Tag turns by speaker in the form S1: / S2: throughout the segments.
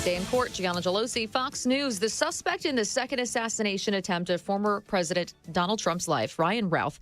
S1: Day in court, Gianna Gelosi, Fox News. The suspect in the second assassination attempt of former President Donald Trump's life, Ryan Routh,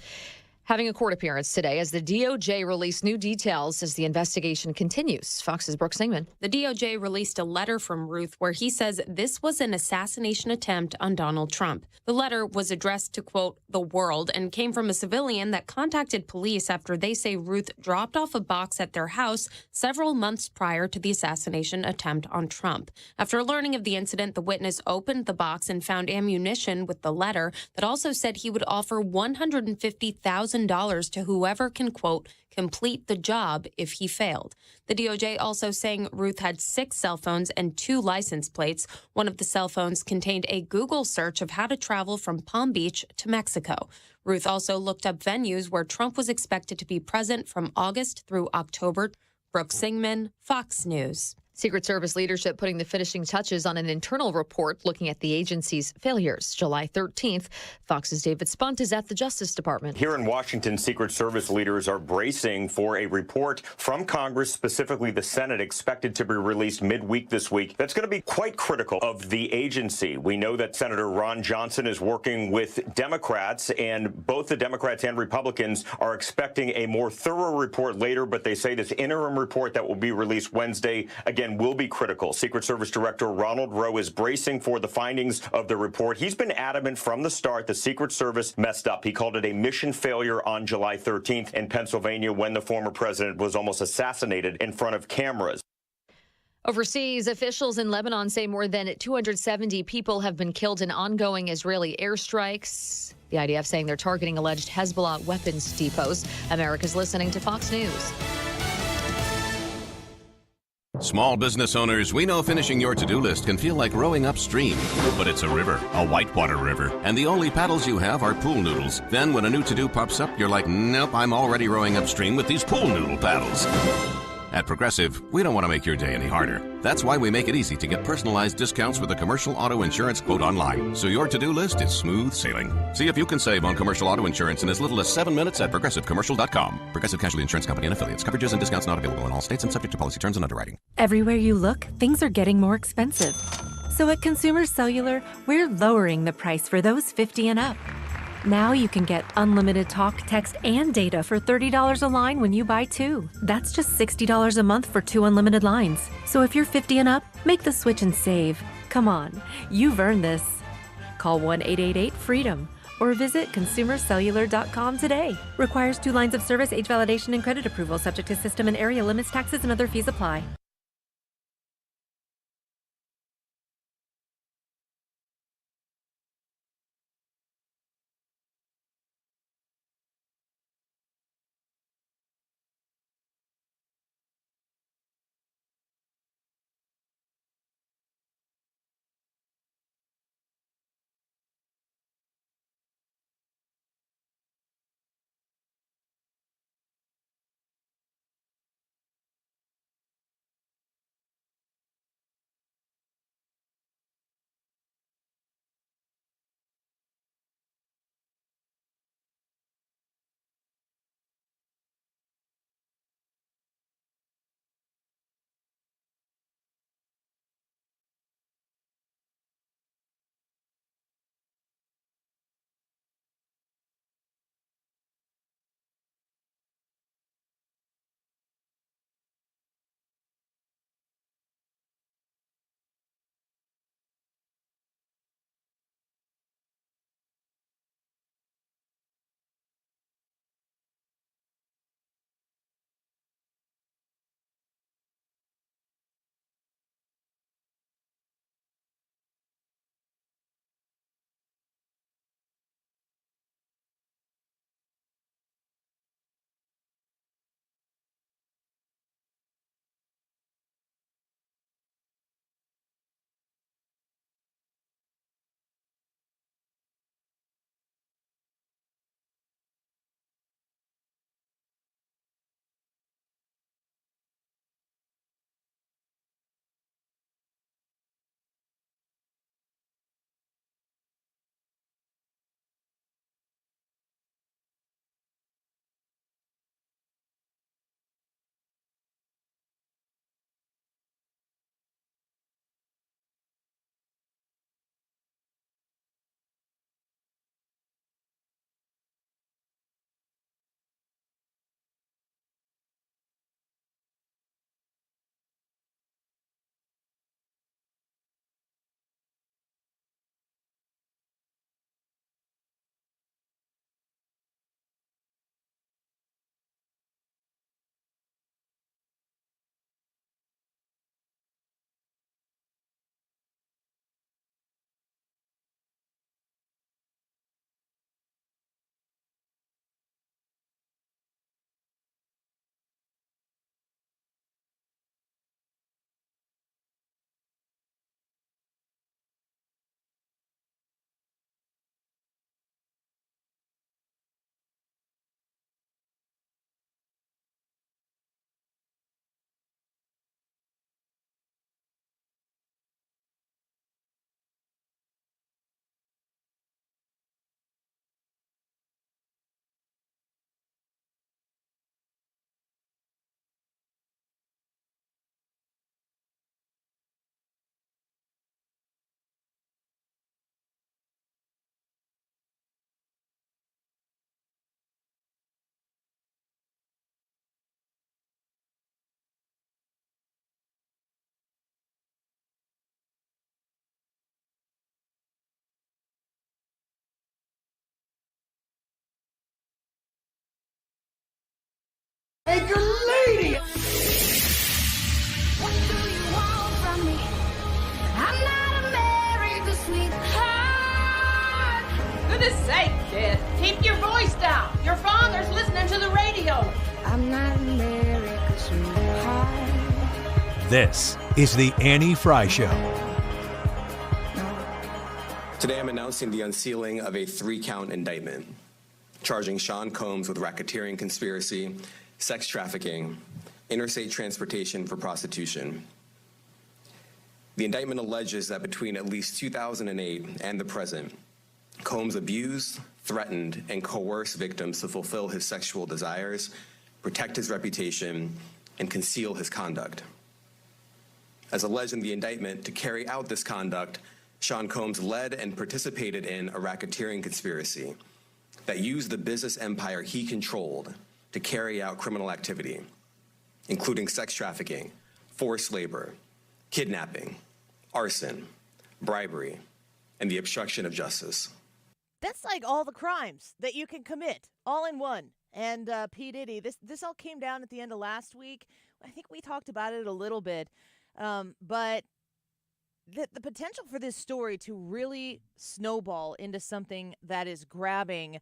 S1: having a court appearance today as the DOJ released new details as the investigation continues. Fox's Brooke Singman.
S2: The DOJ released a letter from Routh where he says this was an assassination attempt on Donald Trump. The letter was addressed to, quote, the world, and came from a civilian that contacted police after they say Routh dropped off a box at their house several months prior to the assassination attempt on Trump. After learning of the incident, the witness opened the box and found ammunition with the letter that also said he would offer $150,000 to whoever can, quote, complete the job if he failed. The DOJ also saying Routh had 6 cell phones and 2 license plates. One of the cell phones contained a Google search of how to travel from Palm Beach to Mexico. Routh also looked up venues where Trump was expected to be present from August through October. Brooke Singman, Fox News.
S1: Secret Service leadership putting the finishing touches on an internal report looking at the agency's failures. July 13th, Fox's David Spunt is at the Justice Department.
S3: Here in Washington, Secret Service leaders are bracing for a report from Congress, specifically the Senate, expected to be released midweek this week. That's going to be quite critical of the agency. We know that Senator Ron Johnson is working with Democrats, and both the Democrats and Republicans are expecting a more thorough report later, but they say this interim report that will be released Wednesday, again, will be critical. Secret Service Director Ronald Rowe is bracing for the findings of the report. He's been adamant from the start the Secret Service messed up. He called it a mission failure on July 13th in Pennsylvania when the former president was almost assassinated in front of cameras.
S1: Overseas, officials in Lebanon say more than 270 people have been killed in ongoing Israeli airstrikes. The IDF saying they're targeting alleged Hezbollah weapons depots. America's listening to Fox News.
S4: Small business owners, we know finishing your to-do list can feel like rowing upstream, but it's a river, a whitewater river, and the only paddles you have are pool noodles. Then when a new to-do pops up, you're like, nope, I'm already rowing upstream with these pool noodle paddles. At Progressive, we don't want to make your day any harder. That's why we make it easy to get personalized discounts with a commercial auto insurance quote online, so your to-do list is smooth sailing. See if you can save on commercial auto insurance in as little as 7 minutes at progressivecommercial.com. Progressive Casualty Insurance Company and affiliates. Coverages and discounts not available in all states and subject to policy terms and underwriting.
S5: Everywhere you look, things are getting more expensive. So at Consumer Cellular, we're lowering the price for those 50 and up. Now you can get unlimited talk, text, and data for $30 a line when you buy 2. That's just $60 a month for 2 unlimited lines. So if you're 50 and up, make the switch and save. Come on, you've earned this. Call 1-888-FREEDOM or visit consumercellular.com today. Requires 2 lines of service, age validation, and credit approval, subject to system and area limits, taxes, and other fees apply.
S6: Anchor lady!
S7: What do you want from me? I'm not America's sweetheart.
S8: Goodness sake, kid. Keep your voice down. Your father's listening to the radio.
S7: I'm not America's sweetheart.
S9: This is the Annie Fry Show.
S10: Today I'm announcing the unsealing of a 3-count indictment, charging Sean Combs with racketeering conspiracy, sex trafficking, interstate transportation for prostitution. The indictment alleges that between at least 2008 and the present, Combs abused, threatened, and coerced victims to fulfill his sexual desires, protect his reputation, and conceal his conduct. As alleged in the indictment, to carry out this conduct, Sean Combs led and participated in a racketeering conspiracy that used the business empire he controlled to carry out criminal activity, including sex trafficking, forced labor, kidnapping, arson, bribery, and the obstruction of justice.
S11: That's like all the crimes that you can commit, all in one. And P Diddy, this all came down at the end of last week. I think we talked about it a little bit, but the potential for this story to really snowball into something that is grabbing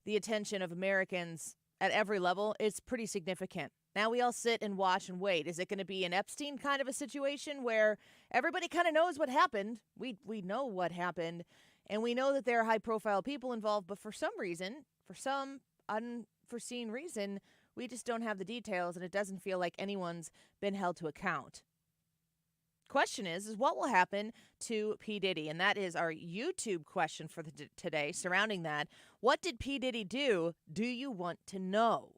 S11: the attention of Americans at every level is pretty significant. Now we all sit and watch and wait. Is it going to be an Epstein kind of a situation where everybody kind of knows what happened? We know what happened, and we know that there are high-profile people involved, but for some reason, for some unforeseen reason, we just don't have the details, and it doesn't feel like anyone's been held to account. Question is what will happen to P. Diddy? And that is our YouTube question for today surrounding that. What did P. Diddy do? Do you want to know?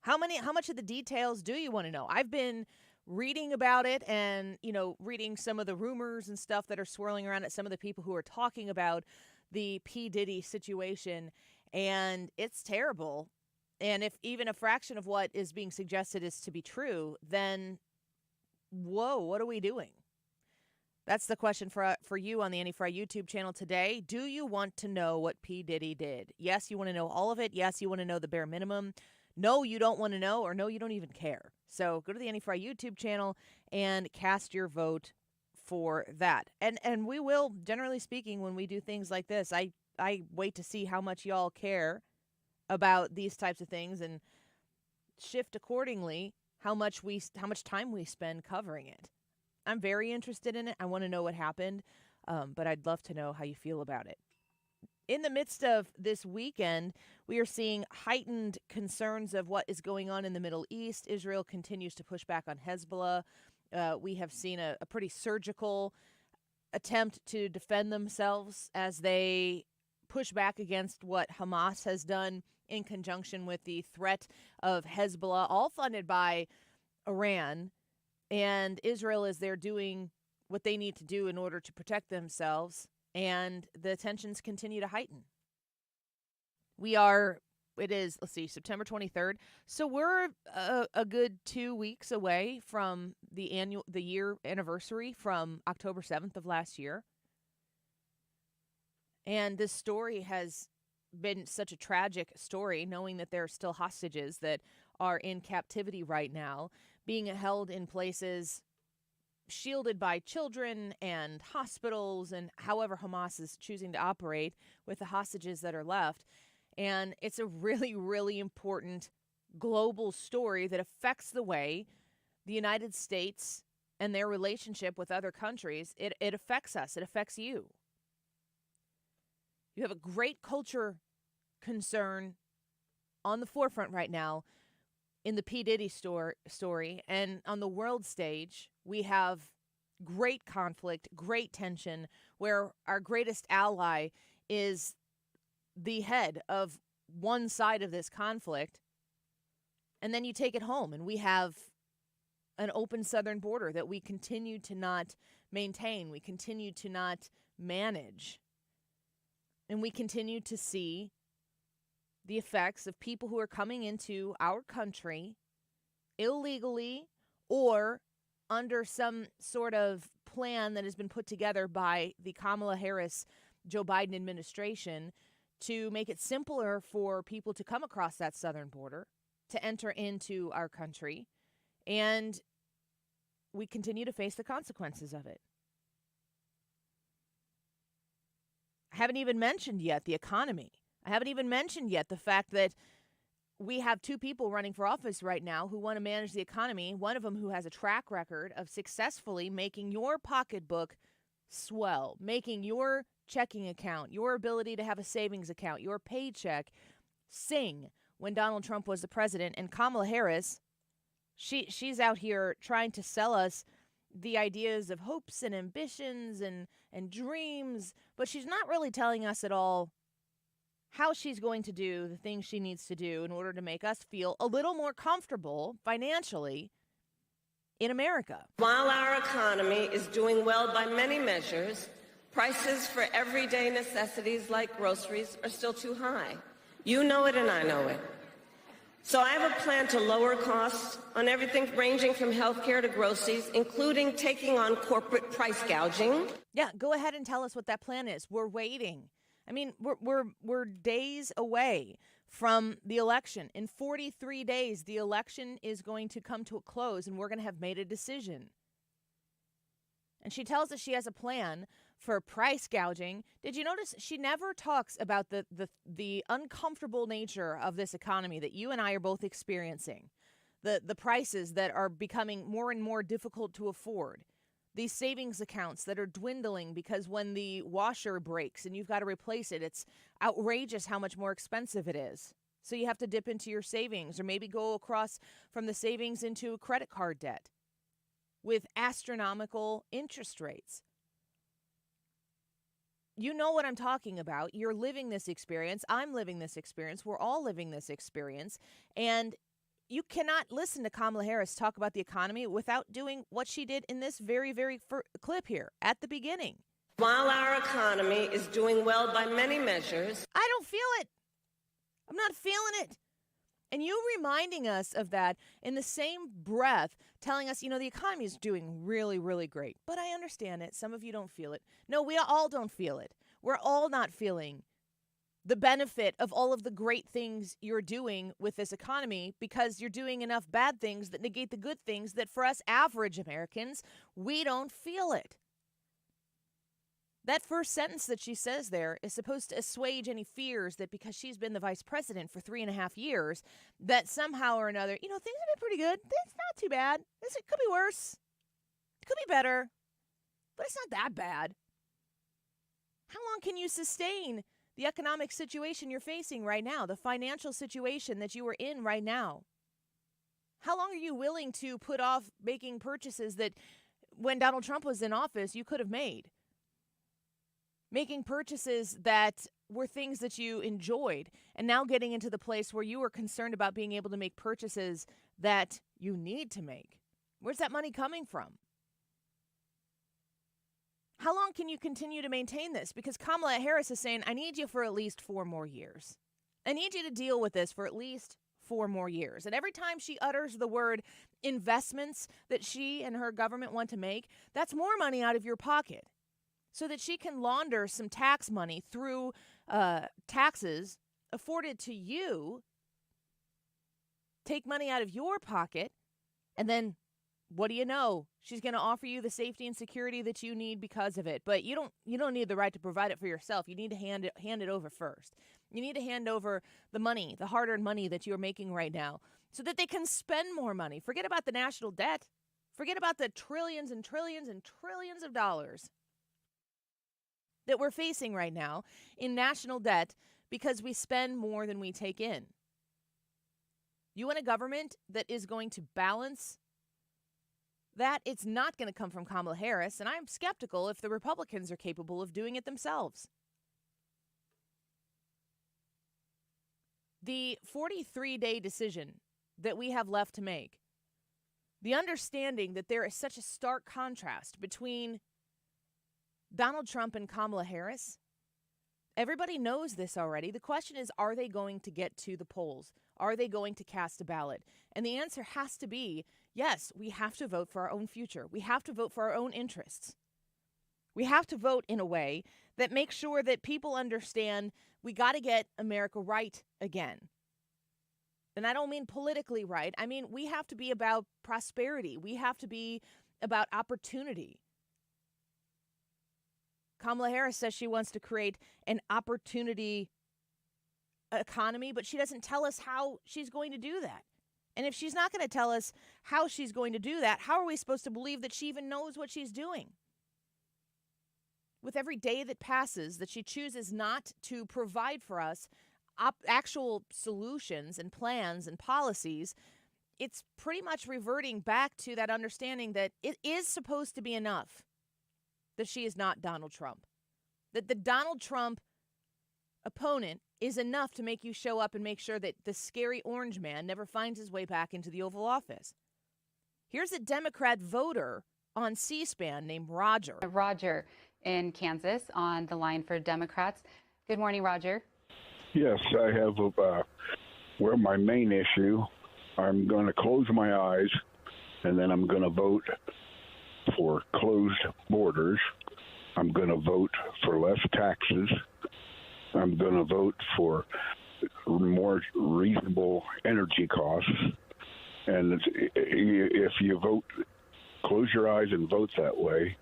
S11: How much of the details do you want to know? I've been reading about it and, reading some of the rumors and stuff that are swirling around at some of the people who are talking about the P. Diddy situation, and it's terrible. And if even a fraction of what is being suggested is to be true, then whoa, what are we doing? That's the question for you on the Annie Fry YouTube channel today. Do you want to know what P. Diddy did? Yes, you want to know all of it. Yes, you want to know the bare minimum. No, you don't want to know, or no, you don't even care. So go to the Annie Fry YouTube channel and cast your vote for that. And we will, generally speaking, when we do things like this, I wait to see how much y'all care about these types of things and shift accordingly how much time we spend covering it. I'm very interested in it. I want to know what happened, but I'd love to know how you feel about it. In the midst of this weekend, we are seeing heightened concerns of what is going on in the Middle East. Israel continues to push back on Hezbollah. We have seen a pretty surgical attempt to defend themselves as they push back against what Hamas has done in conjunction with the threat of Hezbollah, all funded by Iran. And Israel is there doing what they need to do in order to protect themselves. And the tensions continue to heighten. It is September 23rd. So we're a good 2 weeks away from the year anniversary from October 7th of last year. And this story has been such a tragic story, knowing that there are still hostages that are in captivity right now, being held in places shielded by children and hospitals and however Hamas is choosing to operate with the hostages that are left. And it's a really, really important global story that affects the way the United States and their relationship with other countries. It affects us. It affects you. You have a great culture concern on the forefront right now in the P. Diddy story. And on the world stage, we have great conflict, great tension, where our greatest ally is the head of one side of this conflict. And then you take it home, and we have an open southern border that we continue to not maintain. We continue to not manage. And we continue to see the effects of people who are coming into our country illegally or under some sort of plan that has been put together by the Kamala Harris, Joe Biden administration to make it simpler for people to come across that southern border, to enter into our country, and we continue to face the consequences of it. I haven't even mentioned yet the economy. I haven't even mentioned yet the fact that we have two people running for office right now who want to manage the economy, one of them who has a track record of successfully making your pocketbook swell, making your checking account, your ability to have a savings account, your paycheck sing when Donald Trump was the president. And Kamala Harris, she's out here trying to sell us the ideas of hopes and ambitions and dreams, but she's not really telling us at all how she's going to do the things she needs to do in order to make us feel a little more comfortable financially in America.
S6: While our economy is doing well by many measures, prices for everyday necessities like groceries are still too high. You know it and I know it. So I have a plan to lower costs on everything ranging from healthcare to groceries, including taking on corporate price gouging.
S11: Yeah, go ahead and tell us what that plan is. We're waiting. I mean, we're days away from the election. In 43 days, the election is going to come to a close, and we're going to have made a decision. And she tells us she has a plan for price gouging. Did you notice she never talks about the uncomfortable nature of this economy that you and I are both experiencing, the prices that are becoming more and more difficult to afford, these savings accounts that are dwindling because when the washer breaks and you've got to replace it, it's outrageous how much more expensive it is. So you have to dip into your savings or maybe go across from the savings into credit card debt with astronomical interest rates. You know what I'm talking about. You're living this experience. I'm living this experience. We're all living this experience. And you cannot listen to Kamala Harris talk about the economy without doing what she did in this very, very clip here at the beginning.
S6: While our economy is doing well by many measures,
S11: I don't feel it. I'm not feeling it. And you reminding us of that in the same breath, telling us, the economy is doing really, really great. But I understand it. Some of you don't feel it. No, we all don't feel it. We're all not feeling the benefit of all of the great things you're doing with this economy because you're doing enough bad things that negate the good things that for us average Americans, we don't feel it. That first sentence that she says there is supposed to assuage any fears that because she's been the vice president for 3.5 years, that somehow or another, things have been pretty good. It's not too bad. It could be worse. It could be better. But it's not that bad. How long can you sustain the economic situation you're facing right now, the financial situation that you are in right now? How long are you willing to put off making purchases that when Donald Trump was in office, you could have made? Making purchases that were things that you enjoyed, and now getting into the place where you are concerned about being able to make purchases that you need to make. Where's that money coming from? How long can you continue to maintain this? Because Kamala Harris is saying, I need you for at least 4 more years. I need you to deal with this for at least 4 more years. And every time she utters the word investments that she and her government want to make, that's more money out of your pocket so that she can launder some tax money through taxes afforded to you, take money out of your pocket, and then what do you know? She's going to offer you the safety and security that you need because of it. But you don't need the right to provide it for yourself. You need to hand it over first. You need to hand over the money, the hard-earned money that you're making right now, so that they can spend more money. Forget about the national debt. Forget about the trillions and trillions and trillions of dollars that we're facing right now in national debt because we spend more than we take in. You want a government that is going to balance that? It's not going to come from Kamala Harris, and I'm skeptical if the Republicans are capable of doing it themselves. The 43-day decision that we have left to make, the understanding that there is such a stark contrast between Donald Trump and Kamala Harris, everybody knows this already. The question is, are they going to get to the polls? Are they going to cast a ballot? And the answer has to be, yes, we have to vote for our own future. We have to vote for our own interests. We have to vote in a way that makes sure that people understand we got to get America right again. And I don't mean politically right. I mean, we have to be about prosperity. We have to be about opportunity. Kamala Harris says she wants to create an opportunity economy, but she doesn't tell us how she's going to do that. And if she's not going to tell us how she's going to do that, how are we supposed to believe that she even knows what she's doing? With every day that passes that she chooses not to provide for us actual solutions and plans and policies, it's pretty much reverting back to that understanding that it is supposed to be enough that she is not Donald Trump. That the Donald Trump opponent is enough to make you show up and make sure that the scary orange man never finds his way back into the Oval Office. Here's a Democrat voter on C-SPAN named Roger.
S12: Roger in Kansas on the line for Democrats. Good morning, Roger.
S13: Yes, I have where my main issue, I'm going to close my eyes, and then I'm going to vote for closed borders. I'm going to vote for less taxes. I'm going to vote for more reasonable energy costs. And if you vote, close your eyes and vote that way,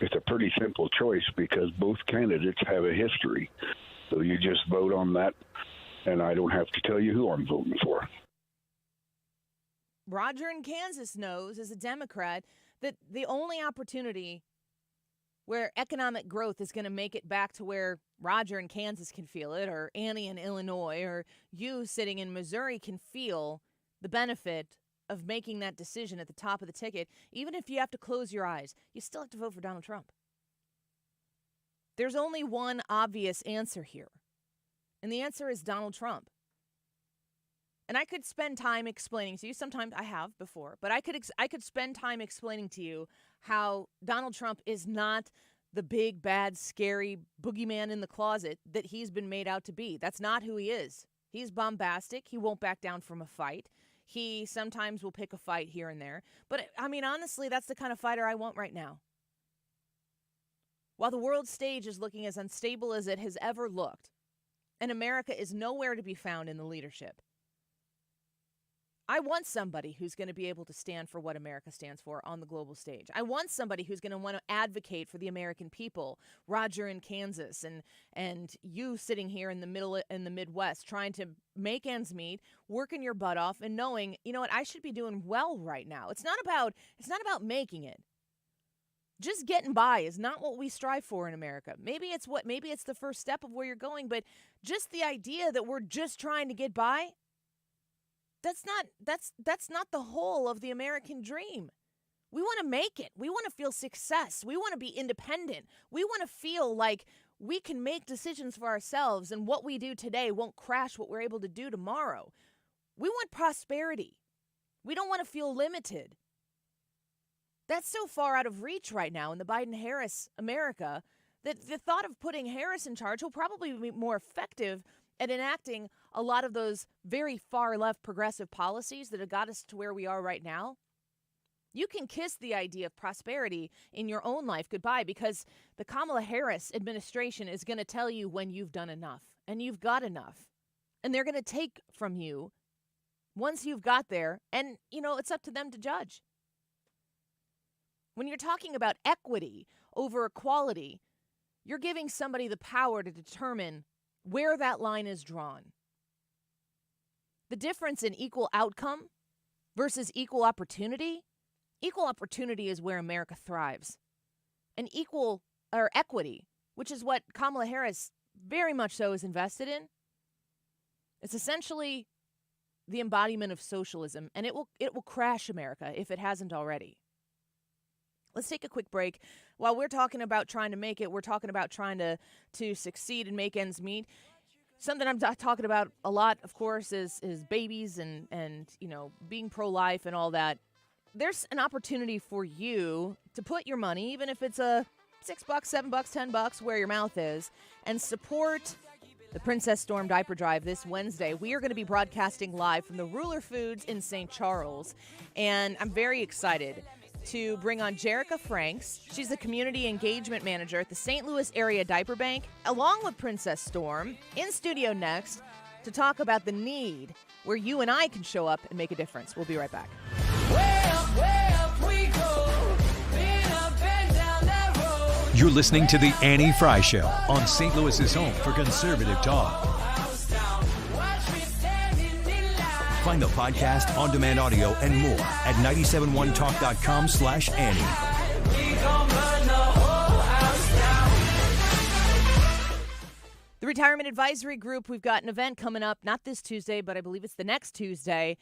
S13: it's a pretty simple choice because both candidates have a history. So you just vote on that, and I don't have to tell you who I'm voting for.
S11: Roger in Kansas knows, as a Democrat, that the only opportunity where economic growth is going to make it back to where Roger in Kansas can feel it, or Annie in Illinois, or you sitting in Missouri can feel the benefit of making that decision at the top of the ticket, even if you have to close your eyes, you still have to vote for Donald Trump. There's only one obvious answer here, and the answer is Donald Trump. And I could spend time explaining to you, sometimes I have before, but I could spend time explaining to you how Donald Trump is not the big, bad, scary boogeyman in the closet that he's been made out to be. That's not who he is. He's bombastic. He won't back down from a fight. He sometimes will pick a fight here and there. But, I mean, honestly, that's the kind of fighter I want right now. While the world stage is looking as unstable as it has ever looked, and America is nowhere to be found in the leadership, I want somebody who's going to be able to stand for what America stands for on the global stage. I want somebody who's going to want to advocate for the American people. Roger in Kansas and you sitting here in the Midwest trying to make ends meet, working your butt off and knowing, you know what, I should be doing well right now. It's not about making it. Just getting by is not what we strive for in America. Maybe it's the first step of where you're going, but just the idea that we're just trying to get by, that's not the whole of the American dream. We want to make it. We want to feel success. We want to be independent. We want to feel like we can make decisions for ourselves and what we do today won't crash what we're able to do tomorrow. We want prosperity. We don't want to feel limited. That's so far out of reach right now in the Biden-Harris America that the thought of putting Harris in charge will probably be more effective at enacting a lot of those very far-left progressive policies that have got us to where we are right now. You can kiss the idea of prosperity in your own life goodbye because the Kamala Harris administration is going to tell you when you've done enough and you've got enough. And they're going to take from you once you've got there. And, you know, it's up to them to judge. When you're talking about equity over equality, you're giving somebody the power to determine where that line is drawn. The difference in equal outcome versus equal opportunity is where America thrives. And equity, which is what Kamala Harris very much so is invested in, it's essentially the embodiment of socialism, and it will crash America if it hasn't already. Let's take a quick break. While we're talking about trying to make it, we're talking about trying to succeed and make ends meet. Something I'm talking about a lot, of course, is babies and you know, being pro-life and all that. There's an opportunity for you to put your money, even if it's a $6, $7, $10, where your mouth is, and support the Princess Stormm Diaper Drive this Wednesday. We are going to be broadcasting live from the Ruler Foods in St. Charles, and I'm very excited to bring on Jerrica Franks. She's the Community Engagement Manager at the St. Louis Area Diaper Bank, along with Princess Stormm, in studio next to talk about the need where you and I can show up and make a difference. We'll be right back.
S7: Way up we go. Been up and down that road.
S9: You're listening to The Annie Fry Show on St. Louis's home for conservative talk. Find the podcast, on-demand audio, and more at 971talk.com/Annie.
S11: The Retirement Advisory Group, we've got an event coming up, not this Tuesday, but I believe it's the next Tuesday,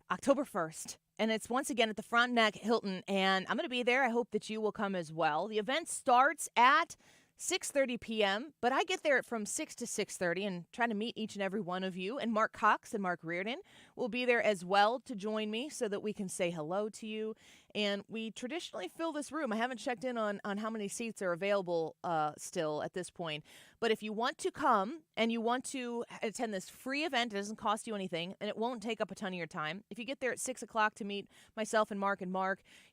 S11: October 1st. And it's once again at the Frontenac Hilton, and I'm going to be there. I hope that you will come as well. The event starts at 6:30 p.m., but I get there from 6 to 6:30 and try to meet each and every one of you. And Mark Cox and Mark Reardon will be there as well to join me so that we can say hello to you. And we traditionally fill this room. I haven't checked in on how many seats are available still at this point. But if you want to come and you want to attend this free event, it doesn't cost you anything, and it won't take up a ton of your time. If you get there at 6 o'clock to meet myself and Mark,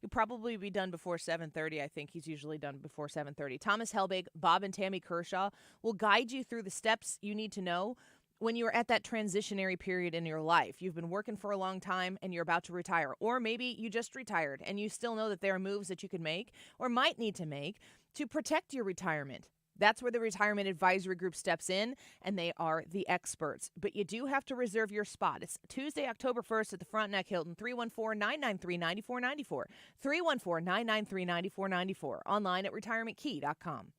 S11: you'll probably be done before 7:30. I think he's usually done before 7:30. Thomas Helbig, Bob and Tammy Kershaw will guide you through the steps you need to know when you're at that transitionary period in your life. You've been working for a long time and you're about to retire, or maybe you just retired and you still know that there are moves that you can make or might need to make to protect your retirement. That's where the Retirement Advisory Group steps in, and they are the experts. But you do have to reserve your spot. It's Tuesday, October 1st at the Frontenac Hilton, 314-993-9494, 314-993-9494, online at retirementkey.com.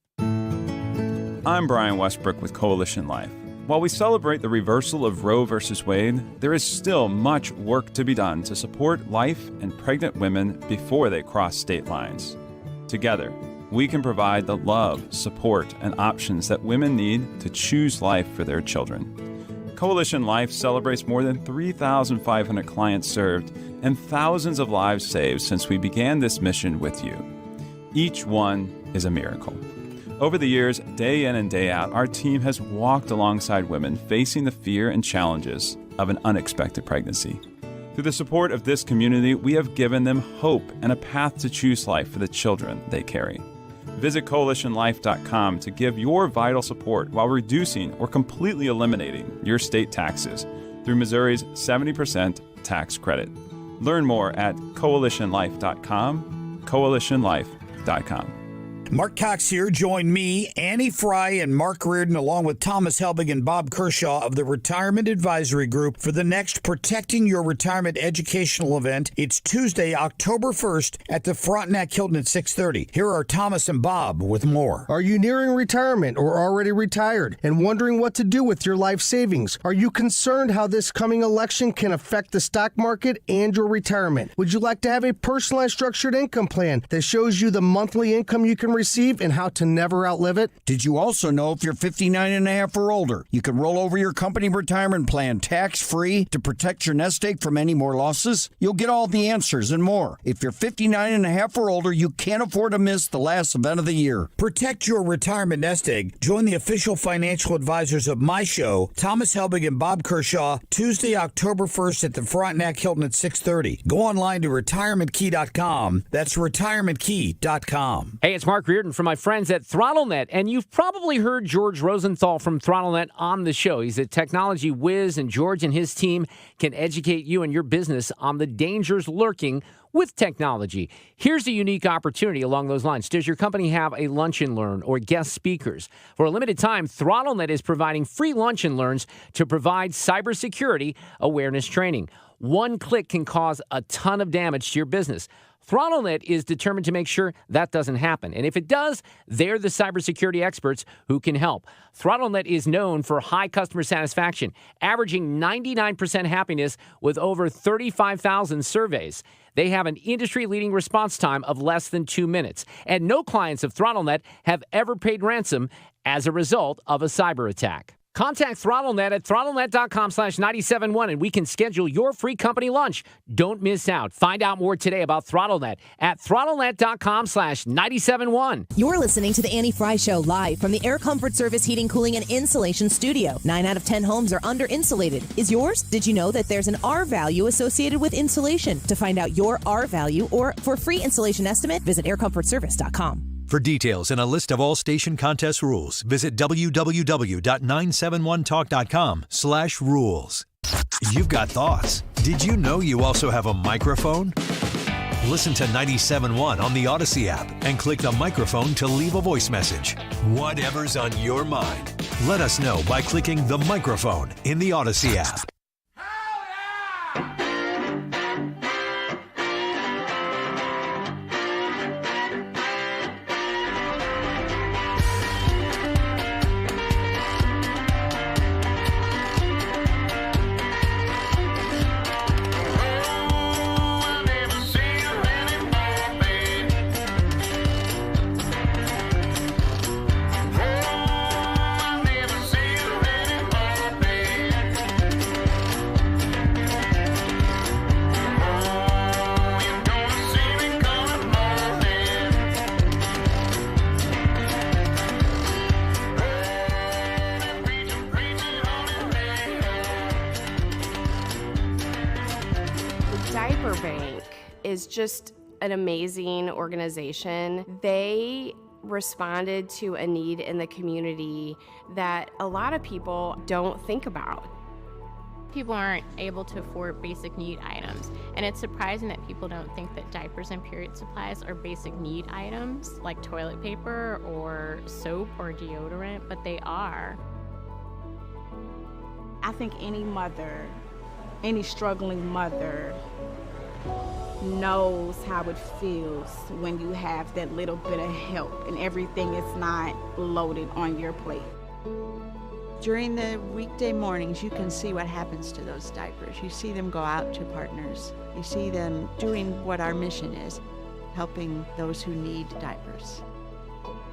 S14: I'm Brian Westbrook with Coalition Life. While we celebrate the reversal of Roe v. Wade, there is still much work to be done to support life and pregnant women before they cross state lines. Together, we can provide the love, support, and options that women need to choose life for their children. Coalition Life celebrates more than 3,500 clients served and thousands of lives saved since we began this mission with you. Each one is a miracle. Over the years, day in and day out, our team has walked alongside women facing the fear and challenges of an unexpected pregnancy. Through the support of this community, we have given them hope and a path to choose life for the children they carry. Visit coalitionlife.com to give your vital support while reducing or completely eliminating your state taxes through Missouri's 70% tax credit. Learn more at coalitionlife.com, coalitionlife.com.
S15: Mark Cox here. Join me, Annie Fry, and Mark Reardon, along with Thomas Helbig and Bob Kershaw of the Retirement Advisory Group for the next Protecting Your Retirement educational event. It's Tuesday, October 1st at the Frontenac Hilton at 6:30. Here are Thomas and Bob with more.
S16: Are you nearing retirement or already retired and wondering what to do with your life savings? Are you concerned how this coming election can affect the stock market and your retirement? Would you like to have a personalized structured income plan that shows you the monthly income you can receive and how to never outlive it?
S15: Did you also know if you're 59 and a half or older, you can roll over your company retirement plan tax-free to protect your nest egg from any more losses? You'll get all the answers and more. If you're 59 and a half or older, you can't afford to miss the last event of the year. Protect your retirement nest egg. Join the official financial advisors of my show, Thomas Helbig and Bob Kershaw, Tuesday, October 1st at the Frontenac Hilton at 6:30. Go online to retirementkey.com. That's retirementkey.com.
S17: Hey, it's Mark Reardon from my friends at ThrottleNet, and you've probably heard George Rosenthal from ThrottleNet on the show. He's a technology whiz, and George and his team can educate you and your business on the dangers lurking with technology. Here's a unique opportunity along those lines. Does your company have a lunch and learn or guest speakers? For a limited time, ThrottleNet is providing free lunch and learns to provide cybersecurity awareness training. One click can cause a ton of damage to your business. ThrottleNet is determined to make sure that doesn't happen. And if it does, they're the cybersecurity experts who can help. ThrottleNet is known for high customer satisfaction, averaging 99% happiness with over 35,000 surveys. They have an industry-leading response time of less than 2 minutes. And no clients of ThrottleNet have ever paid ransom as a result of a cyber attack. Contact ThrottleNet at throttlenet.com/971 and we can schedule your free company lunch. Don't miss out. Find out more today about ThrottleNet at throttlenet.com/971.
S18: You're listening to The Annie Fry Show live from the Air Comfort Service Heating, Cooling, and Insulation Studio. 9 out of 10 homes are under-insulated. Is yours? Did you know that there's an R value associated with insulation? To find out your R value or for free insulation estimate, visit aircomfortservice.com.
S9: For details and a list of all station contest rules, visit www.971talk.com/rules. You've got thoughts. Did you know you also have a microphone? Listen to 97.1 on the Odyssey app and click the microphone to leave a voice message. Whatever's on your mind, let us know by clicking the microphone in the Odyssey app.
S19: Diaper Bank is just an amazing organization. They responded to a need in the community that a lot of people don't think about.
S20: People aren't able to afford basic need items, and it's surprising that people don't think that diapers and period supplies are basic need items like toilet paper or soap or deodorant, but they are.
S21: I think any mother, any struggling mother, knows how it feels when you have that little bit of help and everything is not loaded on your plate.
S22: During the weekday mornings, you can see what happens to those diapers. You see them go out to partners. You see them doing what our mission is, helping those who need diapers.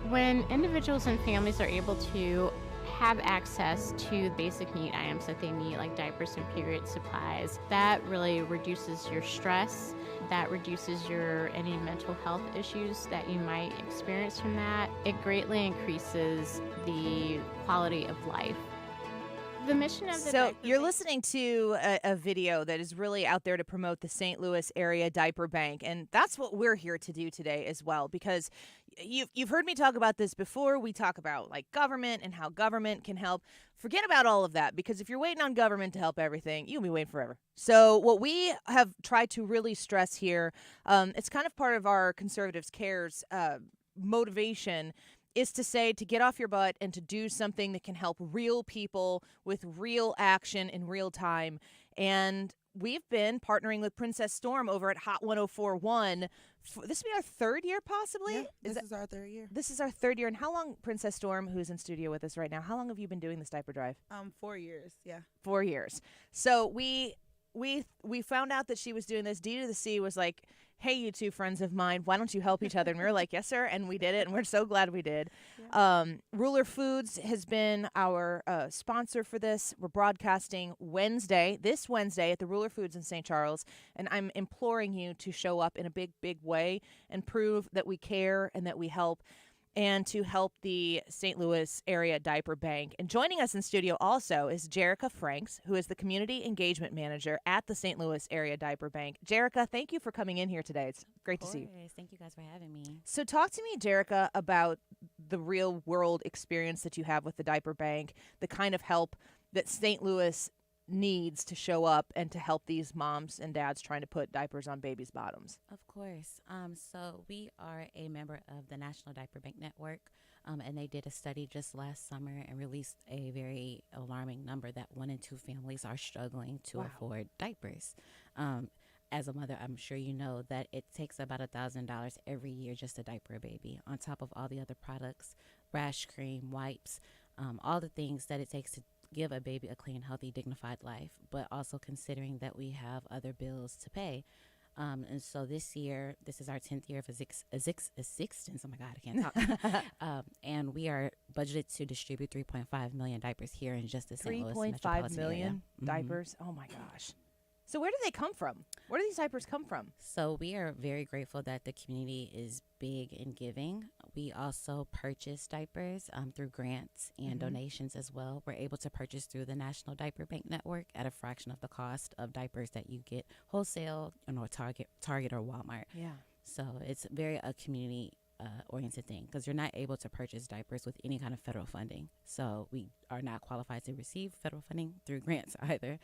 S20: When individuals and families are able to have access to basic need items that they need, like diapers and period supplies, that really reduces your stress, that reduces your any mental health issues that you might experience from that. It greatly increases the quality of life. The mission of the
S11: So you're listening to a video that is really out there to promote the St. Louis area diaper bank, and that's what we're here to do today as well, because you've heard me talk about this before. We talk about like government and how government can help. Forget about all of that, because if you're waiting on government to help everything, you'll be waiting forever. So what we have tried to really stress here, it's kind of part of our Conservatives Cares motivation, is to say to get off your butt and to do something that can help real people with real action in real time. And we've been partnering with Princess Storm over at Hot 104.1. This will be our third year, possibly?
S23: Yeah, this is our third year.
S11: This is our third year. And how long, Princess Storm, who's in studio with us right now, how long have you been doing this diaper drive?
S23: 4 years, yeah.
S11: 4 years. So we found out that she was doing this. D to the C was like, hey, you two friends of mine, why don't you help each other? And we were like, yes, sir. And we did it. And we're so glad we did. Yeah. Ruler Foods has been our sponsor for this. We're broadcasting this Wednesday at the Ruler Foods in St. Charles. And I'm imploring you to show up in a big, big way and prove that we care and that we help, and to help the St. Louis area diaper bank. And joining us in studio also is Jerrica Franks, who is the community engagement manager at the St. Louis area diaper bank. Jerrica, thank you for coming in here today. It's great to see you.
S24: Thank you guys for having me.
S11: So talk to me, Jerrica, about the real world experience that you have with the diaper bank, the kind of help that St. Louis needs to show up and to help these moms and dads trying to put diapers on babies' bottoms.
S24: Of course. So we are a member of the National Diaper Bank Network, and they did a study just last summer and released a very alarming number that 1 in 2 families are struggling to afford diapers. As a mother, I'm sure you know that it takes about $1,000 every year just to diaper a baby, on top of all the other products, rash cream, wipes, all the things that it takes to give a baby a clean, healthy, dignified life, but also considering that we have other bills to pay. And so this year, this is our 10th year of existence. Oh my God, I can't talk. And we are budgeted to distribute 3.5 million diapers here in just the St. Louis metropolitan
S11: 3.5 million
S24: area.
S11: diapers? Oh my gosh. So where do they come from? Where do these diapers come from?
S24: So we are very grateful that the community is big in giving. We also purchase diapers through grants and donations as well. We're able to purchase through the National Diaper Bank Network at a fraction of the cost of diapers that you get wholesale or Target or Walmart.
S11: Yeah.
S24: So it's very a community oriented thing because you're not able to purchase diapers with any kind of federal funding. So we are not qualified to receive federal funding through grants either,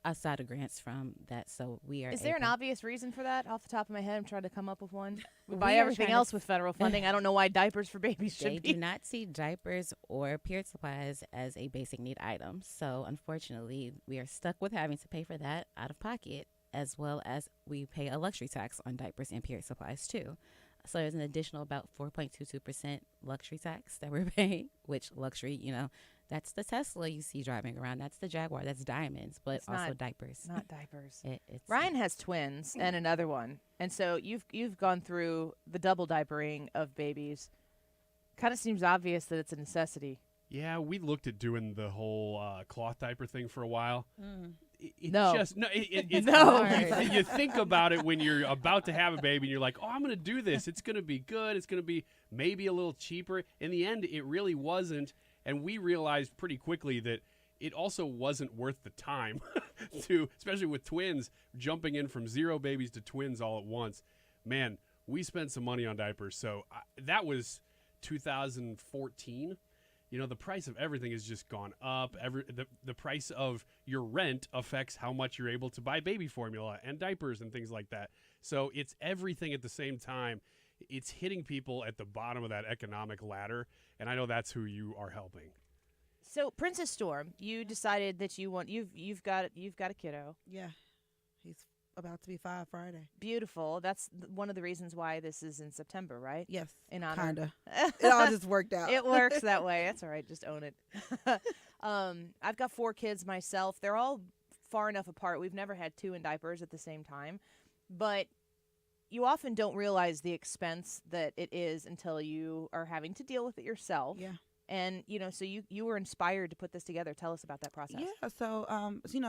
S24: outside of grants from that. So we are.
S11: Is there an
S24: able-
S11: obvious reason for that? Off the top of my head, I'm trying to come up with one. We
S24: We
S11: buy
S24: are
S11: everything
S24: trying to
S11: else with federal funding. I don't know why diapers for babies
S24: They
S11: should be.
S24: do not see diapers or period supplies as a basic need item. So unfortunately, we are stuck with having to pay for that out of pocket, as well as we pay a luxury tax on diapers and period supplies too. So there's an additional about 4.22% luxury tax that we're paying, which luxury, that's the Tesla you see driving around. That's the Jaguar. That's diamonds, but
S11: It's
S24: also
S11: not-
S24: diapers.
S11: Not diapers.
S24: It's
S11: Ryan has twins and another one, and so you've gone through the double diapering of babies. Kind of seems obvious that it's a necessity.
S1: Yeah, we looked at doing the whole cloth diaper thing for a while. It's
S11: No.
S1: just it's
S11: No.
S1: You think about it when you're about to have a baby and you're like, oh, I'm going to do this. It's going to be good. It's going to be maybe a little cheaper. In the end, it really wasn't. And we realized pretty quickly that it also wasn't worth the time to, especially with twins, jumping in from 0 babies to twins all at once. Man, we spent some money on diapers. So that was 2014. The price of everything has just gone up. The price of your rent affects how much you're able to buy baby formula and diapers and things like that. So it's everything at the same time. It's hitting people at the bottom of that economic ladder, and I know that's who you are helping.
S11: So Princess Storm, you decided that you've got a kiddo.
S2: Yeah, he's about to be 5 Friday.
S11: Beautiful. That's one of the reasons why this is in September, right?
S2: Yes,
S11: in honor.
S2: kinda. It all just worked out.
S11: It works that way. That's all right. Just own it. I've got 4 kids myself. They're all far enough apart. We've never had 2 in diapers at the same time, but you often don't realize the expense that it is until you are having to deal with it yourself.
S2: Yeah.
S11: And, so you were inspired to put this together. Tell us about that process.
S2: Yeah, so,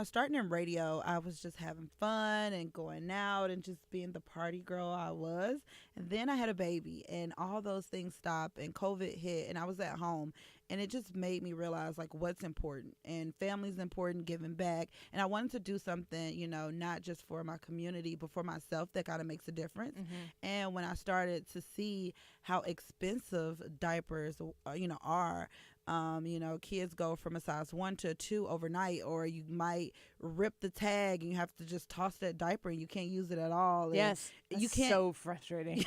S2: starting in radio, I was just having fun and going out and just being the party girl I was. And then I had a baby, and all those things stopped, and COVID hit, and I was at home. And it just made me realize, what's important. And family's important, giving back. And I wanted to do something, not just for my community, but for myself that kind of makes a difference.
S11: Mm-hmm.
S2: And when I started to see how expensive diapers, are, kids go from a size 1 to a 2 overnight, or you might rip the tag and you have to just toss that diaper and you can't use it at all.
S11: Yes.
S2: And
S11: You can't. So frustrating.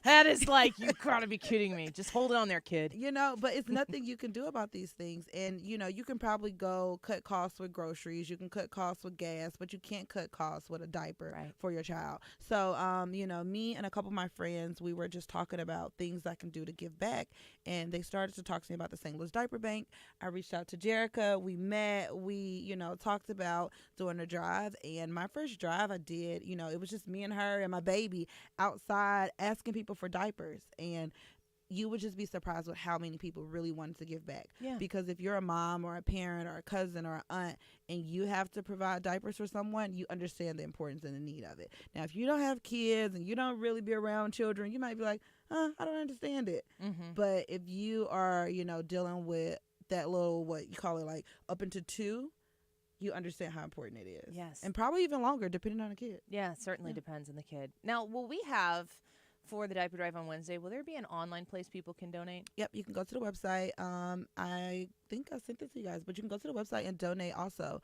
S11: That is like, you gotta be kidding me. Just hold it on there, kid.
S2: But it's nothing you can do about these things. And, you can probably go cut costs with groceries. You can cut costs with gas, but you can't cut costs with a diaper for your child. So, me and a couple of my friends, we were just talking about things I can do to give back. And they started to talk to me about the St. Louis Diaper Bank. I reached out to Jerrica. We met. We, talked about doing a drive. And my first drive I did, it was just me and her and my baby outside asking people for diapers. And you would just be surprised with how many people really wanted to give back.
S11: Yeah.
S2: Because if you're a mom or a parent or a cousin or an aunt and you have to provide diapers for someone, you understand the importance and the need of it. Now, if you don't have kids and you don't really be around children, you might be like, I don't understand it.
S11: Mm-hmm.
S2: But if you are, dealing with that little, what you call it, up into 2, you understand how important it is.
S11: Yes.
S2: And probably even longer, depending on the kid.
S11: Yeah, it certainly depends on the kid. Now, will we have, for the diaper drive on Wednesday, will there be an online place people can donate?
S2: Yep, you can go to the website. I think I sent this to you guys, but you can go to the website and donate also.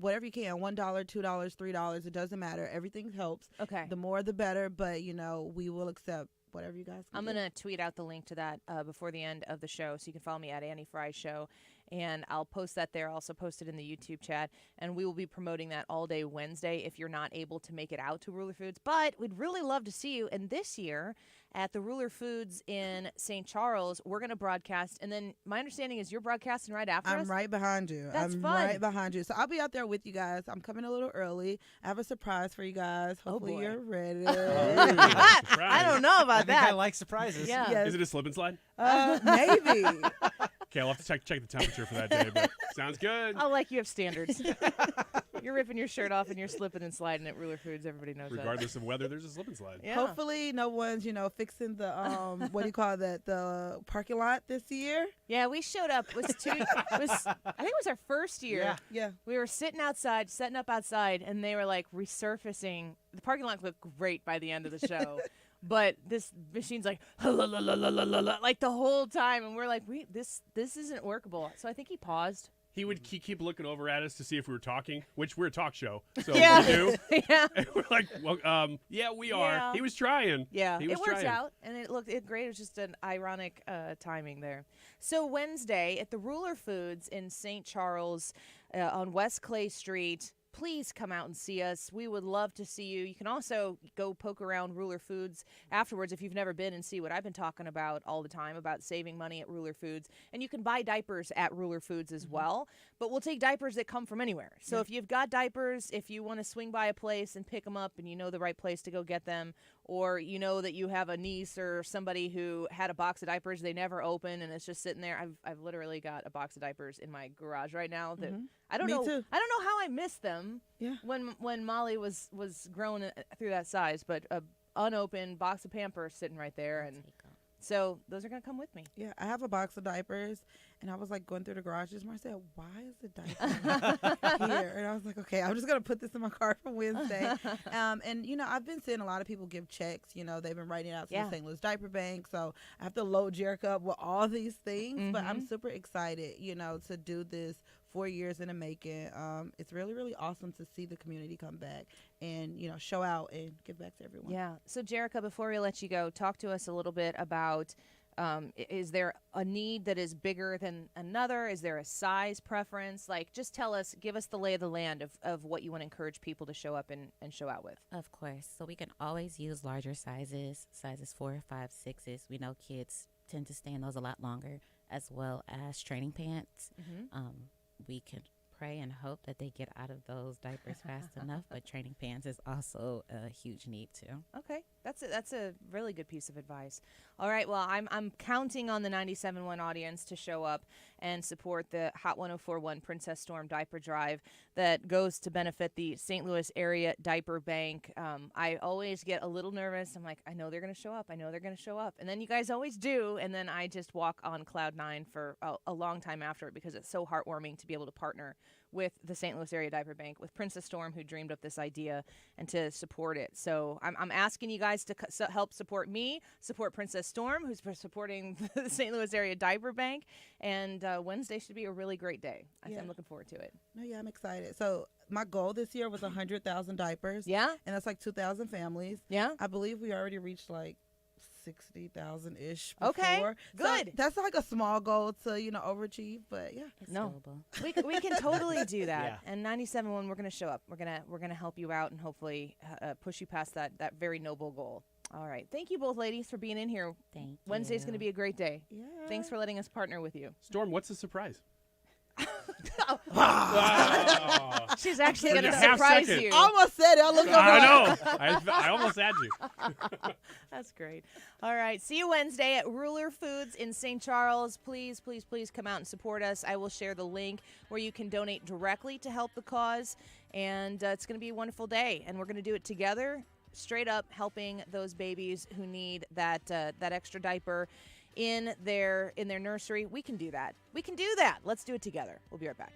S2: Whatever you can, $1, $2, $3, it doesn't matter. Everything helps.
S11: Okay.
S2: The more, the better, but, we will accept whatever you guys can
S11: I'm
S2: do.
S11: going to tweet out the link to that before the end of the show, so you can follow me at Annie Fry Show. And I'll post that there. I'll also post it in the YouTube chat. And we will be promoting that all day Wednesday if you're not able to make it out to Ruler Foods. But we'd really love to see you. And this year at the Ruler Foods in St. Charles, we're going to broadcast. And then my understanding is you're broadcasting right after us?
S2: I'm right behind you.
S11: That's
S2: I'm
S11: fun.
S2: right behind you. So I'll be out there with you guys. I'm coming a little early. I have a surprise for you guys. Hopefully
S11: boy.
S2: you're ready.
S11: I don't know about that.
S3: I like surprises.
S11: Yeah.
S2: Yes.
S1: Is it a slip and slide?
S2: Maybe.
S1: Okay, I'll have to check the temperature for that day, but sounds good.
S11: I like you have standards. You're ripping your shirt off and you're slipping and sliding at Ruler Foods. Everybody knows
S1: Regardless of weather, there's a slip and slide.
S11: Yeah.
S2: Hopefully no one's, fixing the, what do you call that, the parking lot this year.
S11: Yeah, we showed up. I think it was our first year.
S2: Yeah.
S11: We were setting up outside, and they were like resurfacing. The parking lot looked great by the end of the show. But this machine's like, like the whole time. And we're like, this isn't workable. So I think he paused.
S1: He would keep looking over at us to see if we were talking, which we're a talk show, so
S11: Yeah.
S1: we do.
S11: Yeah.
S1: And we're like, well, yeah, we are.
S11: Yeah.
S1: He was trying.
S11: Yeah,
S1: he was
S11: it works
S1: trying.
S11: out, and it looked great. It was just an ironic timing there. So Wednesday at the Ruler Foods in St. Charles on West Clay Street. Please come out and see us. We would love to see you. You can also go poke around Ruler Foods afterwards if you've never been and see what I've been talking about all the time about saving money at Ruler Foods. And you can buy diapers at Ruler Foods as well. But we'll take diapers that come from anywhere. So if you've got diapers, if you want to swing by a place and pick them up and you know the right place to go get them, or you know that you have a niece or somebody who had a box of diapers they never open and it's just sitting there. I've literally got a box of diapers in my garage right now that I don't
S2: Me
S11: know.
S2: too.
S11: I don't know how I missed them.
S2: Yeah.
S11: When Molly was growing through that size, but a unopened box of Pampers sitting right there, and so those are gonna come with me.
S2: Yeah, I have a box of diapers, and I was like going through the garage this morning. I said, "Why is the diaper here?" And I was like, "Okay, I'm just gonna put this in my car for Wednesday." And you know, I've been seeing a lot of people give checks. You know, they've been writing out to the St. Louis Diaper Bank, so I have to load Jerrica up with all these things. But I'm super excited, you know, to do this 4 years in the making. It's really, really awesome to see the community come back and, you know, show out and give back to everyone.
S11: Yeah. So, Jerrica, before we let you go, talk to us a little bit about, is there a need that is bigger than another? Is there a size preference? Like, just tell us, give us the lay of the land of what you want to encourage people to show up and show out with.
S3: Of course. So we can always use larger sizes 4, 5, 6s. We know kids tend to stay in those a lot longer, as well as training pants. We can pray and hope that they get out of those diapers fast enough, but training pants is also a huge need too.
S11: Okay, that's a really good piece of advice. All right, well, I'm counting on the 97.1 audience to show up and support the Hot 104.1 Princess Storm Diaper Drive that goes to benefit the St. Louis Area Diaper Bank. I always get a little nervous. I'm like, I know they're going to show up. I know they're going to show up. And then you guys always do, and then I just walk on cloud nine for a long time after it because it's so heartwarming to be able to partner with the St. Louis Area Diaper Bank, with Princess Storm, who dreamed up this idea, and to support it. So I'm asking you guys to help support me, support Princess Storm, who's supporting the St. Louis Area Diaper Bank, and Wednesday should be a really great day. I'm looking forward to it.
S2: No, yeah, I'm excited. So my goal this year was 100,000 diapers.
S11: Yeah.
S2: And that's like 2,000 families.
S11: Yeah.
S2: I believe we already reached like 60,000-ish
S11: Okay,
S2: before.
S11: good.
S2: So that's like a small goal to, you know, overachieve, but yeah.
S11: No, we can totally do that. And 97.1, we're going to show up. We're gonna help you out and hopefully push you past that very noble goal. All right. Thank you both, ladies, for being in here.
S3: Thank you.
S11: Wednesday's going to be a great day.
S2: Yeah.
S11: Thanks for letting us partner with you.
S1: Storm, what's the surprise?
S11: She's actually going to
S1: Half
S11: surprise
S1: second.
S11: you.
S2: Almost said it. I looked over.
S1: I know. I almost had you.
S11: That's great. All right. See you Wednesday at Ruler Foods in St. Charles. Please, please, please come out and support us. I will share the link where you can donate directly to help the cause. And it's going to be a wonderful day. And we're going to do it together, straight up helping those babies who need that extra diaper in their nursery. We can do that. We can do that. Let's do it together. We'll be right back.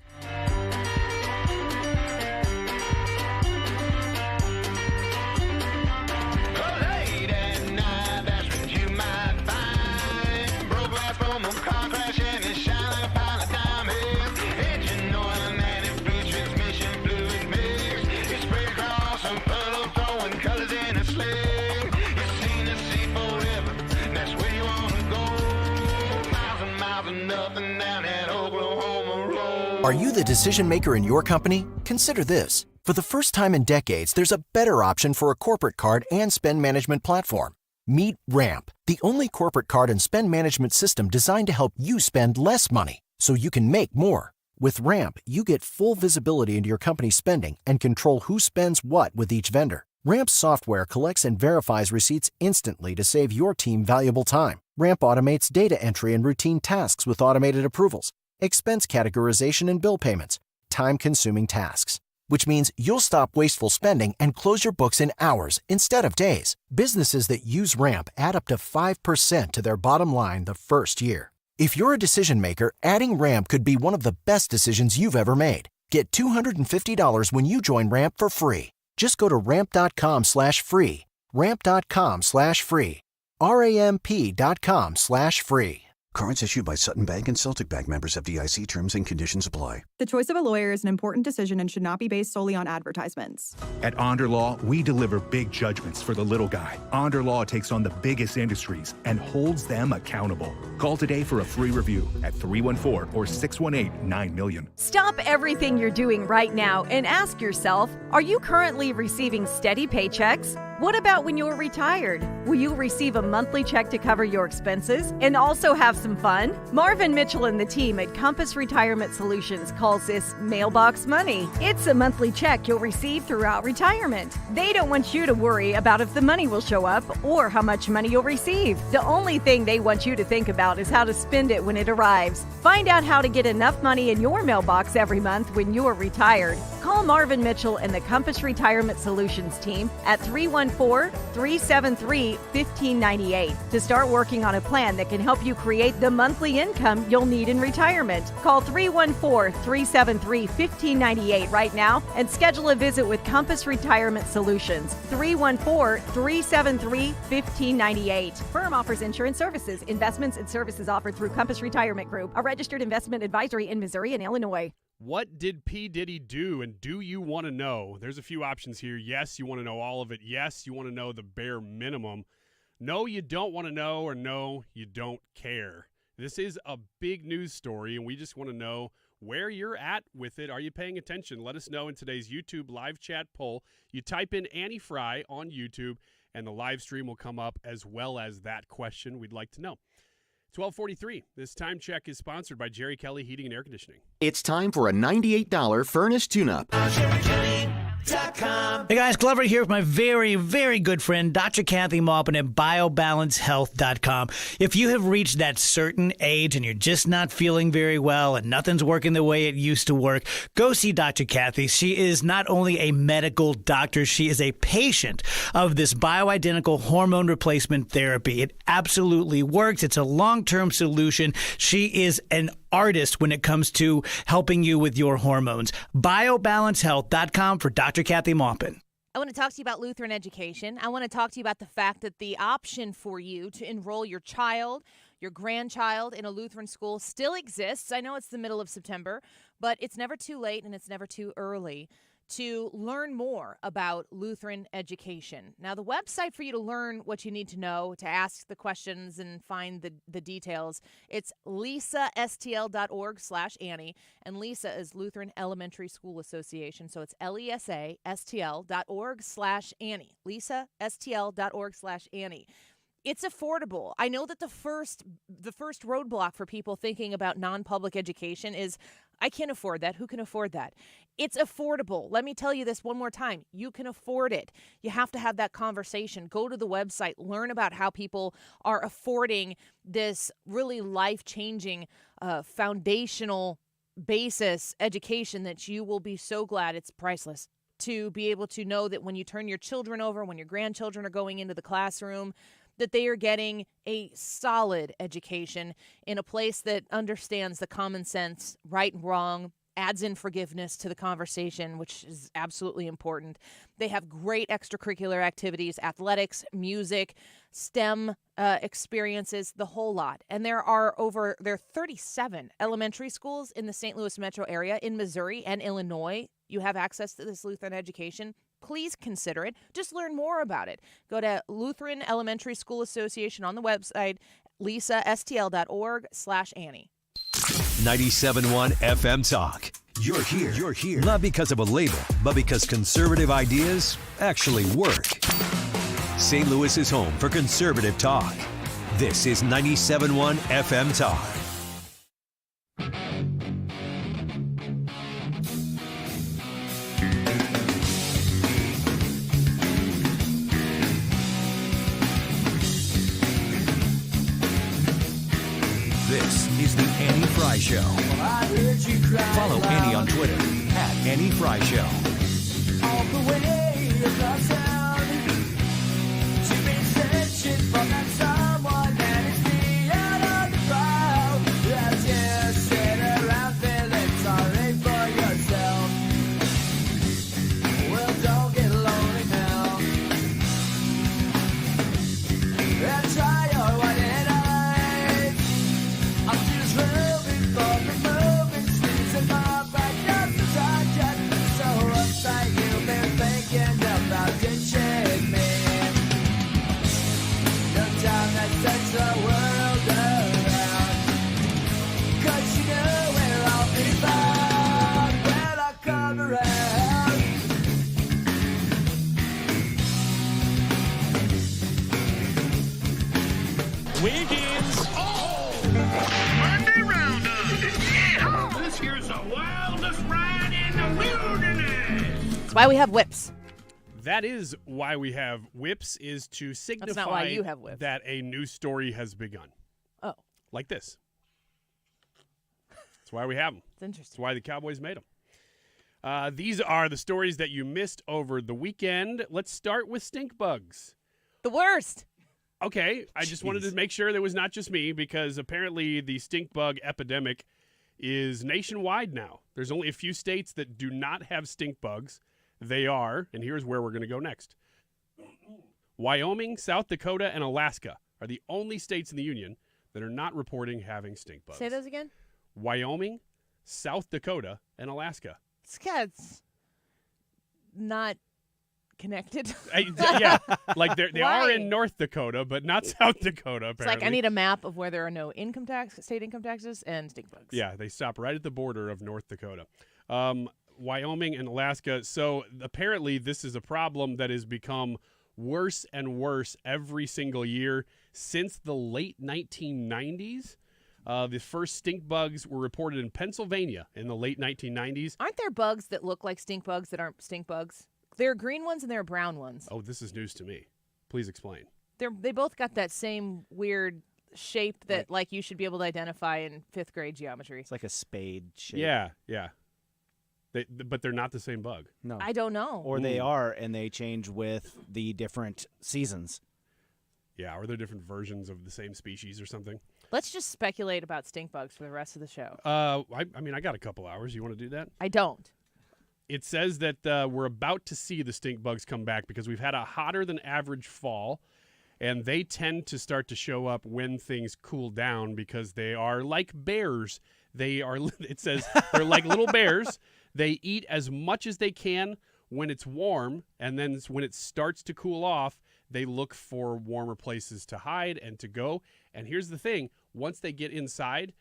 S4: Are you the decision maker in your company? Consider this. For the first time in decades, there's a better option for a corporate card and spend management platform. Meet Ramp, the only corporate card and spend management system designed to help you spend less money so you can make more. With Ramp, you get full visibility into your company's spending and control who spends what with each vendor. Ramp's software collects and verifies receipts instantly to save your team valuable time. Ramp automates data entry and routine tasks with automated approvals, expense categorization and bill payments, time-consuming tasks. Which means you'll stop wasteful spending and close your books in hours instead of days. Businesses that use Ramp add up to 5% to their bottom line the first year. If you're a decision maker, adding Ramp could be one of the best decisions you've ever made. Get $250 when you join Ramp for free. Just go to ramp.com/free. Ramp.com/free. RAMP.com/free.
S5: Cards issued by Sutton Bank and Celtic Bank, members of FDIC. Terms and conditions apply.
S6: The choice of a lawyer is an important decision and should not be based solely on advertisements.
S8: At Onder Law, we deliver big judgments for the little guy. Onder Law takes on the biggest industries and holds them accountable. Call today for a free review at 314 or 618-9000000.
S10: Stop everything you're doing right now and ask yourself, are you currently receiving steady paychecks? What about when you're retired? Will you receive a monthly check to cover your expenses and also have some fun? Marvin Mitchell and the team at Compass Retirement Solutions calls this mailbox money. It's a monthly check you'll receive throughout retirement. They don't want you to worry about if the money will show up or how much money you'll receive. The only thing they want you to think about is how to spend it when it arrives. Find out how to get enough money in your mailbox every month when you're retired. Call Marvin Mitchell and the Compass Retirement Solutions team at 314-373-1598 to start working on a plan that can help you create the monthly income you'll need in retirement. Call 314-373-1598 right now and schedule a visit with Compass Retirement Solutions. 314-373-1598. Firm offers insurance services, investments, and services offered through Compass Retirement Group, a registered investment advisory in Missouri and Illinois.
S1: What did P Diddy do, and do you want to know? There's a few options here. Yes, you want to know all of it. Yes, you want to know the bare minimum. No, you don't want to know, or no, you don't care. This is a big news story, and we just want to know where you're at with it. Are you paying attention? Let us know in today's YouTube live chat poll. You type in Annie Fry on YouTube, and the live stream will come up as well as that question. We'd like to know. 12:43. This time check is sponsored by Jerry Kelly Heating and Air Conditioning.
S25: It's time for a $98 furnace tune-up.
S26: Hey guys, Glover here with my very, very good friend, Dr. Kathy Maupin at BioBalanceHealth.com. If you have reached that certain age and you're just not feeling very well and nothing's working the way it used to work, go see Dr. Kathy. She is not only a medical doctor, she is a patient of this bioidentical hormone replacement therapy. It absolutely works. It's a long-term solution. She is an artist when it comes to helping you with your hormones. BioBalanceHealth.com for Dr. Kathy Maupin.
S11: I want to talk to you about Lutheran education. I want to talk to you about the fact that the option for you to enroll your child, your grandchild in a Lutheran school still exists. I know it's the middle of September, but it's never too late and it's never too early to learn more about Lutheran education. Now, the website for you to learn what you need to know, to ask the questions and find the details, it's lisastl.org/Annie. And LISA is Lutheran Elementary School Association, so it's lisastl.org/Annie. lisastl.org/Annie. It's affordable. I know that the first roadblock for people thinking about non-public education is, I can't afford that. Who can afford that? It's affordable. Let me tell you this one more time. You can afford it. You have to have that conversation. Go to the website. Learn about how people are affording this really life-changing, foundational basis education that you will be so glad it's priceless. To be able to know that when you turn your children over, when your grandchildren are going into the classroom, that they are getting a solid education in a place that understands the common sense, right and wrong, adds in forgiveness to the conversation, which is absolutely important. They have great extracurricular activities, athletics, music, STEM experiences, the whole lot. And there are 37 elementary schools in the St. Louis metro area. In Missouri and Illinois, you have access to this Lutheran education. Please consider it. Just learn more about it. Go to Lutheran Elementary School Association on the website, lisastl.org/Annie.
S9: 97.1 FM Talk. You're here. Not because of a label, but because conservative ideas actually work. St. Louis is home for conservative talk. This is 97.1 FM Talk. This is the Annie Fry Show. Follow Annie on Twitter @Annie Fry Show.
S7: All the way across town, she's been searching for that someone that is beyond all the crowd. That's just sit around feeling sorry for yourself. Well, don't get lonely now. Wiggins. Oh! Monday Roundup. Yeah! This here's the wildest ride in the wilderness.
S11: That's why we have whips.
S1: That is why we have whips, is to signify
S11: That's not why you have whips.
S1: that a new story has begun.
S11: Oh.
S1: Like this. That's why we have them.
S11: It's interesting.
S1: That's why the Cowboys made them. These are the stories that you missed over the weekend. Let's start with stink bugs.
S11: The worst.
S1: Okay, I just wanted to make sure there was not just me, because apparently the stink bug epidemic is nationwide now. There's only a few states that do not have stink bugs. They are, and here's where we're going to go next. Wyoming, South Dakota, and Alaska are the only states in the union that are not reporting having stink bugs.
S11: Say those again.
S1: Wyoming, South Dakota, and Alaska.
S11: It's not connected.
S1: Yeah, like they
S11: Why?
S1: are in North Dakota, but not South Dakota, apparently.
S11: It's like I need a map of where there are no state income taxes and stink bugs.
S1: Yeah, they stop right at the border of North Dakota. Wyoming and Alaska. So apparently this is a problem that has become worse and worse every single year since the late 1990s. The first stink bugs were reported in Pennsylvania in the late 1990s.
S11: Aren't there bugs that look like stink bugs that aren't stink bugs? There are green ones and there are brown ones.
S1: Oh, this is news to me. Please explain.
S11: They both got that same weird shape that like you should be able to identify in 5th grade geometry.
S12: It's like a spade shape.
S1: Yeah. But they're not the same bug.
S12: No.
S11: I don't know.
S12: Or they are, and they change with the different seasons.
S1: Yeah, or they're different versions of the same species or something.
S11: Let's just speculate about stink bugs for the rest of the show.
S1: I mean, I got a couple hours. You want to do that?
S11: I don't.
S1: It says that we're about to see the stink bugs come back because we've had a hotter than average fall, and they tend to start to show up when things cool down because they are like bears. It says they're like little bears. They eat as much as they can when it's warm, and then when it starts to cool off, they look for warmer places to hide and to go. And here's the thing. Once they get inside,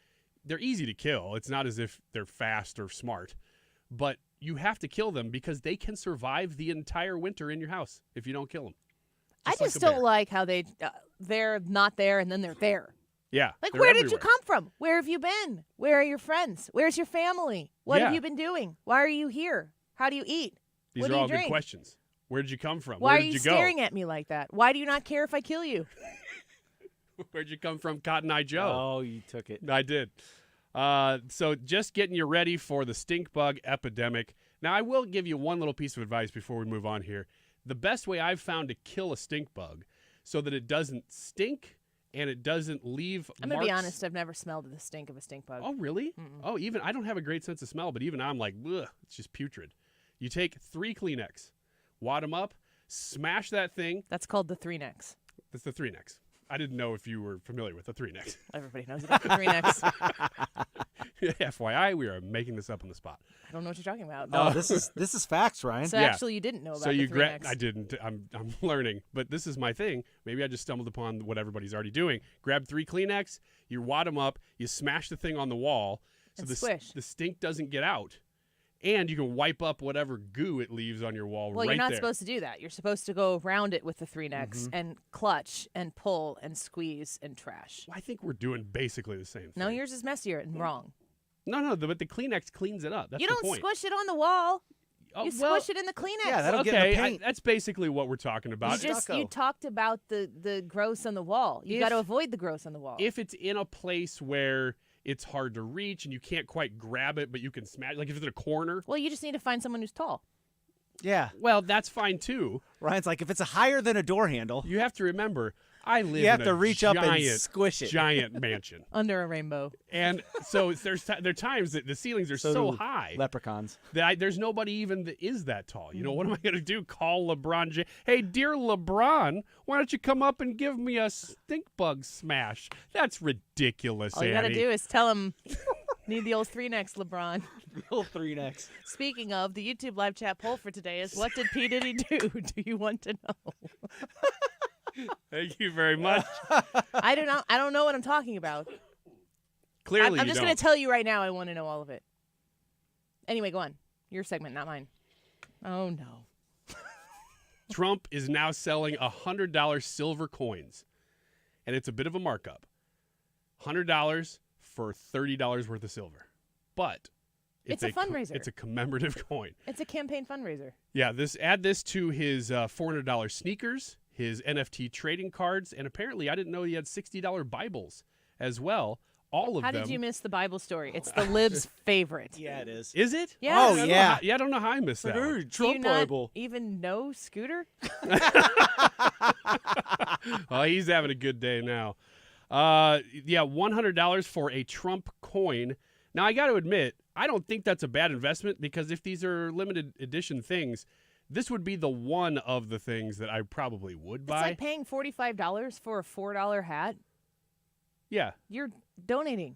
S1: they're easy to kill. It's not as if they're fast or smart. But you have to kill them because they can survive the entire winter in your house if you don't kill them.
S11: I just don't like how they're not there and then they're there.
S1: Yeah.
S11: Like, where did you come from? Where have you been? Where are your friends? Where's your family? What have you been doing? Why are you here? How do you eat?
S1: These
S11: what
S1: are
S11: do you
S1: all
S11: drink?
S1: good questions. Where did you come from?
S11: Why
S1: Where
S11: are
S1: did
S11: you
S1: you
S11: staring
S1: go?
S11: at me like that? Why do you not care if I kill you?
S1: Where'd you come from, Cotton Eye Joe?
S12: Oh, you took it.
S1: I did. So just getting you ready for the stink bug epidemic. Now, I will give you one little piece of advice before we move on here. The best way I've found to kill a stink bug so that it doesn't stink and it doesn't leave
S11: I'm going to be honest, I've never smelled the stink of a stink bug.
S1: Oh, really? Oh, even I don't have a great sense of smell, but even I'm like, ugh, it's just putrid. You take 3 Kleenex, wad them up, smash that thing.
S11: That's called the 3-Nex.
S1: That's the 3-Nex. I didn't know if you were familiar with the 3-Nex.
S11: Everybody knows about the 3-Nex.
S1: FYI, we are making this up on the spot.
S11: I don't know what you're talking about.
S12: No, this is facts, Ryan.
S11: So actually, you didn't know about the 3-Nex.
S1: I didn't. I'm learning, but this is my thing. Maybe I just stumbled upon what everybody's already doing. Grab 3 Kleenex, you wad them up, you smash the thing on the wall, so the stink doesn't get out, and you can wipe up whatever goo it leaves on your wall.
S11: Well,
S1: right
S11: you're not
S1: there.
S11: supposed to do that. You're supposed to go around it with the 3-Nex and clutch and pull and squeeze and trash.
S1: Well, I think we're doing basically the same thing.
S11: No, yours is messier and wrong.
S1: No, but the Kleenex cleans it up. That's
S11: you
S1: the
S11: don't
S1: point.
S11: squish it on the wall.
S1: Oh,
S11: you
S1: well,
S11: squish it in the Kleenex.
S12: Yeah, that'll get in the paint.
S1: That's basically what we're talking about.
S11: You talked about the gross on the wall. You got to avoid the gross on the wall.
S1: If it's in a place where it's hard to reach and you can't quite grab it, but you can smash, like if it's in a corner.
S11: Well, you just need to find someone who's tall.
S12: Yeah.
S1: Well, that's fine too.
S12: Ryan's like, if it's higher than a door handle,
S1: you have to remember, I live
S12: you have
S1: in
S12: to
S1: a
S12: reach
S1: giant,
S12: up and squish it.
S1: Giant mansion.
S11: Under a rainbow.
S1: And so there are times that the ceilings are so high.
S12: Leprechauns.
S1: That there's nobody even that is that tall. You know, what am I going to do? Call LeBron James. Hey, dear LeBron, why don't you come up and give me a stink bug smash? That's ridiculous,
S11: All you got to do is tell him, need the old 3-Nex, LeBron.
S12: The old 3-Nex.
S11: Speaking of, the YouTube live chat poll for today is, what did P Diddy do? Do you want to know?
S1: Thank you very much.
S11: I don't know what I'm talking about.
S1: Clearly,
S11: I'm just going to tell you right now. I want to know all of it. Anyway, go on. Your segment, not mine. Oh no.
S1: Trump is now selling $100 silver coins, and it's a bit of a markup. $100 for $30 worth of silver. But
S11: it's a fundraiser.
S1: It's a commemorative coin.
S11: It's a campaign fundraiser.
S1: Yeah, add this to his $400 sneakers, his NFT trading cards, and apparently I didn't know he had $60 Bibles as well. All of them.
S11: How did you miss the Bible story? It's the Libs' favorite.
S12: Yeah, it is.
S1: Is it?
S11: Yeah.
S12: Oh, yeah.
S1: I don't know how I missed that one.
S11: Do you not even know Scooter?
S1: Oh, he's having a good day now. Yeah, $100 for a Trump coin. Now, I got to admit, I don't think that's a bad investment because if these are limited edition things, this would be the one of the things that I probably would buy.
S11: It's like paying $45 for a $4 hat.
S1: Yeah.
S11: You're donating.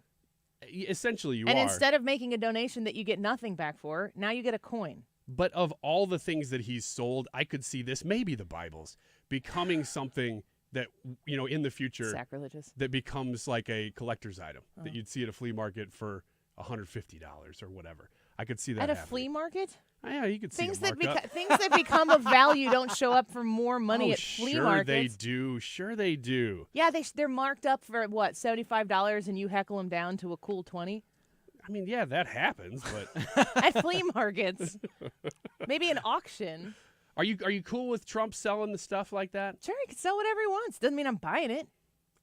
S1: Essentially, you
S11: and
S1: are.
S11: And instead of making a donation that you get nothing back for, now you get a coin.
S1: But of all the things that he's sold, I could see this, maybe the Bibles, becoming something that, in the future.
S11: Sacrilegious.
S1: That becomes like a collector's item that you'd see at a flea market for $150 or whatever. I could see that
S11: at a
S1: happening.
S11: flea market.
S1: Oh, yeah, you could see
S11: things
S1: it
S11: that things that become of value don't show up for more money at flea markets.
S1: Sure they do.
S11: Yeah, they're marked up for what, $75, and you heckle them down to a cool $20.
S1: I mean, yeah, that happens, but
S11: at flea markets, maybe an auction.
S1: Are you cool with Trump selling the stuff like that?
S11: Sure, he can sell whatever he wants. Doesn't mean I'm buying it.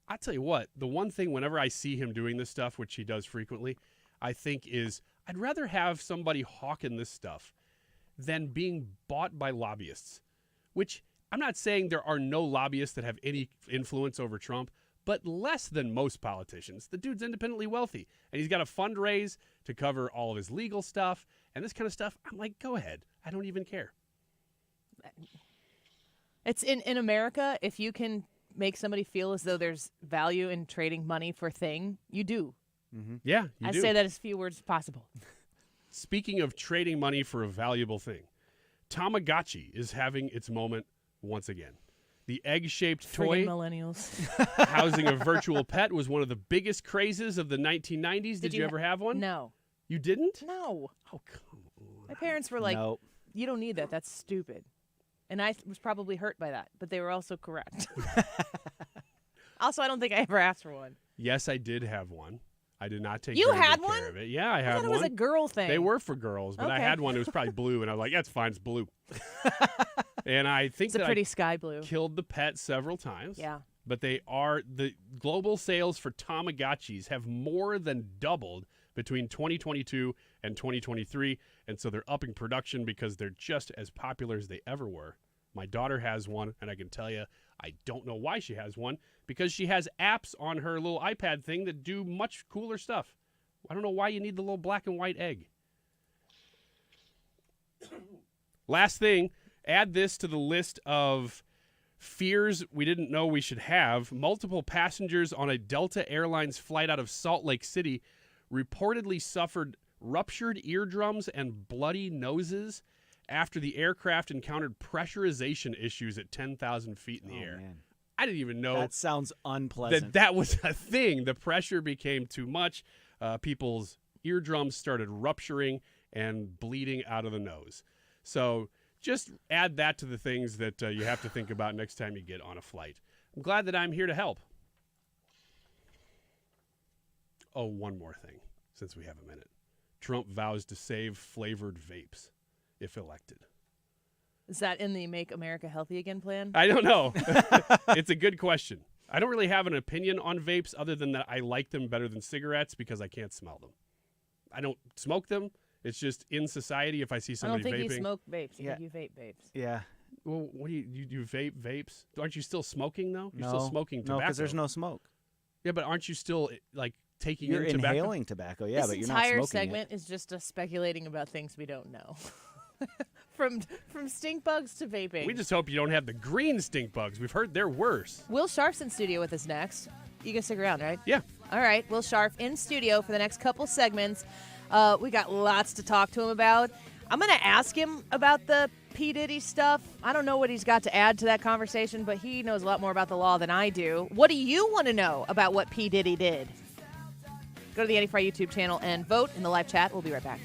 S1: I tell you what, the one thing whenever I see him doing this stuff, which he does frequently, I think is I'd rather have somebody hawking this stuff than being bought by lobbyists, which I'm not saying there are no lobbyists that have any influence over Trump, but less than most politicians. The dude's independently wealthy, and he's got a fundraise to cover all of his legal stuff and this kind of stuff. I'm like, go ahead. I don't even care.
S11: It's in America, if you can make somebody feel as though there's value in trading money for thing, you do.
S1: Mm-hmm. Yeah, you
S11: I
S1: do.
S11: say that as few words as possible.
S1: Speaking of trading money for a valuable thing, Tamagotchi is having its moment once again. The egg-shaped toy
S11: millennials.
S1: housing a virtual pet was one of the biggest crazes of the 1990s. Did you ever have one?
S11: No.
S1: You didn't?
S11: No.
S1: Oh, come on.
S11: My parents were like,
S12: Nope.
S11: You don't need that. That's stupid. And I was probably hurt by that, but they were also correct. Also, I don't think I ever asked for one.
S1: Yes, I did have one. I did not take
S11: You
S1: very
S11: had
S1: good care
S11: one?
S1: of it. Yeah, I had
S11: thought
S1: one.
S11: it was a girl thing.
S1: They were for girls, but I
S11: Okay.
S1: had one. It was probably blue, and I was like, "That's fine. It's blue." And I think
S11: It's a
S1: that
S11: pretty
S1: I
S11: sky blue.
S1: killed the pet several times.
S11: Yeah.
S1: But the global sales for Tamagotchis have more than doubled between 2022 and 2023, and so they're upping production because they're just as popular as they ever were. My daughter has one, and I can tell you, I don't know why she has one, because she has apps on her little iPad thing that do much cooler stuff. I don't know why you need the little black and white egg. Last thing, add this to the list of fears we didn't know we should have. Multiple passengers on a Delta Airlines flight out of Salt Lake City reportedly suffered ruptured eardrums and bloody noses after the aircraft encountered pressurization issues at 10,000 feet in the air.
S12: Man.
S1: I didn't even know
S12: That sounds unpleasant.
S1: that was a thing. The pressure became too much. People's eardrums started rupturing and bleeding out of the nose. So just add that to the things that you have to think about next time you get on a flight. I'm glad that I'm here to help. Oh, one more thing, since we have a minute. Trump vows to save flavored vapes if elected.
S11: Is that in the Make America Healthy Again plan?
S1: I don't know. It's a good question. I don't really have an opinion on vapes other than that I like them better than cigarettes because I can't smell them. I don't smoke them. It's just in society if I see somebody
S11: I don't think
S1: vaping.
S11: you smoke vapes. I
S12: Yeah.
S11: think you vape vapes.
S12: Yeah.
S1: Well, what do you vape vapes? Aren't you still smoking though? You're
S12: No.
S1: still smoking
S12: No,
S1: tobacco.
S12: because there's no smoke.
S1: Yeah, but aren't you still like taking
S12: You're
S1: in tobacco?
S12: inhaling tobacco, yeah,
S11: this
S12: but you're not
S11: entire
S12: smoking
S11: segment is just us speculating about things we don't know. From stink bugs to vaping.
S1: We just hope you don't have the green stink bugs. We've heard they're worse.
S11: Will Scharf's in studio with us next. You can stick around, right?
S1: Yeah.
S11: All right. Will Scharf in studio for the next couple segments. We got lots to talk to him about. I'm going to ask him about the P Diddy stuff. I don't know what he's got to add to that conversation, but he knows a lot more about the law than I do. What do you want to know about what P Diddy did? Go to the Andy Fry YouTube channel and vote in the live chat. We'll be right back.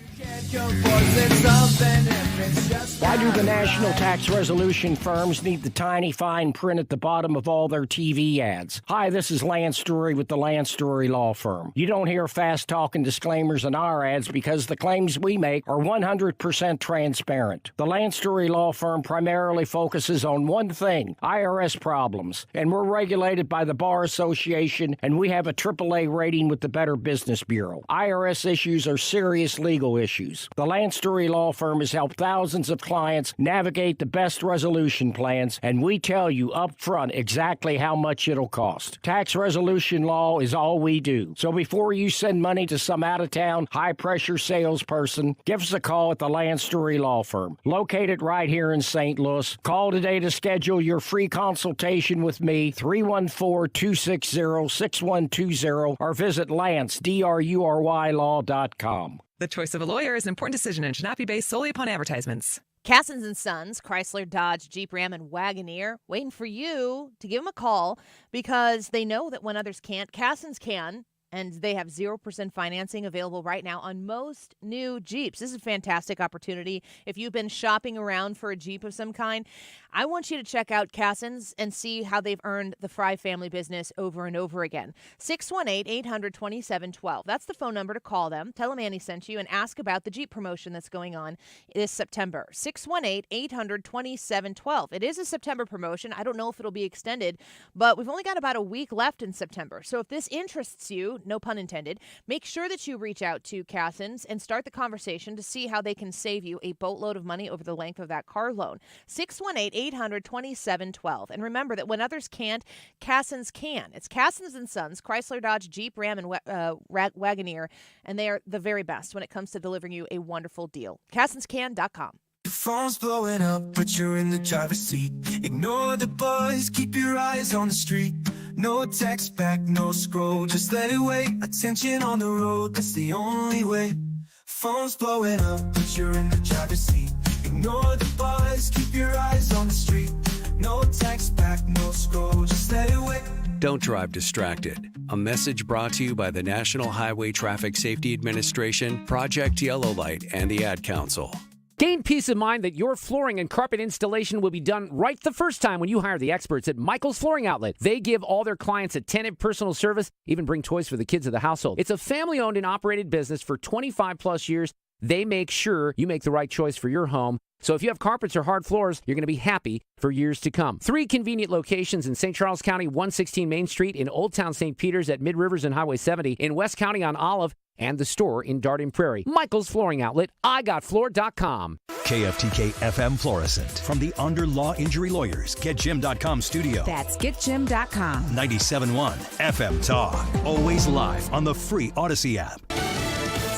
S13: Why do the national tax resolution firms need the tiny fine print at the bottom of all their TV ads? Hi, this is Lance Drury with the Lance Drury Law Firm. You don't hear fast-talking disclaimers in our ads because the claims we make are 100% transparent. The Lance Drury Law Firm primarily focuses on one thing, IRS problems, and we're regulated by the Bar Association, and we have a AAA rating with the Better Business Bureau. IRS issues are serious legal issues. The Lance Drury Law Firm has helped thousands of clients navigate the best resolution plans, and we tell you up front exactly how much it'll cost. Tax resolution law is all we do. So before you send money to some out-of-town, high-pressure salesperson, give us a call at the Lance Drury Law Firm, located right here in St. Louis. Call today to schedule your free consultation with me, 314-260-6120, or visit LanceDruryLaw.com.
S14: The choice of a lawyer is an important decision and should not be based solely upon advertisements.
S11: Cassens & Sons, Chrysler, Dodge, Jeep, Ram, and Wagoneer, waiting for you to give them a call because they know that when others can't, Cassens can, and they have 0% financing available right now on most new Jeeps. This is a fantastic opportunity. If you've been shopping around for a Jeep of some kind, I want you to check out Cassens and see how they've earned the Fry family business over and over again. 618-800-2712. That's the phone number to call them. Tell them Annie sent you and ask about the Jeep promotion that's going on this September. 618-800-2712. It is a September promotion. I don't know if it'll be extended, but we've only got about a week left in September. So if this interests you, no pun intended, make sure that you reach out to Cassens and start the conversation to see how they can save you a boatload of money over the length of that car loan. 618-800-2712. And remember that when others can't, Cassens can. It's Cassens & Sons, Chrysler, Dodge, Jeep, Ram, and Wagoneer, and they are the very best when it comes to delivering you a wonderful deal. CassensCan.com.
S7: The phone's blowing up, but you're in the driver's seat. Ignore the buzz, keep your eyes on the street. No text back, no scroll, just let it wait. Attention on the road, that's the only way. Phone's blowing up, but you're in the driver's seat. Ignore the buzz, keep your eyes on the street. No text back, no scroll, just let it wait.
S15: Don't drive distracted. A message brought to you by the National Highway Traffic Safety Administration, Project Yellow Light, and the Ad Council.
S16: Gain peace of mind that your flooring and carpet installation will be done right the first time when you hire the experts at Michael's Flooring Outlet. They give all their clients attentive personal service, even bring toys for the kids of the household. It's a family-owned and operated business for 25-plus years. They make sure you make the right choice for your home. So if you have carpets or hard floors, you're going to be happy for years to come. 3 convenient locations in St. Charles County, 116 Main Street, in Old Town St. Peters at Mid-Rivers and Highway 70, in West County on Olive, and the store in Darden Prairie. Michael's Flooring Outlet, IGotFloor.com.
S9: KFTK FM Florissant. From the Under Law Injury Lawyers, GetJim.com studio.
S17: That's GetJim.com.
S9: 97.1 FM Talk. Always live on the free Odyssey app.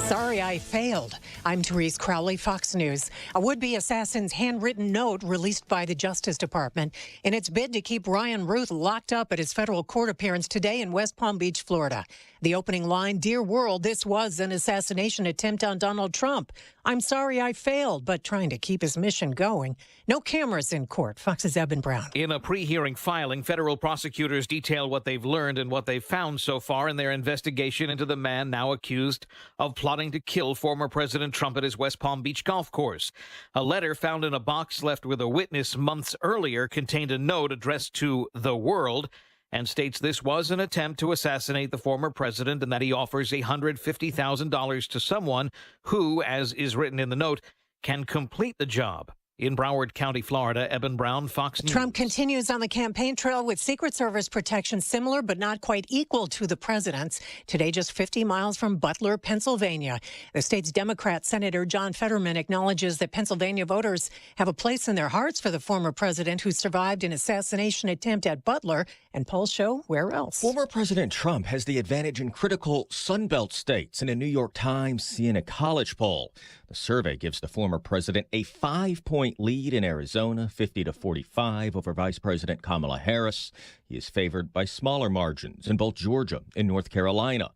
S18: Sorry I failed. I'm Therese Crowley, Fox News. A would-be assassin's handwritten note released by the Justice Department in its bid to keep Ryan Ruth locked up at his federal court appearance today in West Palm Beach, Florida. The opening line, "Dear world, this was an assassination attempt on Donald Trump. I'm sorry I failed, but trying to keep his mission going." No cameras in court. Fox's Eben Brown.
S27: In a pre-hearing filing, federal prosecutors detail what they've learned and what they've found so far in their investigation into the man now accused of plotting to kill former President Trump at his West Palm Beach golf course. A letter found in a box left with a witness months earlier contained a note addressed to the world and states this was an attempt to assassinate the former president and that he offers $150,000 to someone who, as is written in the note, can complete the job. In Broward County, Florida, Eben Brown, Fox News.
S18: Trump continues on the campaign trail with Secret Service protection similar but not quite equal to the president's. Today, just 50 miles from Butler, Pennsylvania. The state's Democrat Senator John Fetterman acknowledges that Pennsylvania voters have a place in their hearts for the former president who survived an assassination attempt at Butler, and polls show where else.
S28: Former President Trump has the advantage in critical Sunbelt states in a New York Times Siena College poll. The survey gives the former president a 5-point lead in Arizona, 50-45 over Vice President Kamala Harris. He is favored by smaller margins in both Georgia and North Carolina.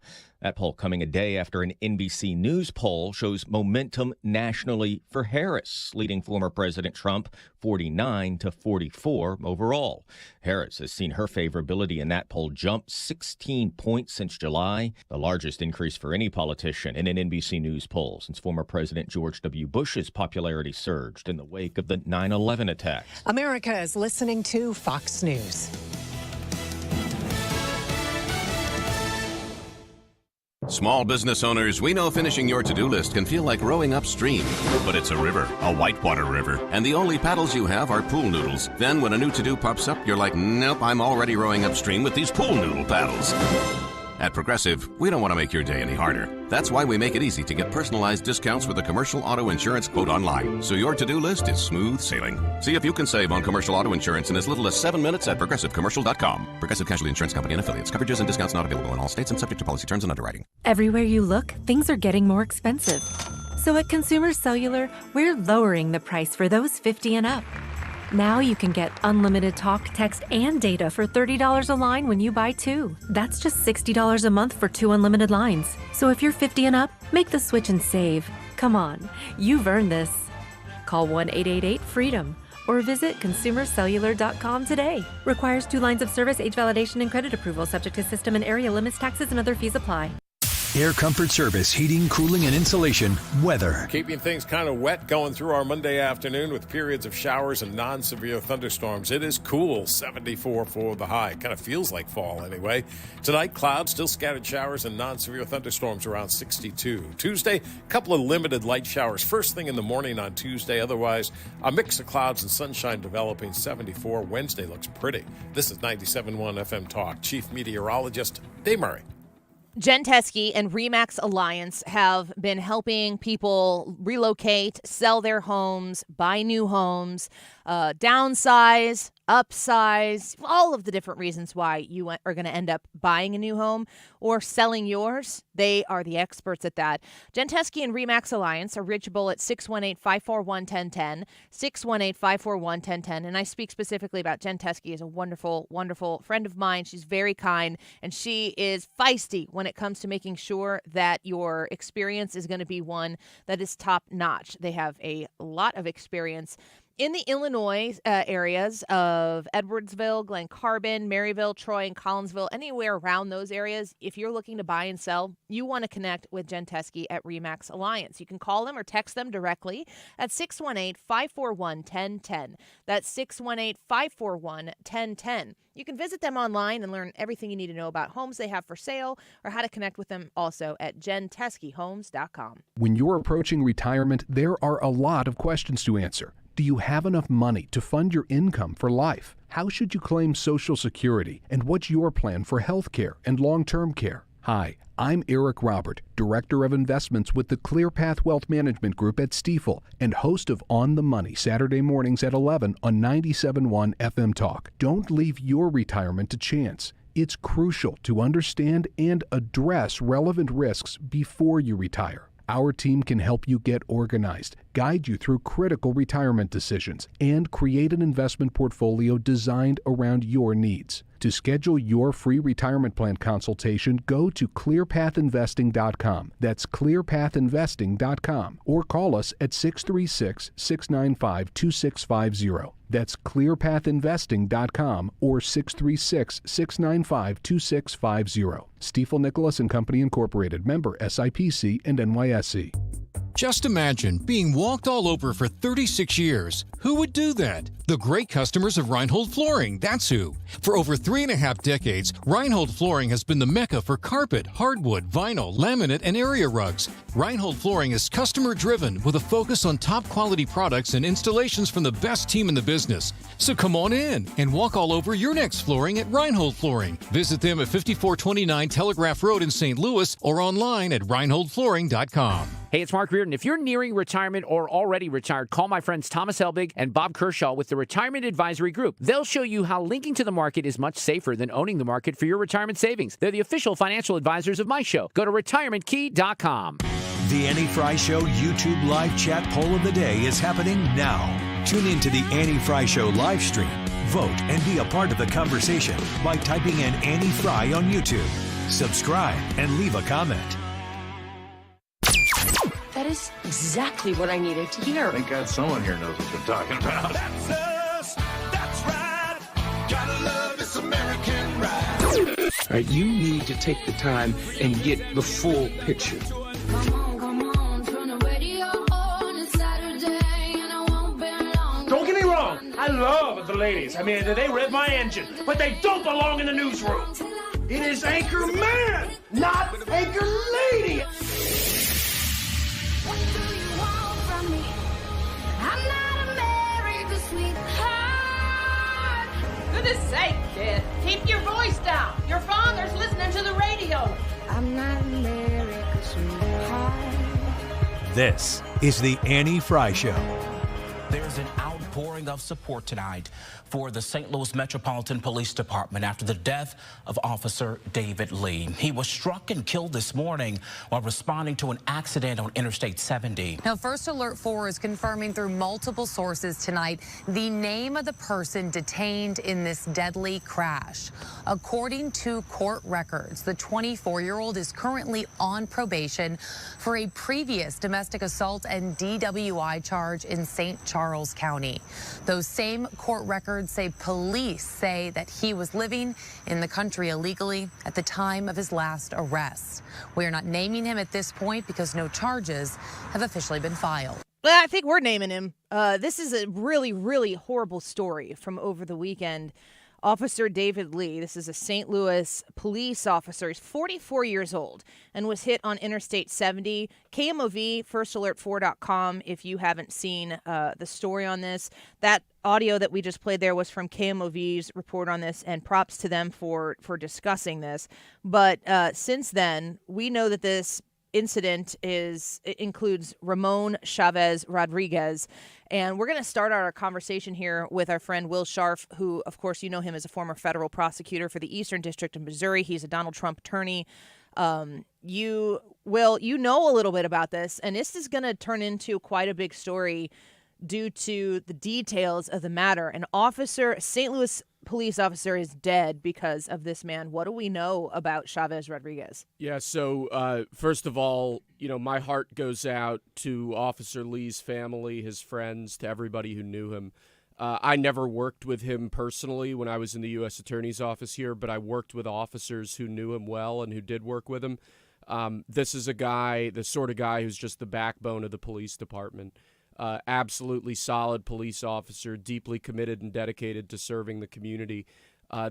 S28: That poll coming a day after an NBC News poll shows momentum nationally for Harris, leading former President Trump 49 to 44 overall. Harris has seen her favorability in that poll jump 16 points since July, the largest increase for any politician in an NBC News poll since former President George W. Bush's popularity surged in the wake of the 9/11 attacks.
S18: America is listening to Fox News.
S3: Small business owners, we know finishing your to-do list can feel like rowing upstream. But it's a river, a whitewater river, and the only paddles you have are pool noodles. Then when a new to-do pops up, you're like, nope, I'm already rowing upstream with these pool noodle paddles. At Progressive, we don't want to make your day any harder. That's why we make it easy to get personalized discounts with a commercial auto insurance quote online, so your to-do list is smooth sailing. See if you can save on commercial auto insurance in as little as 7 minutes at ProgressiveCommercial.com. Progressive Casualty Insurance Company and affiliates. Coverages and discounts not available in all states and subject to policy terms and underwriting.
S17: Everywhere you look, things are getting more expensive. So at Consumer Cellular, we're lowering the price for those 50 and up. Now you can get unlimited talk, text, and data for $30 a line when you buy 2. That's just $60 a month for 2 unlimited lines. So if you're 50 and up, make the switch and save. Come on, you've earned this. Call 1-888-FREEDOM or visit consumercellular.com today. Requires 2 lines of service, age validation, and credit approval, subject to system and area limits, taxes, and other fees apply.
S9: Air Comfort Service, heating, cooling, and insulation, weather.
S19: Keeping things kind of wet going through our Monday afternoon with periods of showers and non-severe thunderstorms. It is cool, 74 for the high. Kind of feels like fall anyway. Tonight, clouds, still scattered showers and non-severe thunderstorms around 62. Tuesday, a couple of limited light showers first thing in the morning on Tuesday. Otherwise, a mix of clouds and sunshine developing, 74. Wednesday looks pretty. This is 97.1 FM Talk. Chief Meteorologist Dave Murray.
S11: Jen Teskey and RE/MAX Alliance have been helping people relocate, sell their homes, buy new homes, downsize, upsize, all of the different reasons why you are going to end up buying a new home or selling yours. They are the experts at that. Jen Teskey and RE/MAX Alliance are reachable at 618-541-1010, 618-541-1010. And I speak specifically about Jen Teskey as a wonderful, wonderful friend of mine. She's very kind, and she is feisty when it comes to making sure that your experience is going to be one that is top notch. They have a lot of experience in the Illinois areas of Edwardsville, Glen Carbon, Maryville, Troy, and Collinsville, anywhere around those areas. If you're looking to buy and sell, you want to connect with Jen Teskey at RE/MAX Alliance. You can call them or text them directly at 618-541-1010. That's 618-541-1010. You can visit them online and learn everything you need to know about homes they have for sale or how to connect with them also at jenteskeyhomes.com.
S20: When you're approaching retirement, there are a lot of questions to answer. Do you have enough money to fund your income for life? How should you claim Social Security? And what's your plan for health care and long-term care? Hi, I'm Eric Robert, Director of Investments with the ClearPath Wealth Management Group at Stifel and host of On the Money Saturday mornings at 11 on 97.1 FM Talk. Don't leave your retirement to chance. It's crucial to understand and address relevant risks before you retire. Our team can help you get organized, guide you through critical retirement decisions, and create an investment portfolio designed around your needs. To schedule your free retirement plan consultation, go to clearpathinvesting.com. That's clearpathinvesting.com. Or call us at 636-695-2650. That's clearpathinvesting.com or 636-695-2650. Stifel Nicholas and Company Incorporated, member SIPC and NYSE.
S21: Just imagine being walked all over for 36 years. Who would do that? The great customers of Reinhold Flooring, that's who. For over 3.5 decades, Reinhold Flooring has been the mecca for carpet, hardwood, vinyl, laminate, and area rugs. Reinhold Flooring is customer-driven with a focus on top-quality products and installations from the best team in the business. So come on in and walk all over your next flooring at Reinhold Flooring. Visit them at 5429 Telegraph Road in St. Louis or online at reinholdflooring.com.
S16: Hey, it's Mark Reardon. If you're nearing retirement or already retired, call my friends Thomas Helbig and Bob Kershaw with the Retirement Advisory Group. They'll show you how linking to the market is much safer than owning the market for your retirement savings. They're the official financial advisors of my show. Go to retirementkey.com.
S9: The Annie Fry Show YouTube live chat poll of the day is happening now. Tune in to the Annie Fry Show live stream. Vote and be a part of the conversation by typing in Annie Fry on YouTube. subscribe, and leave a comment.
S2: That is exactly what I needed to hear.
S4: Thank God someone here knows what they're talking about.
S7: That's us. That's right. Gotta love this American ride.
S5: All right, you need to take the time and get the full picture.
S13: Don't get me wrong, I love the ladies. I mean, they rev my engine, but they don't belong in the newsroom. It is Anchor Man, not Anchor Lady.
S7: What do you want from me? I'm not America's sweetheart.
S6: Goodness sake, kid. Keep your voice down. Your father's listening to the radio.
S7: I'm not America's sweetheart.
S9: This is the Annie Fry Show.
S8: There's an outpouring of support tonight for the St. Louis Metropolitan Police Department after the death of Officer David Lee. He was struck and killed this morning while responding to an accident on Interstate 70.
S22: Now, First Alert 4 is confirming through multiple sources tonight the name of the person detained in this deadly crash. According to court records, the 24-year-old is currently on probation for a previous domestic assault and DWI charge in St. Charles County. Those same court records say police say that he was living in the country illegally at the time of his last arrest. We are not naming him at this point because no charges have officially been filed.
S11: Well, I think we're naming him. This is a really, really horrible story from over the weekend. Officer David Lee, this is a St. Louis police officer. He's 44 years old and was hit on Interstate 70. KMOV, firstalert4.com, if you haven't seen the story on this. That audio that we just played there was from KMOV's report on this, and props to them for discussing this. But since then, we know that this incident includes Ramon Chavez Rodriguez. And we're going to start our conversation here with our friend Will Scharf, who, of course, you know him as a former federal prosecutor for the Eastern District of Missouri. He's a Donald Trump attorney. You know a little bit about this, and this is going to turn into quite a big story due to the details of the matter. An officer, St. Louis police officer, is dead because of this man. What do we know about Chavez Rodriguez?
S23: Yeah, so first of all, my heart goes out to Officer Lee's family, his friends, to everybody who knew him. I never worked with him personally when I was in the U.S. Attorney's Office here, but I worked with officers who knew him well and who did work with him. This is the sort of guy who's just the backbone of the police department. Absolutely solid police officer, deeply committed and dedicated to serving the community.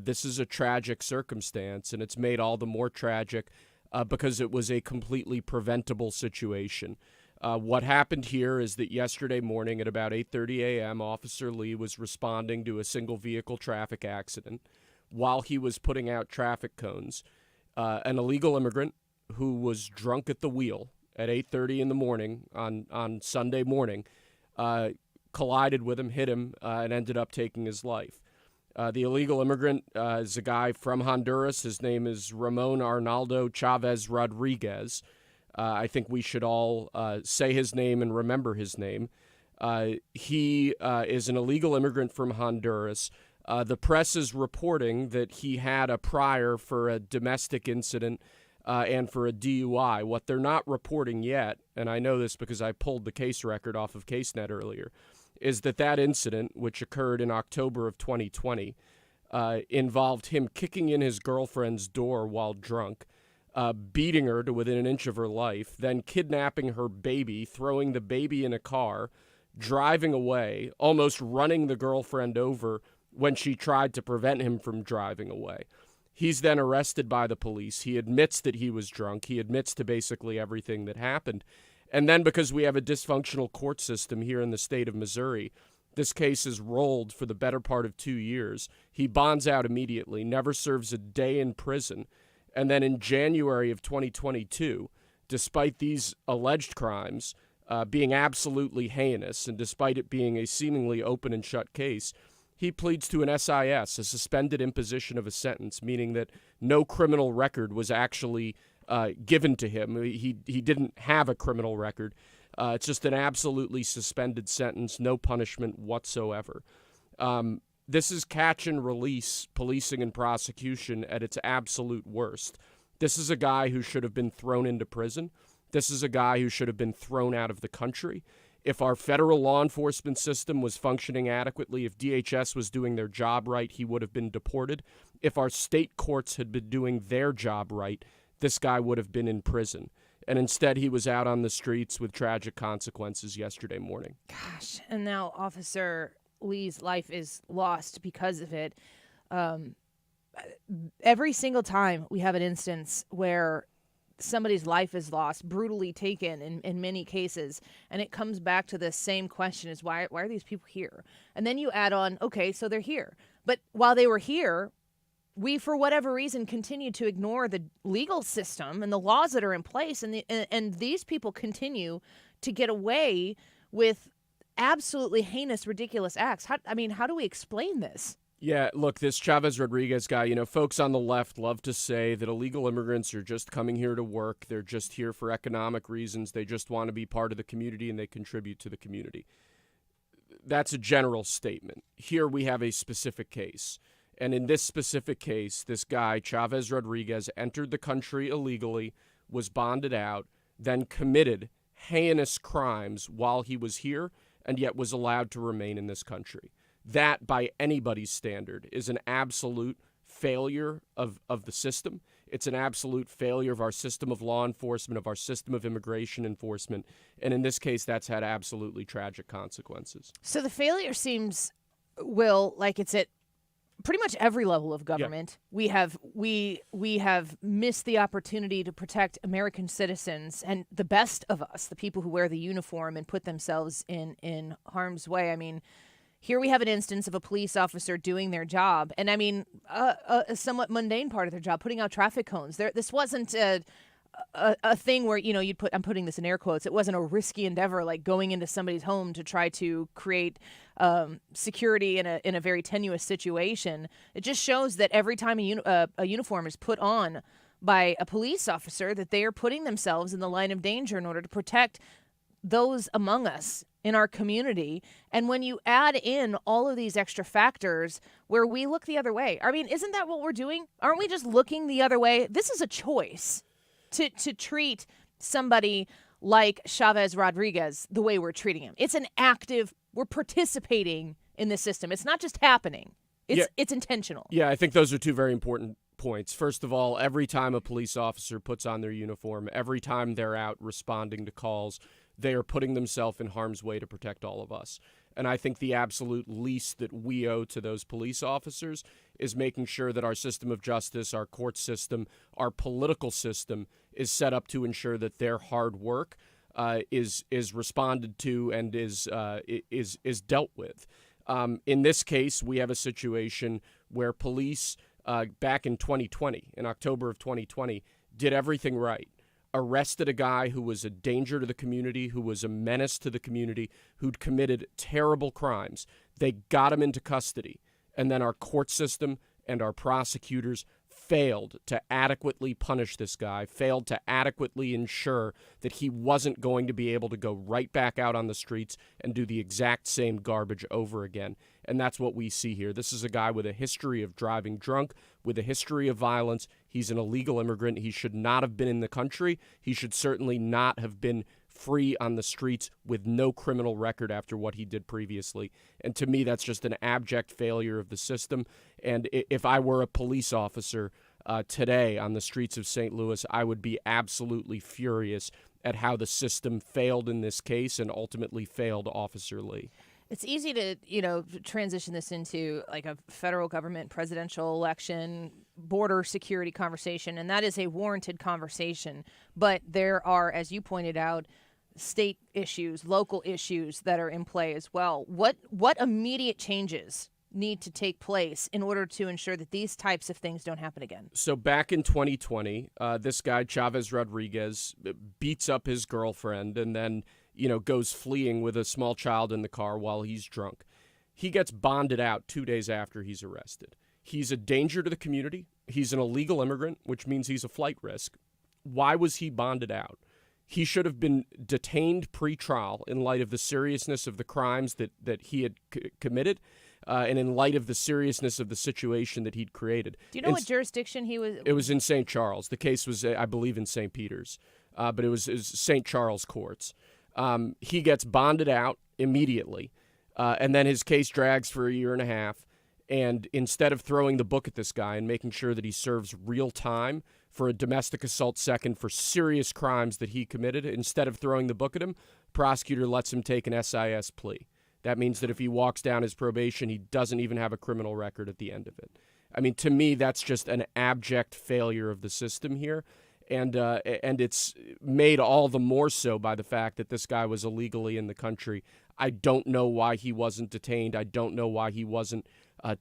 S23: This is a tragic circumstance, and it's made all the more tragic because it was a completely preventable situation. What happened here is that yesterday morning at about 8:30 a.m., Officer Lee was responding to a single-vehicle traffic accident. While he was putting out traffic cones, an illegal immigrant who was drunk at the wheel at 8:30 in the morning on Sunday morning collided with him, hit him, and ended up taking his life. The illegal immigrant is a guy from Honduras. His name is Ramon Arnaldo Chavez Rodriguez. I think we should all say his name and remember his name. He is an illegal immigrant from Honduras. The press is reporting that he had a prior for a domestic incident and for a DUI. What they're not reporting yet, and I know this because I pulled the case record off of CaseNet earlier, is that incident, which occurred in October of 2020, involved him kicking in his girlfriend's door while drunk, beating her to within an inch of her life, then kidnapping her baby, throwing the baby in a car, driving away, almost running the girlfriend over when she tried to prevent him from driving away. He's then arrested by the police. He admits that he was drunk. He admits to basically everything that happened. And then because we have a dysfunctional court system here in the state of Missouri, this case is rolled for the better part of 2 years. He bonds out immediately, never serves a day in prison. And then in January of 2022, despite these alleged crimes being absolutely heinous, and despite it being a seemingly open and shut case, he pleads to an SIS, a suspended imposition of a sentence, meaning that no criminal record was actually given to him. He didn't have a criminal record. It's just an absolutely suspended sentence, no punishment whatsoever. This is catch and release policing and prosecution at its absolute worst. This is a guy who should have been thrown into prison. This is a guy who should have been thrown out of the country. If our federal law enforcement system was functioning adequately, if DHS was doing their job right, he would have been deported. If our state courts had been doing their job right, this guy would have been in prison. And instead, he was out on the streets with tragic consequences yesterday morning.
S11: Gosh, and now Officer Lee's life is lost because of it. Every single time we have an instance where somebody's life is lost, brutally taken in many cases, and it comes back to the same question is why are these people here? And then you add on, okay, so they're here. But while they were here, we, for whatever reason, continue to ignore the legal system and the laws that are in place, and these people continue to get away with absolutely heinous, ridiculous acts. How do we explain this?
S23: Yeah, look, this Chavez Rodriguez guy, folks on the left love to say that illegal immigrants are just coming here to work. They're just here for economic reasons. They just want to be part of the community and they contribute to the community. That's a general statement. Here we have a specific case. And in this specific case, this guy, Chavez Rodriguez, entered the country illegally, was bonded out, then committed heinous crimes while he was here, and yet was allowed to remain in this country. That, by anybody's standard, is an absolute failure of the system. It's an absolute failure of our system of law enforcement, of our system of immigration enforcement. And in this case, that's had absolutely tragic consequences.
S11: So the failure seems, Will, like it's at pretty much every level of government. Yeah. We have missed the opportunity to protect American citizens and the best of us, the people who wear the uniform and put themselves in harm's way. I mean, here we have an instance of a police officer doing their job, and I mean, a somewhat mundane part of their job, putting out traffic cones. This wasn't a thing where, you'd put, I'm putting this in air quotes, it wasn't a risky endeavor like going into somebody's home to try to create security in a very tenuous situation. It just shows that every time a uniform is put on by a police officer, that they are putting themselves in the line of danger in order to protect those among us in our community. And when you add in all of these extra factors where we look the other way, I mean, isn't that what we're doing? Aren't we just looking the other way? This is a choice to treat somebody like Chavez Rodriguez the way we're treating him. It's an active, we're participating in this system. It's not just happening. It's intentional.
S23: Yeah, I think those are two very important points. First of all, every time a police officer puts on their uniform, every time they're out responding to calls, they are putting themselves in harm's way to protect all of us. And I think the absolute least that we owe to those police officers is making sure that our system of justice, our court system, our political system is set up to ensure that their hard work is responded to and is dealt with. In this case, we have a situation where police back in 2020, in October of 2020, did everything right. Arrested a guy who was a danger to the community, who was a menace to the community, who'd committed terrible crimes. They got him into custody. And then our court system and our prosecutors failed to adequately punish this guy, failed to adequately ensure that he wasn't going to be able to go right back out on the streets and do the exact same garbage over again. And that's what we see here. This is a guy with a history of driving drunk, with a history of violence. He's an illegal immigrant. He should not have been in the country. He should certainly not have been free on the streets with no criminal record after what he did previously. And to me, that's just an abject failure of the system. And if I were a police officer today on the streets of St. Louis, I would be absolutely furious at how the system failed in this case and ultimately failed Officer Lee.
S11: It's easy to, transition this into like a federal government presidential election, border security conversation, and that is a warranted conversation. But there are, as you pointed out, state issues, local issues that are in play as well. What immediate changes need to take place in order to ensure that these types of things don't happen again?
S23: So back in 2020, this guy, Chavez Rodriguez, beats up his girlfriend and then goes fleeing with a small child in the car while he's drunk. He gets bonded out 2 days after he's arrested. He's a danger to the community. He's an illegal immigrant, which means he's a flight risk. Why was he bonded out? He should have been detained pre-trial in light of the seriousness of the crimes that he had committed. and in light of the seriousness of the situation that he'd created.
S11: Do you know what jurisdiction he was?
S23: It was in St. Charles. The case was, I believe, in St. Peter's, but it was St. Charles courts. He gets bonded out immediately, and then his case drags for a year and a half. And instead of throwing the book at this guy and making sure that he serves real time for a domestic assault second for serious crimes that he committed, instead of throwing the book at him, prosecutor lets him take an SIS plea. That means that if he walks down his probation, he doesn't even have a criminal record at the end of it. I mean, to me, that's just an abject failure of the system here. And it's made all the more so by the fact that this guy was illegally in the country. I don't know why he wasn't detained. I don't know why he wasn't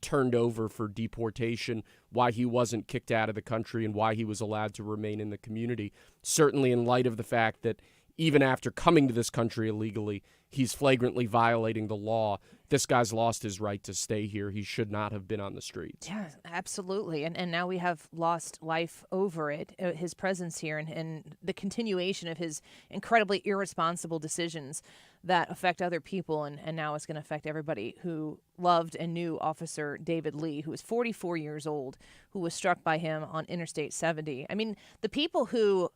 S23: turned over for deportation, why he wasn't kicked out of the country, and why he was allowed to remain in the community. Certainly in light of the fact that even after coming to this country illegally, he's flagrantly violating the law. This guy's lost his right to stay here. He should not have been on the streets.
S11: Yeah, absolutely. And now we have lost life over it, his presence here, and the continuation of his incredibly irresponsible decisions that affect other people, and now it's going to affect everybody who loved and knew Officer David Lee, who was 44 years old, who was struck by him on Interstate 70. I mean, the people who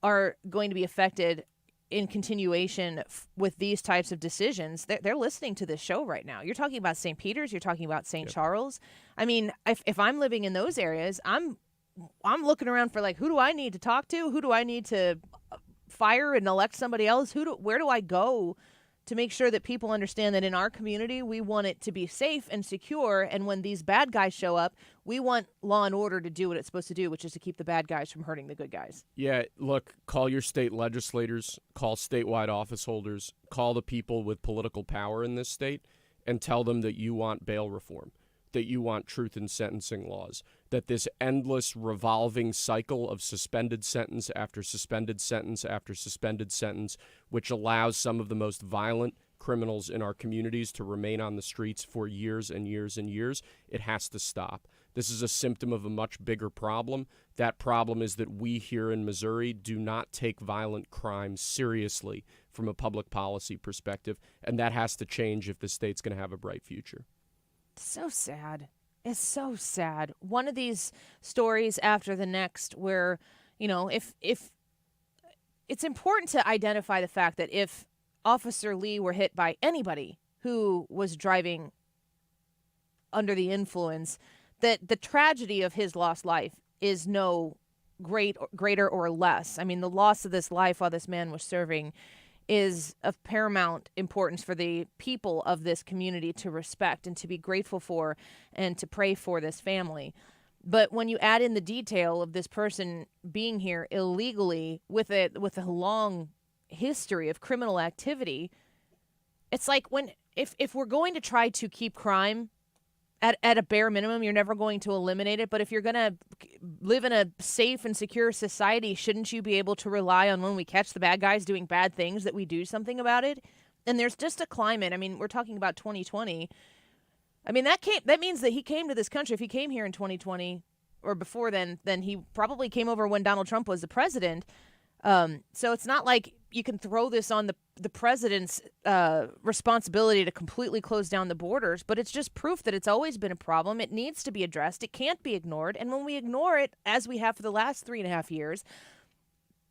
S11: are going to be affected in continuation with these types of decisions, they're listening to this show right now. You're talking about St. Peter's, you're talking about St. Charles. I mean, if I'm living in those areas, I'm looking around for, like, who do I need to talk to? Who do I need to fire and elect somebody else? Where do I go to make sure that people understand that in our community, we want it to be safe and secure, and when these bad guys show up, we want law and order to do what it's supposed to do, which is to keep the bad guys from hurting the good guys.
S23: Yeah, look, call your state legislators, call statewide office holders, call the people with political power in this state, and tell them that you want bail reform, that you want truth in sentencing laws, that this endless revolving cycle of suspended sentence after suspended sentence after suspended sentence, which allows some of the most violent criminals in our communities to remain on the streets for years and years and years, it has to stop. This is a symptom of a much bigger problem. That problem is that we here in Missouri do not take violent crime seriously from a public policy perspective, and that has to change if the state's going to have a bright future.
S11: So sad. It's so sad. One of these stories after the next where, you know, if it's important to identify the fact that if Officer Lee were hit by anybody who was driving under the influence, that the tragedy of his lost life is no greater or less. I mean, the loss of this life while this man was serving is of paramount importance for the people of this community to respect and to be grateful for and to pray for this family. But when you add in the detail of this person being here illegally with a long history of criminal activity, it's like if we're going to try to keep crime at a bare minimum, you're never going to eliminate it. But if you're going to live in a safe and secure society, shouldn't you be able to rely on when we catch the bad guys doing bad things that we do something about it? And there's just a climate. I mean, we're talking about 2020. I mean, that means that he came to this country. If he came here in 2020 or before then he probably came over when Donald Trump was the president. So it's not like you can throw this on the president's responsibility to completely close down the borders, but it's just proof that it's always been a problem. It needs to be addressed. It can't be ignored. And when we ignore it, as we have for the last 3.5 years,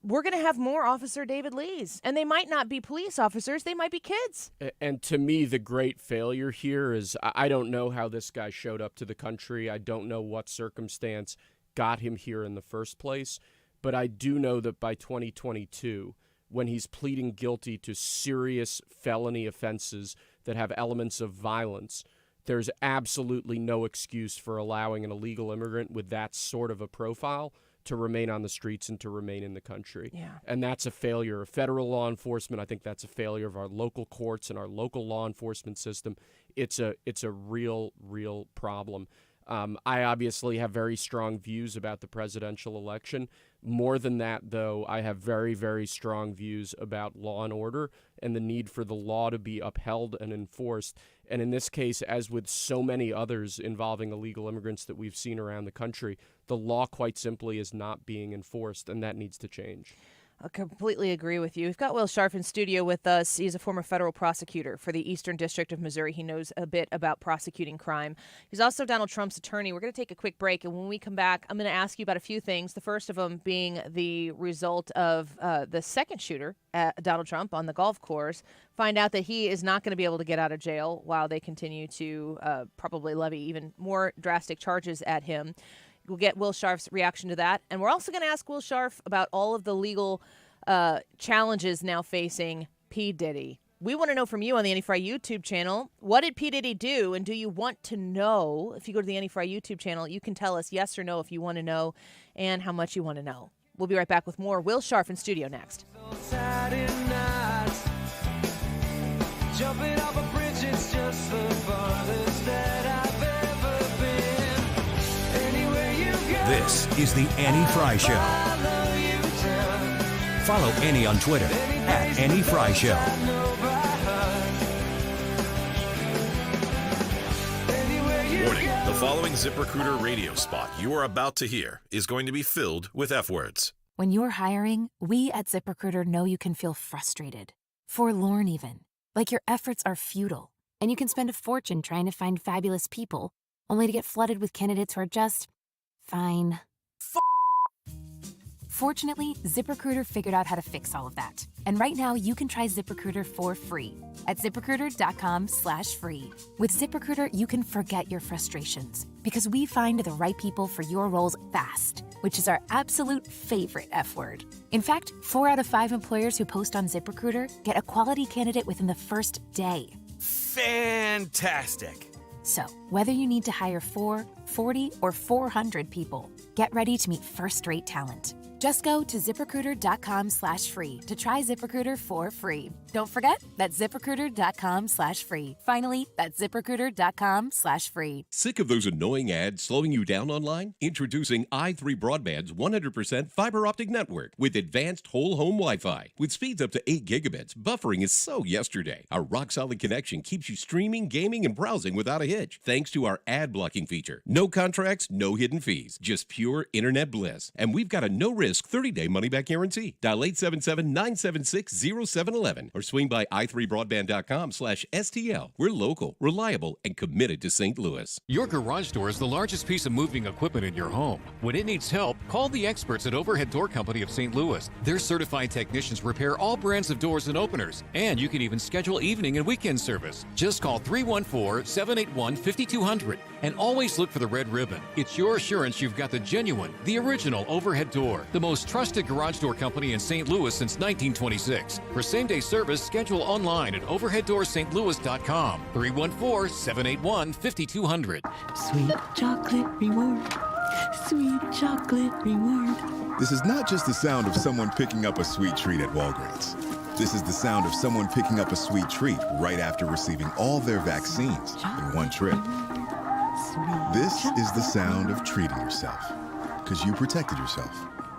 S11: we're going to have more Officer David Lees. And they might not be police officers. They might be kids.
S23: And to me, the great failure here is I don't know how this guy showed up to the country. I don't know what circumstance got him here in the first place. But I do know that by 2022, when he's pleading guilty to serious felony offenses that have elements of violence, there's absolutely no excuse for allowing an illegal immigrant with that sort of a profile to remain on the streets and to remain in the country.
S11: Yeah.
S23: And that's a failure of federal law enforcement. I think that's a failure of our local courts and our local law enforcement system. It's a real problem. I obviously have very strong views about the presidential election. More than that, though, I have very, very strong views about law and order and the need for the law to be upheld and enforced. And in this case, as with so many others involving illegal immigrants that we've seen around the country, the law quite simply is not being enforced, and that needs to change.
S11: I completely agree with you. We've got Will Scharf in studio with us. He's a former federal prosecutor for the Eastern District of Missouri. He knows a bit about prosecuting crime. He's also Donald Trump's attorney. We're going to take a quick break, and when we come back, I'm going to ask you about a few things. The first of them being the result of the second shooter at Donald Trump on the golf course. Find out that he is not going to be able to get out of jail while they continue to probably levy even more drastic charges at him. We'll get Will Scharf's reaction to that. And we're also going to ask Will Scharf about all of the legal challenges now facing P. Diddy. We want to know from you on the Annie Fry YouTube channel, what did P. Diddy do, and do you want to know? If you go to the Annie Fry YouTube channel, you can tell us yes or no if you want to know and how much you want to know. We'll be right back with more Will Scharf in studio next.
S7: Jumping off a bridge, it's just the farthest that I've ever been. Anywhere you go,
S9: This is the Annie Fry Show. Follow Annie on Twitter at Annie Fry Show.
S1: Warning, the following ZipRecruiter radio spot you are about to hear is going to be filled with F words.
S10: When you're hiring, we at ZipRecruiter know you can feel frustrated, forlorn even, like your efforts are futile, and you can spend a fortune trying to find fabulous people, only to get flooded with candidates who are just fine. Fortunately, ZipRecruiter figured out how to fix all of that. And right now, you can try ZipRecruiter for free at ZipRecruiter.com/free. With ZipRecruiter, you can forget your frustrations because we find the right people for your roles fast, which is our absolute favorite F word. In fact, 4 out of 5 employers who post on ZipRecruiter get a quality candidate within the first day.
S12: Fantastic.
S10: So, whether you need to hire 4, 40, or 400 people, get ready to meet first-rate talent. Just go to ZipRecruiter.com/free to try ZipRecruiter for free. Don't forget, that's ZipRecruiter.com/free. Finally, that's ZipRecruiter.com/free.
S14: Sick of those annoying ads slowing you down online? Introducing i3 Broadband's 100% fiber optic network with advanced whole home Wi-Fi. With speeds up to 8 gigabits, buffering is so yesterday. Our rock-solid connection keeps you streaming, gaming, and browsing without a hitch, thanks to our ad blocking feature. No contracts, no hidden fees, just pure internet bliss. And we've got a no-risk 30-day money-back guarantee. Dial 877-976-0711 or swing by i3broadband.com/STL. We're local, reliable, and committed to St. Louis.
S21: Your garage door is the largest piece of moving equipment in your home. When it needs help, call the experts at Overhead Door Company of St. Louis. Their certified technicians repair all brands of doors and openers, and you can even schedule evening and weekend service. Just call 314-781-5200 and always look for the red ribbon. It's your assurance you've got the genuine, the original Overhead Door, the most trusted garage door company in St. Louis since 1926. For same-day service, schedule online at overheaddoorsstlouis.com. 314-781-5200.
S15: Sweet chocolate reward. Sweet chocolate reward.
S24: This is not just the sound of someone picking up a sweet treat at Walgreens. This is the sound of someone picking up a sweet treat right after receiving all their vaccines in one trip. This is the sound of treating yourself, because you protected yourself.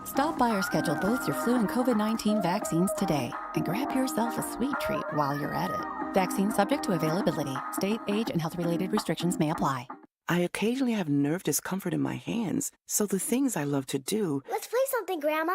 S25: Stop by or schedule both your flu and COVID-19 vaccines today and grab yourself a sweet treat while you're at it. Vaccine subject to availability. State, age, and health-related restrictions may apply.
S15: I occasionally have nerve discomfort in my hands, so the things I love to do
S26: Let's play something, Grandma.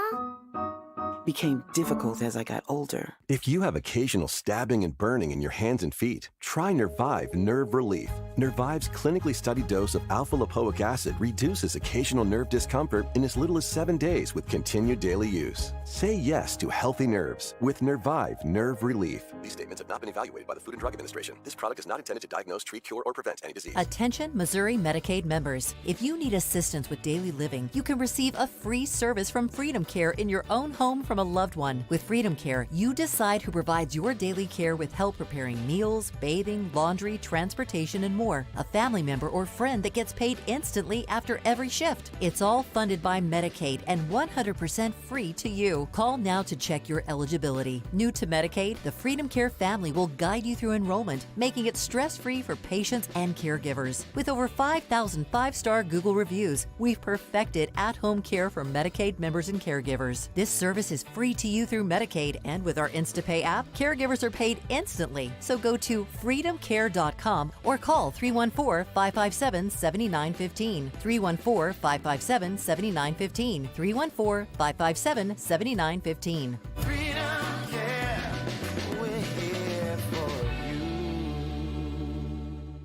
S15: became difficult as I got older.
S29: If you have occasional stabbing and burning in your hands and feet, try Nervive Nerve Relief. Nervive's clinically studied dose of alpha-lipoic acid reduces occasional nerve discomfort in as little as 7 days with continued daily use. Say yes to healthy nerves with Nervive Nerve Relief. These statements have not been evaluated by the Food and Drug Administration. This product is not intended to diagnose, treat, cure, or prevent any disease.
S30: Attention Missouri Medicaid members. If you need assistance with daily living, you can receive a free service from Freedom Care in your own home from a loved one. With Freedom Care, you decide who provides your daily care with help preparing meals, bathing, laundry, transportation, and more. A family member or friend that gets paid instantly after every shift. It's all funded by Medicaid and 100% free to you. Call now to check your eligibility. New to Medicaid, the Freedom Care family will guide you through enrollment, making it stress-free for patients and caregivers. With over 5,000 5-star Google reviews, we've perfected at-home care for Medicaid Medicaid members and caregivers. This service is free to you through Medicaid, and with our InstaPay app, caregivers are paid instantly. So go to freedomcare.com or call 314-557-7915. 314-557-7915. 314-557-7915.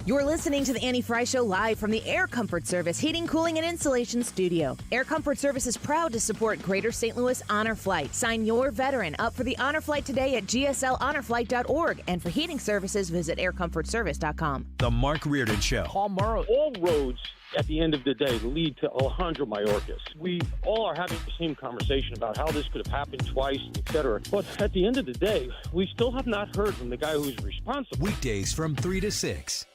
S3: You're listening to the Annie Fry Show live from the Air Comfort Service Heating, Cooling, and Insulation Studio. Air Comfort Service is proud to support Greater St. Louis Honor Flight. Sign your veteran up for the Honor Flight today at gsLHonorFlight.org. And for heating services, visit aircomfortservice.com.
S9: The Mark Reardon Show.
S12: Paul Morrow. All roads, at the end of the day, lead to Alejandro Mayorkas. We all are having the same conversation about how this could have happened twice, etc. But at the end of the day, we still have not heard from the guy who's responsible.
S9: Weekdays from 3 to 6.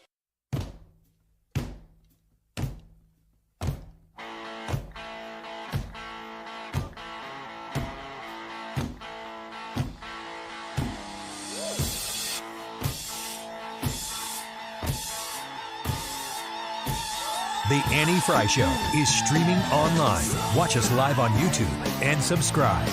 S9: The Annie Fry Show is streaming online. Watch us live on YouTube and subscribe.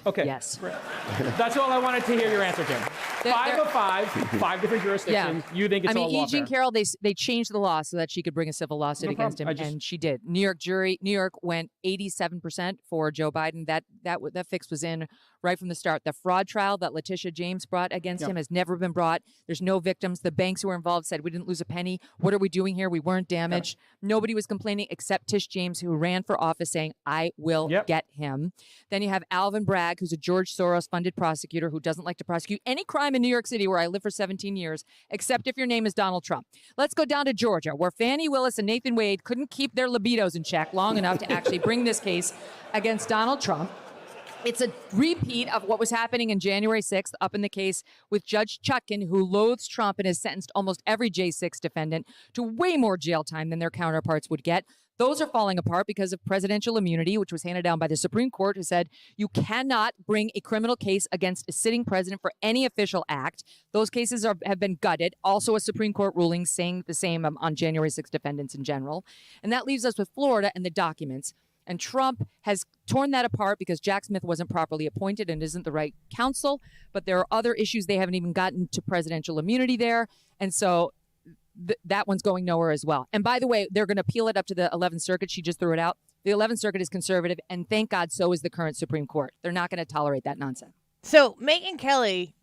S16: Okay.
S17: Yes.
S16: That's all I wanted to hear your answer to. 5 of 5 different jurisdictions.
S17: Yeah.
S16: You think it's all
S17: E. Jean
S16: lawfare?
S17: Carroll, they changed the law so that she could bring a civil lawsuit
S16: No
S17: against him,
S16: problem.
S17: and she did. New York went 87% for Joe Biden. That fix was in right from the start. The fraud trial that Letitia James brought against him has never been brought. There's no victims. The banks who were involved said, we didn't lose a penny. What are we doing here? We weren't damaged. Nobody was complaining except Tish James, who ran for office saying, I will get him. Then you have Alvin Bragg, who's a George Soros-funded prosecutor who doesn't like to prosecute any crime in New York City, where I lived for 17 years, except if your name is Donald Trump. Let's go down to Georgia, where Fani Willis and Nathan Wade couldn't keep their libidos in check long enough to actually bring this case against Donald Trump. It's a repeat of what was happening in January 6th up in the case with Judge Chutkan, who loathes Trump and has sentenced almost every J6 defendant to way more jail time than their counterparts would get. Those are falling apart because of presidential immunity, which was handed down by the Supreme Court, who said you cannot bring a criminal case against a sitting president for any official act. Those cases have been gutted. Also, a Supreme Court ruling saying the same on January 6 defendants in general. And that leaves us with Florida and the documents. And Trump has torn that apart because Jack Smith wasn't properly appointed and isn't the right counsel. But there are other issues. They haven't even gotten to presidential immunity there. And so that one's going nowhere as well. And by the way, they're going to appeal it up to the 11th Circuit. She just threw it out. The 11th Circuit is conservative, and thank God so is the current Supreme Court. They're not going to tolerate that nonsense.
S11: So Megyn Kelly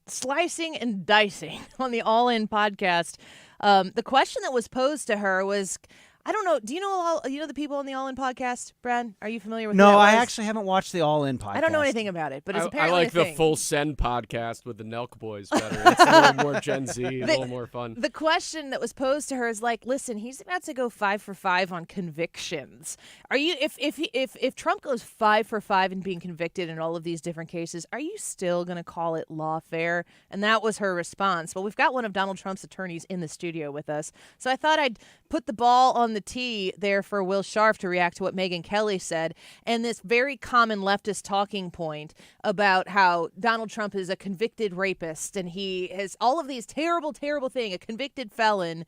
S11: slicing and dicing on the All In podcast. The question that was posed to her was, I don't know. Do you know the people on the All In podcast, Brad? Are you familiar with?
S18: No,
S11: who that
S18: I
S11: was?
S18: actually haven't watched the All In podcast.
S11: I don't know anything about it, but it's apparently
S23: I like
S11: a
S23: the
S11: thing.
S23: Full Send podcast with the Nelk Boys better. It's a little more Gen Z, a little more fun.
S11: The question that was posed to her is like, listen, he's about to go 5 for 5 on convictions. Are you, if Trump goes 5 for 5 in being convicted in all of these different cases, are you still going to call it lawfare? And that was her response. Well, we've got one of Donald Trump's attorneys in the studio with us, so I thought I'd put the ball on the tee there for Will Scharf to react to what Megyn Kelly said, and this very common leftist talking point about how Donald Trump is a convicted rapist and he has all of these terrible, terrible things, a convicted felon.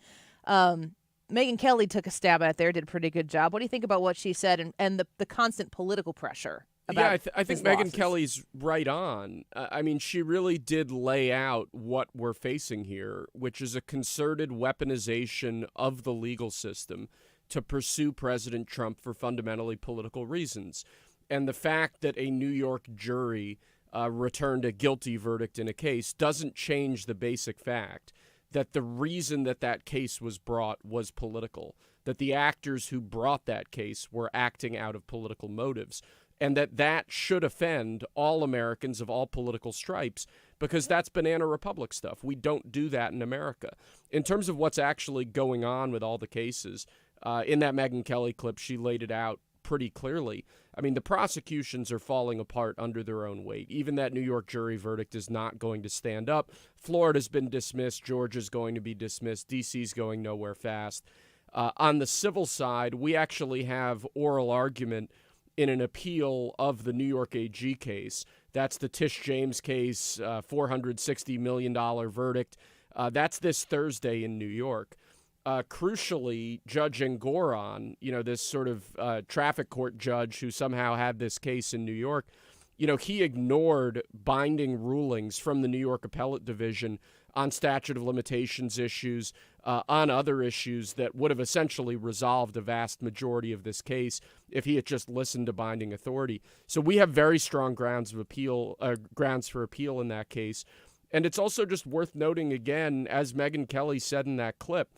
S11: Megyn Kelly took a stab at it there, did a pretty good job. What do you think about what she said and the constant political pressure?
S23: Yeah, I think Megyn Kelly's right on. I mean, she really did lay out what we're facing here, which is a concerted weaponization of the legal system to pursue President Trump for fundamentally political reasons. And the fact that a New York jury returned a guilty verdict in a case doesn't change the basic fact that the reason that case was brought was political, that the actors who brought that case were acting out of political motives, and that should offend all Americans of all political stripes, because that's banana republic stuff. We don't do that in America. In terms of what's actually going on with all the cases, In that Megyn Kelly clip, she laid it out pretty clearly. I mean, the prosecutions are falling apart under their own weight. Even that New York jury verdict is not going to stand up. Florida's been dismissed. Georgia's going to be dismissed. D.C.'s going nowhere fast. On the civil side, we actually have oral argument in an appeal of the New York AG case. That's the Tish James case, $460 million verdict. That's this Thursday in New York. Crucially, Judge Engoron, this sort of traffic court judge who somehow had this case in New York, he ignored binding rulings from the New York Appellate Division on statute of limitations issues, on other issues that would have essentially resolved the vast majority of this case if he had just listened to binding authority. So we have very strong grounds for appeal in that case. And it's also just worth noting again, as Megyn Kelly said in that clip,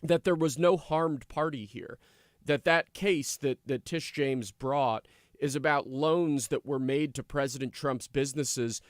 S23: that there was no harmed party here, that case that Tish James brought is about loans that were made to President Trump's businesses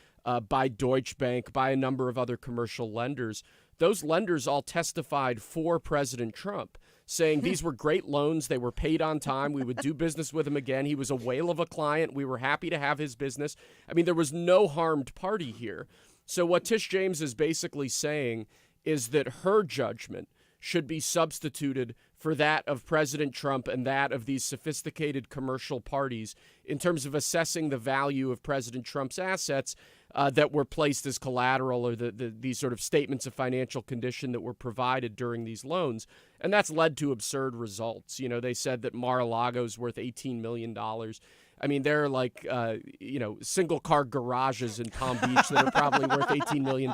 S23: by Deutsche Bank, by a number of other commercial lenders. Those lenders all testified for President Trump, saying these were great loans. They were paid on time. We would do business with him again. He was a whale of a client. We were happy to have his business. I mean, there was no harmed party here. So what Tish James is basically saying is that her judgment should be substituted for that of President Trump and that of these sophisticated commercial parties in terms of assessing the value of President Trump's assets that were placed as collateral, or these sort of statements of financial condition that were provided during these loans. And that's led to absurd results. They said that Mar-a-Lago's worth $18 million. I mean, there are like, single-car garages in Palm Beach that are probably worth $18 million.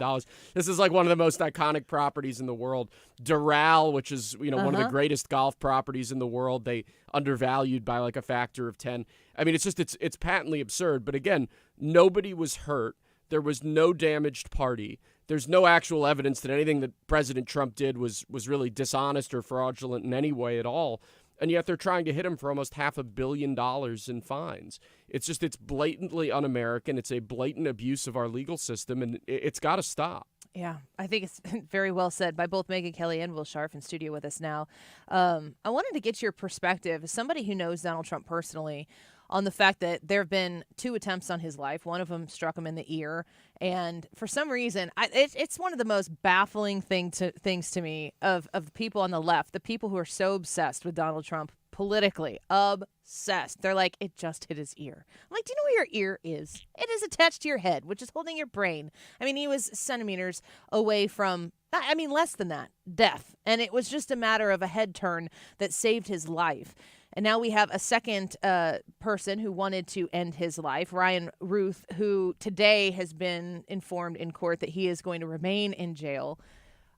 S23: This is like one of the most iconic properties in the world. Doral, which is, one of the greatest golf properties in the world, they undervalued by like a factor of 10. I mean, it's patently absurd. But again, nobody was hurt. There was no damaged party. There's no actual evidence that anything that President Trump did was really dishonest or fraudulent in any way at all. And yet they're trying to hit him for almost $500 million in fines. It's blatantly un-American. It's a blatant abuse of our legal system, and it's got to stop.
S11: Yeah, I think it's very well said by both Megyn Kelly and Will Scharf in studio with us now. I wanted to get your perspective as somebody who knows Donald Trump personally on the fact that there have been 2 attempts on his life. One of them struck him in the ear. And for some reason, it's one of the most baffling things to me of the people on the left, the people who are so obsessed with Donald Trump politically, obsessed. They're like, it just hit his ear. I'm like, do you know where your ear is? It is attached to your head, which is holding your brain. I mean, he was centimeters away from, less than that, death. And it was just a matter of a head turn that saved his life. And now we have a second person who wanted to end his life, Ryan Ruth, who today has been informed in court that he is going to remain in jail.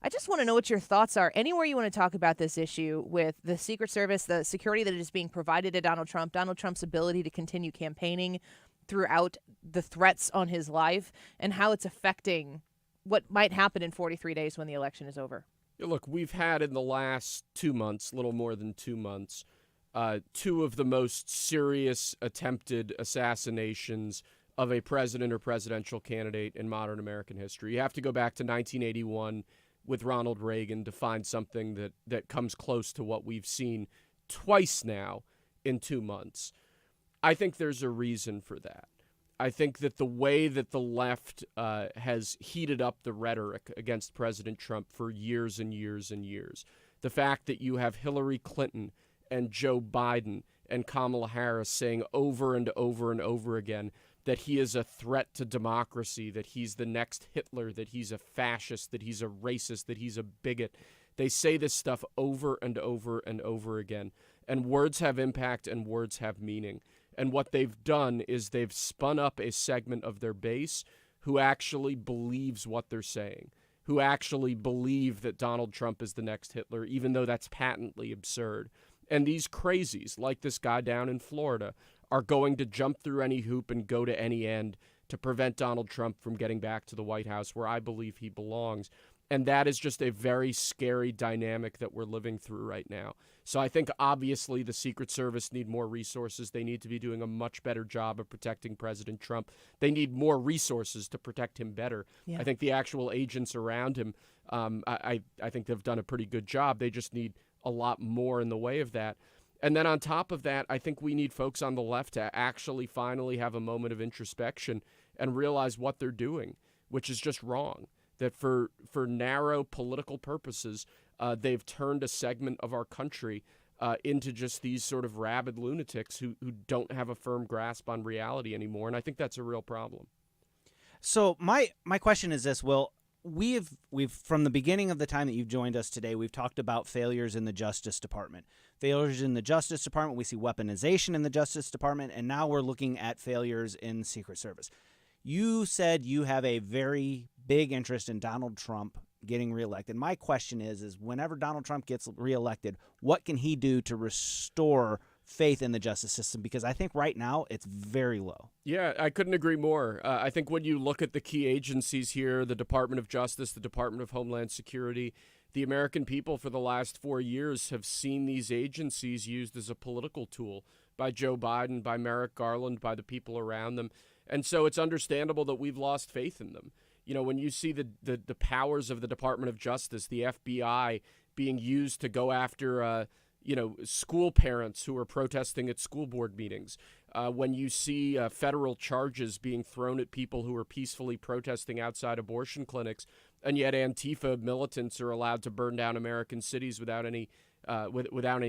S11: I just want to know what your thoughts are. Anywhere you want to talk about this issue with the Secret Service, the security that is being provided to Donald Trump's ability to continue campaigning throughout the threats on his life, and how it's affecting what might happen in 43 days when the election is over.
S23: Look, we've had in the last 2 months, little more than 2 months, 2 of the most serious attempted assassinations of a president or presidential candidate in modern American history. You have to go back to 1981 with Ronald Reagan to find something that comes close to what we've seen twice now in 2 months. I think there's a reason for that. I think that the way that the left has heated up the rhetoric against President Trump for years and years and years, the fact that you have Hillary Clinton and Joe Biden and Kamala Harris saying over and over and over again that he is a threat to democracy, that he's the next Hitler, that he's a fascist, that he's a racist, that he's a bigot. They say this stuff over and over and over again. And words have impact and words have meaning. And what they've done is they've spun up a segment of their base who actually believes what they're saying, who actually believe that Donald Trump is the next Hitler, even though that's patently absurd. And these crazies, like this guy down in Florida, are going to jump through any hoop and go to any end to prevent Donald Trump from getting back to the White House, where I believe he belongs. And that is just a very scary dynamic that we're living through right now. So I think obviously the Secret Service need more resources. They need to be doing a much better job of protecting President Trump. They need more resources to protect him better. Yeah. I think the actual agents around him, I think they've done a pretty good job. They just need a lot more in the way of that. And then on top of that, I think we need folks on the left to actually finally have a moment of introspection and realize what they're doing, which is just wrong. That for narrow political purposes, they've turned a segment of our country into just these sort of rabid lunatics who don't have a firm grasp on reality anymore. And I think that's a real problem.
S2: So my question is this, Will. We've from the beginning of the time that you've joined us today, we've talked about failures in the Justice Department. Failures in the Justice Department, we see weaponization in the Justice Department, and now we're looking at failures in the Secret Service. You said you have a very big interest in Donald Trump getting reelected. My question is whenever Donald Trump gets reelected, what can he do to restore faith in the justice system? Because I think right now it's very low.
S23: Yeah, I couldn't agree more. I think when you look at the key agencies here, the Department of Justice, the Department of Homeland Security, the American people for the last 4 years have seen these agencies used as a political tool by Joe Biden, by Merrick Garland, by the people around them. And so it's understandable that we've lost faith in them. You know, when you see the powers of the Department of Justice, the FBI being used to go after school parents who are protesting at school board meetings, when you see federal charges being thrown at people who are peacefully protesting outside abortion clinics, and yet Antifa militants are allowed to burn down American cities without any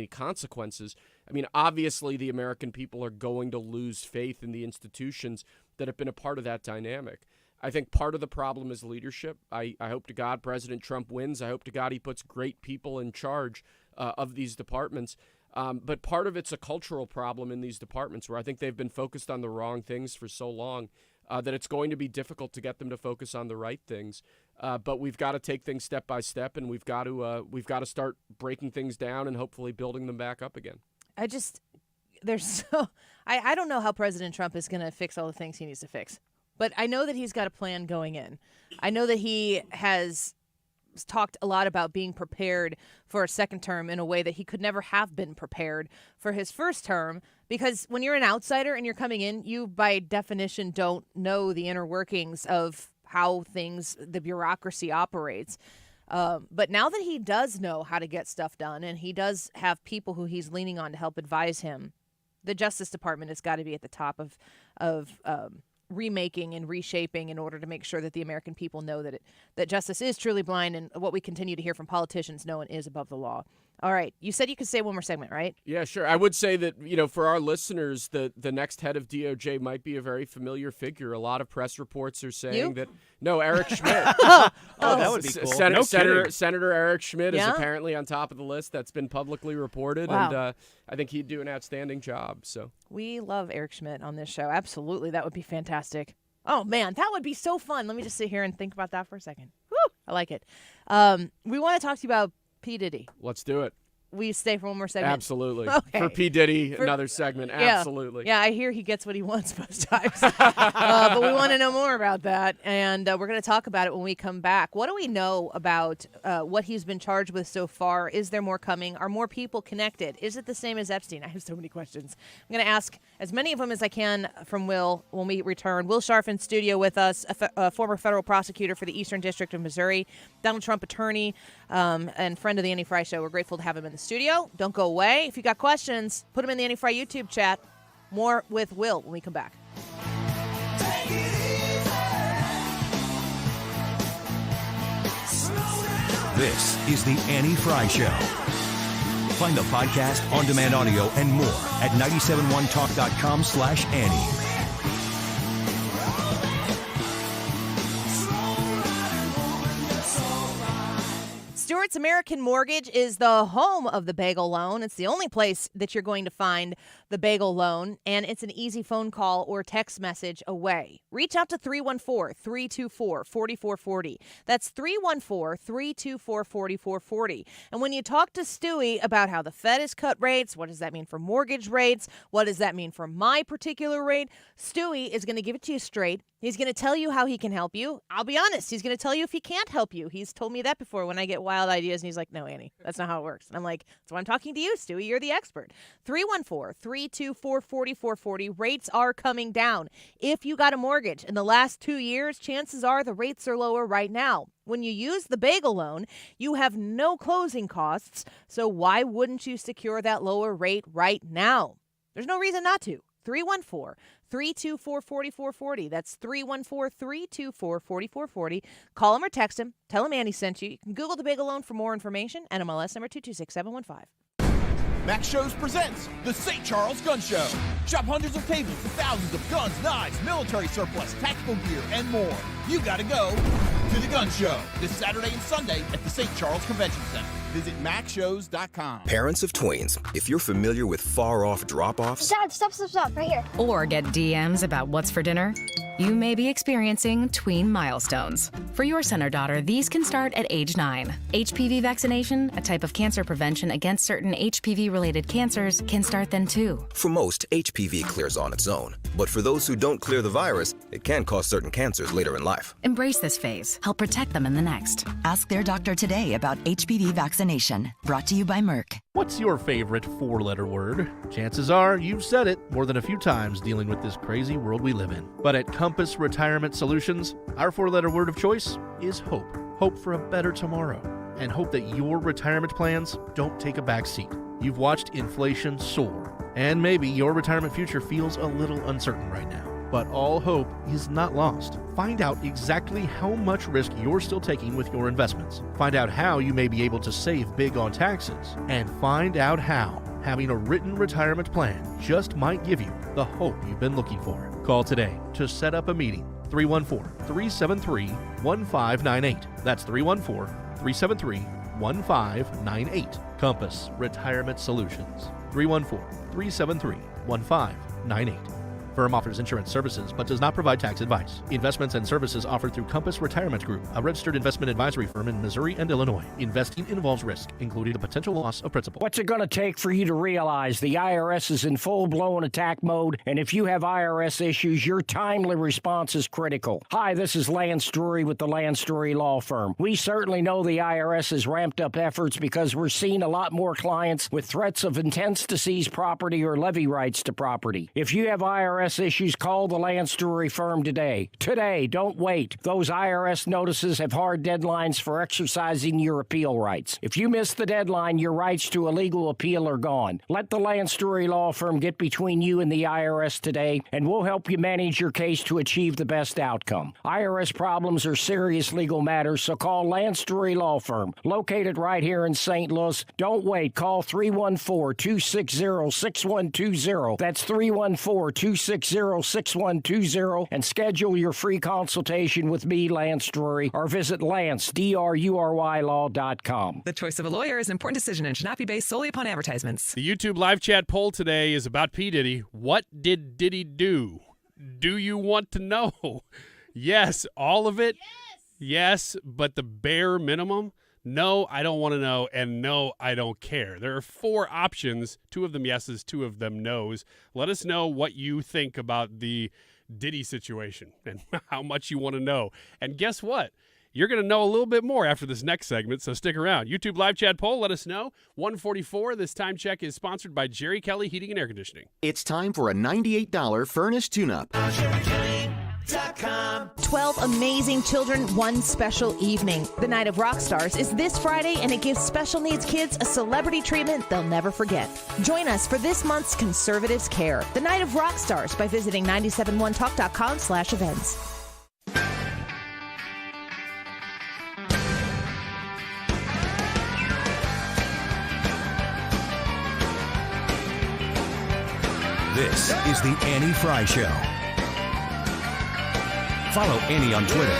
S23: consequences. I mean, obviously the American people are going to lose faith in the institutions that have been a part of that dynamic. I think part of the problem is leadership. I hope to God President Trump wins. I hope to God he puts great people in charge of these departments. But part of it's a cultural problem in these departments where I think they've been focused on the wrong things for so long that it's going to be difficult to get them to focus on the right things. But we've got to take things step by step, and we've got to start breaking things down and hopefully building them back up again.
S11: I don't know how President Trump is going to fix all the things he needs to fix. But I know that he's got a plan going in. I know that he has talked a lot about being prepared for a second term in a way that he could never have been prepared for his first term, because when you're an outsider and you're coming in, you by definition don't know the inner workings of how the bureaucracy operates. But now that he does know how to get stuff done and he does have people who he's leaning on to help advise him, the Justice Department has got to be at the top of remaking and reshaping in order to make sure that the American people know that justice is truly blind, and what we continue to hear from politicians, no one is above the law. All right. You said you could say one more segment, right?
S23: Yeah, sure. I would say that, for our listeners, the next head of DOJ might be a very familiar figure. A lot of press reports are saying that. No, Eric Schmidt.
S2: That would be cool.
S23: Senator Eric Schmidt is apparently on top of the list. That's been publicly reported.
S11: Wow.
S23: And I think he'd do an outstanding job. So
S11: we love Eric Schmidt on this show. Absolutely. That would be fantastic. Oh, man, that would be so fun. Let me just sit here and think about that for a second. Woo, I like it. We want to talk to you about P Diddy.
S23: Let's do it.
S11: We stay for one more segment?
S23: Absolutely.
S11: Okay.
S23: For P Diddy, another segment.
S11: Yeah.
S23: Absolutely.
S11: Yeah, I hear he gets what he wants most times. But we want to know more about that, and we're going to talk about it when we come back. What do we know about what he's been charged with so far? Is there more coming? Are more people connected? Is it the same as Epstein? I have so many questions. I'm going to ask as many of them as I can from Will when we return. Will Scharf in studio with us, a former federal prosecutor for the Eastern District of Missouri, Donald Trump attorney, and friend of the Annie Fry Show. We're grateful to have him in the studio. Don't go away. If you got questions, put them in the Annie Fry YouTube chat. More with Will when we come back.
S4: This is the Annie Fry Show. Find the podcast, on-demand audio, and more at 971talk.com/Annie.
S11: Stewart's American Mortgage is the home of the bagel loan. It's the only place that you're going to find the bagel loan, and it's an easy phone call or text message away. Reach out to 314-324-4440. That's 314-324-4440. And when you talk to Stewie about how the Fed has cut rates, what does that mean for mortgage rates? What does that mean for my particular rate? Stewie is going to give it to you straight. He's going to tell you how he can help you. I'll be honest, he's going to tell you if he can't help you. He's told me that before when I get wild ideas ideas. And he's like, no, Annie, that's not how it works. And I'm like, that's why I'm talking to you, Stewie. You're the expert. 314-324-4440. Rates are coming down. If you got a mortgage in the last 2 years, chances are the rates are lower right now. When you use the bagel loan, you have no closing costs. So why wouldn't you secure that lower rate right now? There's no reason not to. 314-324-4440. That's 314-324-4440. Call him or text him. Tell him Annie sent you. You can Google the bagel loan for more information. NMLS number 226715.
S5: Max Shows presents the St. Charles Gun Show. Shop hundreds of tables with thousands of guns, knives, military surplus, tactical gear, and more. You gotta go to the gun show this Saturday and Sunday at the St. Charles Convention Center. Visit maxshows.com.
S6: Parents of tweens, if you're familiar with far-off drop-offs...
S8: Dad, stop, right here.
S13: Or get DMs about what's for dinner, you may be experiencing tween milestones. For your son or daughter, these can start at age 9. HPV vaccination, a type of cancer prevention against certain HPV-related cancers, can start then too.
S6: For most, HPV clears on its own. But for those who don't clear the virus, it can cause certain cancers later in life.
S13: Embrace this phase. Help protect them in the next.
S18: Ask their doctor today about HPV vaccination. Brought to you by Merck.
S19: What's your favorite four-letter word? Chances are you've said it more than a few times dealing with this crazy world we live in. But at Compass Retirement Solutions, our four-letter word of choice is hope. Hope for a better tomorrow. And hope that your retirement plans don't take a back seat. You've watched inflation soar, and maybe your retirement future feels a little uncertain right now. But all hope is not lost. Find out exactly how much risk you're still taking with your investments. Find out how you may be able to save big on taxes. And find out how having a written retirement plan just might give you the hope you've been looking for. Call today to set up a meeting. 314-373-1598. That's 314-373-1598. Compass Retirement Solutions. 314-373-1598. Firm offers insurance services but does not provide tax advice. Investments and services offered through Compass Retirement Group, a registered investment advisory firm in Missouri and Illinois. Investing involves risk, including the potential loss of principal.
S20: What's it going to take for you to realize the IRS is in full-blown attack mode, and if you have IRS issues, your timely response is critical? Hi, this is Lance Drury with the Lance Drury Law Firm. We certainly know the IRS has ramped up efforts because we're seeing a lot more clients with threats of intents to seize property or levy rights to property. If you have IRS issues, call the Lance Drury firm today. Today, don't wait. Those IRS notices have hard deadlines for exercising your appeal rights. If you miss the deadline, your rights to a legal appeal are gone. Let the Lance Drury Law Firm get between you and the IRS today, and we'll help you manage your case to achieve the best outcome. IRS problems are serious legal matters, so call Lance Drury Law Firm, located right here in St. Louis. Don't wait. Call 314-260-6120. That's 314-260-6120, and schedule your free consultation with me, Lance Drury, or visit LanceDruryLaw.com.
S26: The choice of a lawyer is an important decision and should not be based solely upon advertisements.
S23: The YouTube live chat poll today is about P. Diddy. What did Diddy do? Do you want to know? Yes, all of it? Yes, but the bare minimum? No, I don't want to know, and no, I don't care. There are 4 options, 2 of them yeses, 2 of them nos. Let us know what you think about the Diddy situation and how much you want to know. And guess what? You're going to know a little bit more after this next segment, so stick around. YouTube live chat poll, let us know. 144, this time check is sponsored by Jerry Kelly Heating and Air Conditioning.
S27: It's time for a $98 furnace tune-up.
S3: 12 amazing children, one special evening. The Night of Rock Stars is this Friday, and it gives special needs kids a celebrity treatment they'll never forget. Join us for this month's Conservatives Care, the Night of Rock Stars, by visiting 971talk.com/events.
S4: This is the Annie Fry Show. Follow Annie on Twitter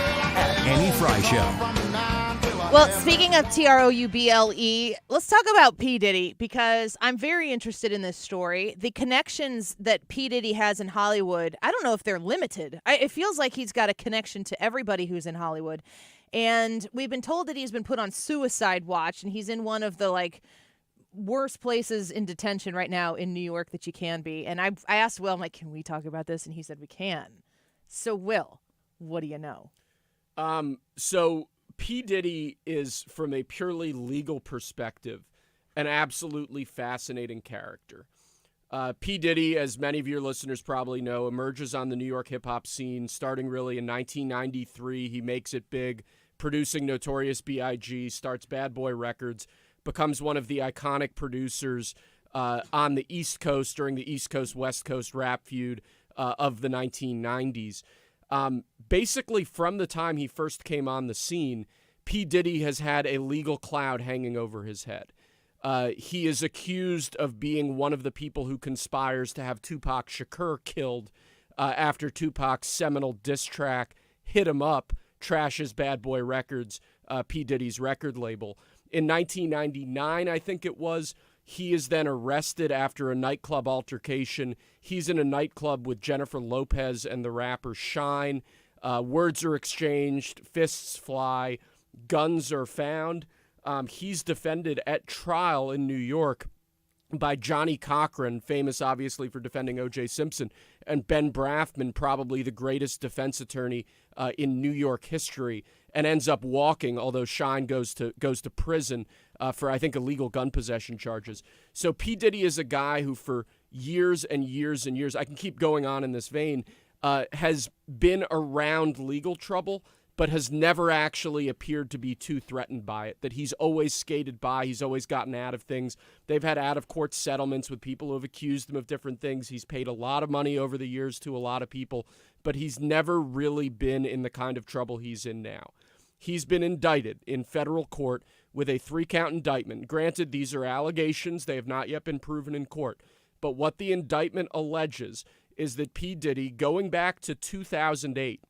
S4: @AnnieFryShow.
S11: Well, speaking of TROUBLE, let's talk about P. Diddy, because I'm very interested in this story. The connections that P. Diddy has in Hollywood, I don't know if they're limited. It feels like he's got a connection to everybody who's in Hollywood. And we've been told that he's been put on suicide watch, and he's in one of the, worst places in detention right now in New York that you can be. And I asked Will, I'm like, can we talk about this? And he said we can. So, Will, what do you know?
S23: So P. Diddy is, from a purely legal perspective, an absolutely fascinating character. P. Diddy, as many of your listeners probably know, emerges on the New York hip-hop scene starting really in 1993. He makes it big, producing Notorious B.I.G., starts Bad Boy Records, becomes one of the iconic producers on the East Coast during the East Coast-West Coast rap feud of the 1990s. Basically, from the time he first came on the scene, P. Diddy has had a legal cloud hanging over his head. He is accused of being one of the people who conspires to have Tupac Shakur killed after Tupac's seminal diss track, Hit 'Em Up, trashes Bad Boy Records, P. Diddy's record label. In 1999, I think it was, he is then arrested after a nightclub altercation. He's in a nightclub with Jennifer Lopez and the rapper Shine. Words are exchanged, fists fly, guns are found. He's defended at trial in New York by Johnny Cochran, famous obviously for defending O.J. Simpson, and Ben Brafman, probably the greatest defense attorney in New York history, and ends up walking, although Shine goes to prison for, I think, illegal gun possession charges. So P. Diddy is a guy who for years and years and years, I can keep going on in this vein, has been around legal trouble, but has never actually appeared to be too threatened by it, that he's always skated by, he's always gotten out of things. They've had out-of-court settlements with people who have accused him of different things. He's paid a lot of money over the years to a lot of people, but he's never really been in the kind of trouble he's in now. He's been indicted in federal court with a 3-count indictment. Granted, these are allegations. They have not yet been proven in court. But what the indictment alleges is that P. Diddy, going back to 2008,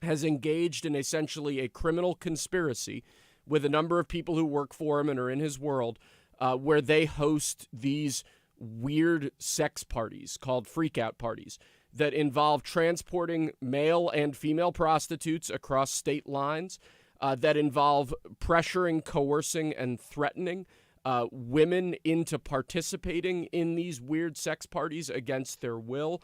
S23: has engaged in essentially a criminal conspiracy with a number of people who work for him and are in his world, where they host these weird sex parties called freakout parties that involve transporting male and female prostitutes across state lines, that involve pressuring, coercing, and threatening women into participating in these weird sex parties against their will.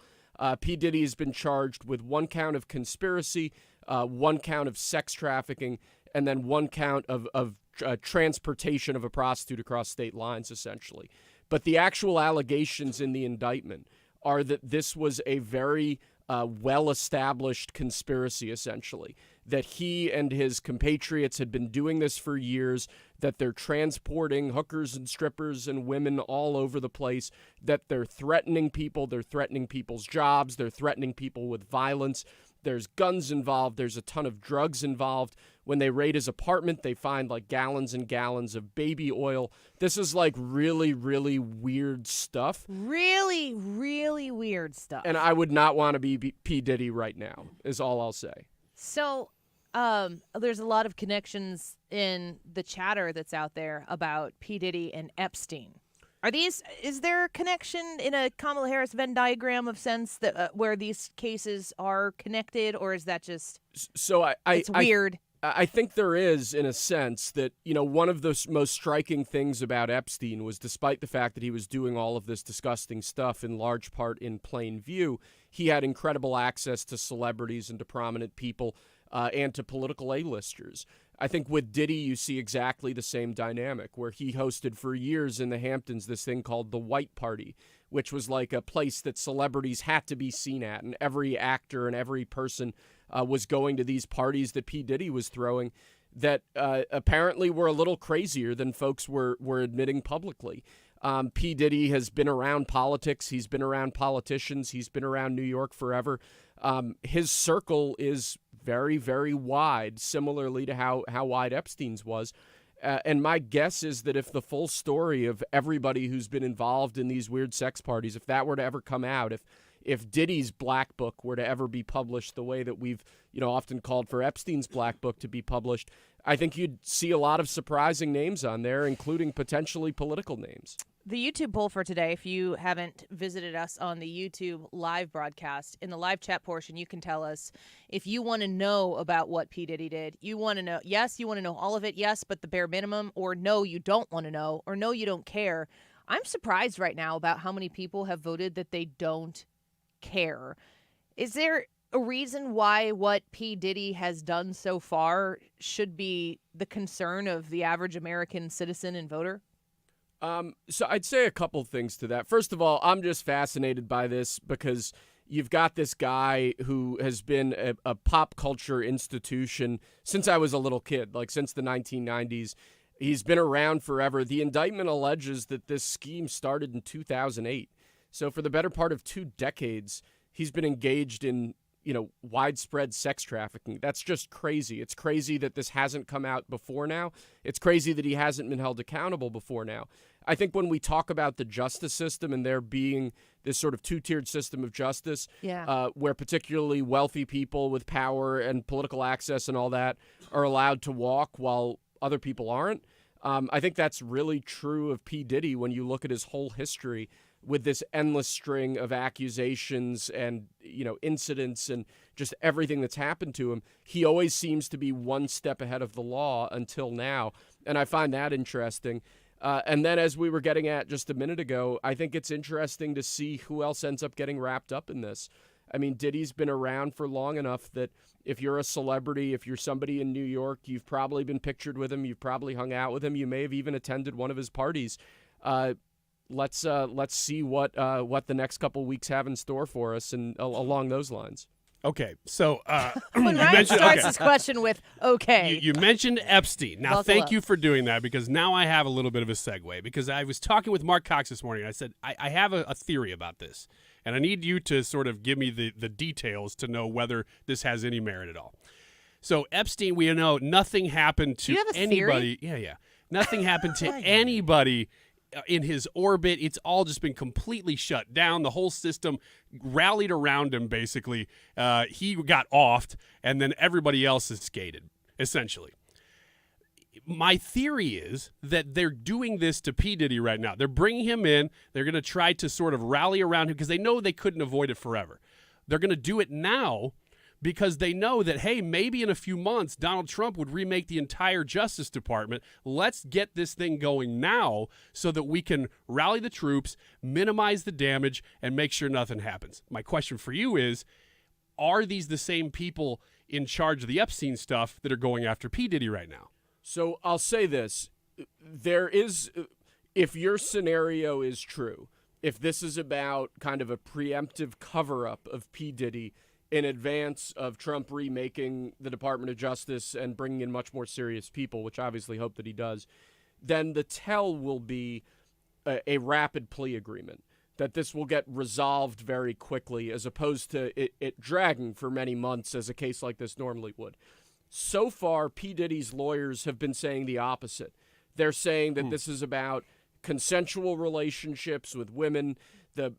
S23: P. Diddy has been charged with 1 count of conspiracy, 1 count of sex trafficking, and then 1 count of transportation of a prostitute across state lines, essentially. But the actual allegations in the indictment are that this was a very well-established conspiracy, essentially, that he and his compatriots had been doing this for years, that they're transporting hookers and strippers and women all over the place, that they're threatening people, they're threatening people's jobs, they're threatening people with violence. There's guns involved. There's a ton of drugs involved. When they raid his apartment, they find like gallons and gallons of baby oil. This is like really, really weird stuff.
S11: Really, really weird stuff.
S23: And I would not want to be P. Diddy right now, is all I'll say.
S11: So there's a lot of connections in the chatter that's out there about P. Diddy and Epstein. Is there a connection in a Kamala Harris Venn diagram of sense that where these cases are connected, or is that just it's weird?
S23: I think there is, in a sense, that, one of the most striking things about Epstein was, despite the fact that he was doing all of this disgusting stuff in large part in plain view, he had incredible access to celebrities and to prominent people and to political A-listers. I think with Diddy, you see exactly the same dynamic, where he hosted for years in the Hamptons this thing called the White Party, which was like a place that celebrities had to be seen at, and every actor and every person was going to these parties that P. Diddy was throwing that apparently were a little crazier than folks were admitting publicly. P. Diddy has been around politics. He's been around politicians. He's been around New York forever. His circle is very, very wide, similarly to how wide Epstein's was. And my guess is that if the full story of everybody who's been involved in these weird sex parties, if that were to ever come out, if Diddy's Black Book were to ever be published the way that we've often called for Epstein's Black Book to be published, I think you'd see a lot of surprising names on there, including potentially political names.
S11: The YouTube poll for today, if you haven't visited us on the YouTube live broadcast, in the live chat portion, you can tell us if you want to know about what P. Diddy did. You want to know, yes, you want to know all of it, yes, but the bare minimum, or no, you don't want to know, or no, you don't care. I'm surprised right now about how many people have voted that they don't care. Is there a reason why what P. Diddy has done so far should be the concern of the average American citizen and voter?
S23: So I'd say a couple things to that. First of all, I'm just fascinated by this because you've got this guy who has been a pop culture institution since I was a little kid, like since the 1990s. He's been around forever. The indictment alleges that this scheme started in 2008. So for the better part of 2 decades, he's been engaged in, widespread sex trafficking. That's just crazy. It's crazy that this hasn't come out before now. It's crazy that he hasn't been held accountable before now. I think when we talk about the justice system and there being this sort of 2-tiered system of justice, where particularly wealthy people with power and political access and all that are allowed to walk while other people aren't, I think that's really true of P. Diddy when you look at his whole history with this endless string of accusations and, incidents and just everything that's happened to him. He always seems to be one step ahead of the law until now, and I find that interesting. And then as we were getting at just a minute ago, I think it's interesting to see who else ends up getting wrapped up in this. I mean, Diddy's been around for long enough that if you're a celebrity, if you're somebody in New York, you've probably been pictured with him, you've probably hung out with him, you may have even attended one of his parties. Let's see what the next couple weeks have in store for us and along those lines.
S1: Okay, so
S11: when Ryan starts his question with "Okay,"
S1: you mentioned Epstein. Now,
S11: Buckle
S1: thank
S11: up.
S1: you for doing that because now I have a little bit of a segue. Because I was talking with Mark Cox this morning. And I said I have a theory about this, and I need you to sort of give me the details to know whether this has any merit at all. So Epstein, we know nothing happened to
S11: You have a
S1: anybody.
S11: theory?
S1: Yeah. Nothing happened to anybody in his orbit. It's all just been completely shut down. The whole system rallied around him, basically. He got offed, and then everybody else is skated, essentially. My theory is that they're doing this to P. Diddy right now. They're bringing him in. They're going to try to sort of rally around him because they know they couldn't avoid it forever. They're going to do it now because they know that, hey, maybe in a few months, Donald Trump would remake the entire Justice Department. Let's get this thing going now so that we can rally the troops, minimize the damage, and make sure nothing happens. My question for you is, are these the same people in charge of the Epstein stuff that are going after P. Diddy right now?
S23: So I'll say this. There is, if your scenario is true, if this is about kind of a preemptive cover-up of P. Diddy in advance of Trump remaking the Department of Justice and bringing in much more serious people, which I obviously hope that he does, then the tell will be a rapid plea agreement, that this will get resolved very quickly as opposed to it dragging for many months as a case like this normally would. So far, P. Diddy's lawyers have been saying the opposite. They're saying that this is about consensual relationships with women.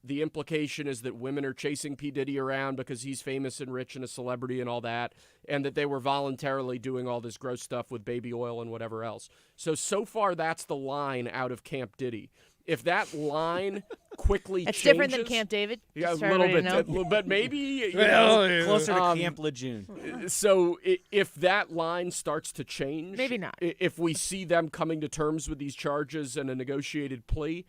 S23: The implication is that women are chasing P. Diddy around because he's famous and rich and a celebrity and all that, and that they were voluntarily doing all this gross stuff with baby oil and whatever else. So far, that's the line out of Camp Diddy. If that line quickly
S11: It's
S23: changes,
S11: different than Camp David.
S23: Yeah, a
S11: just for
S23: little
S11: everybody
S23: bit,
S11: to know.
S23: but maybe
S2: Closer to Camp Lejeune.
S23: So if that line starts to change,
S11: Maybe not.
S23: If we see them coming to terms with these charges and a negotiated plea,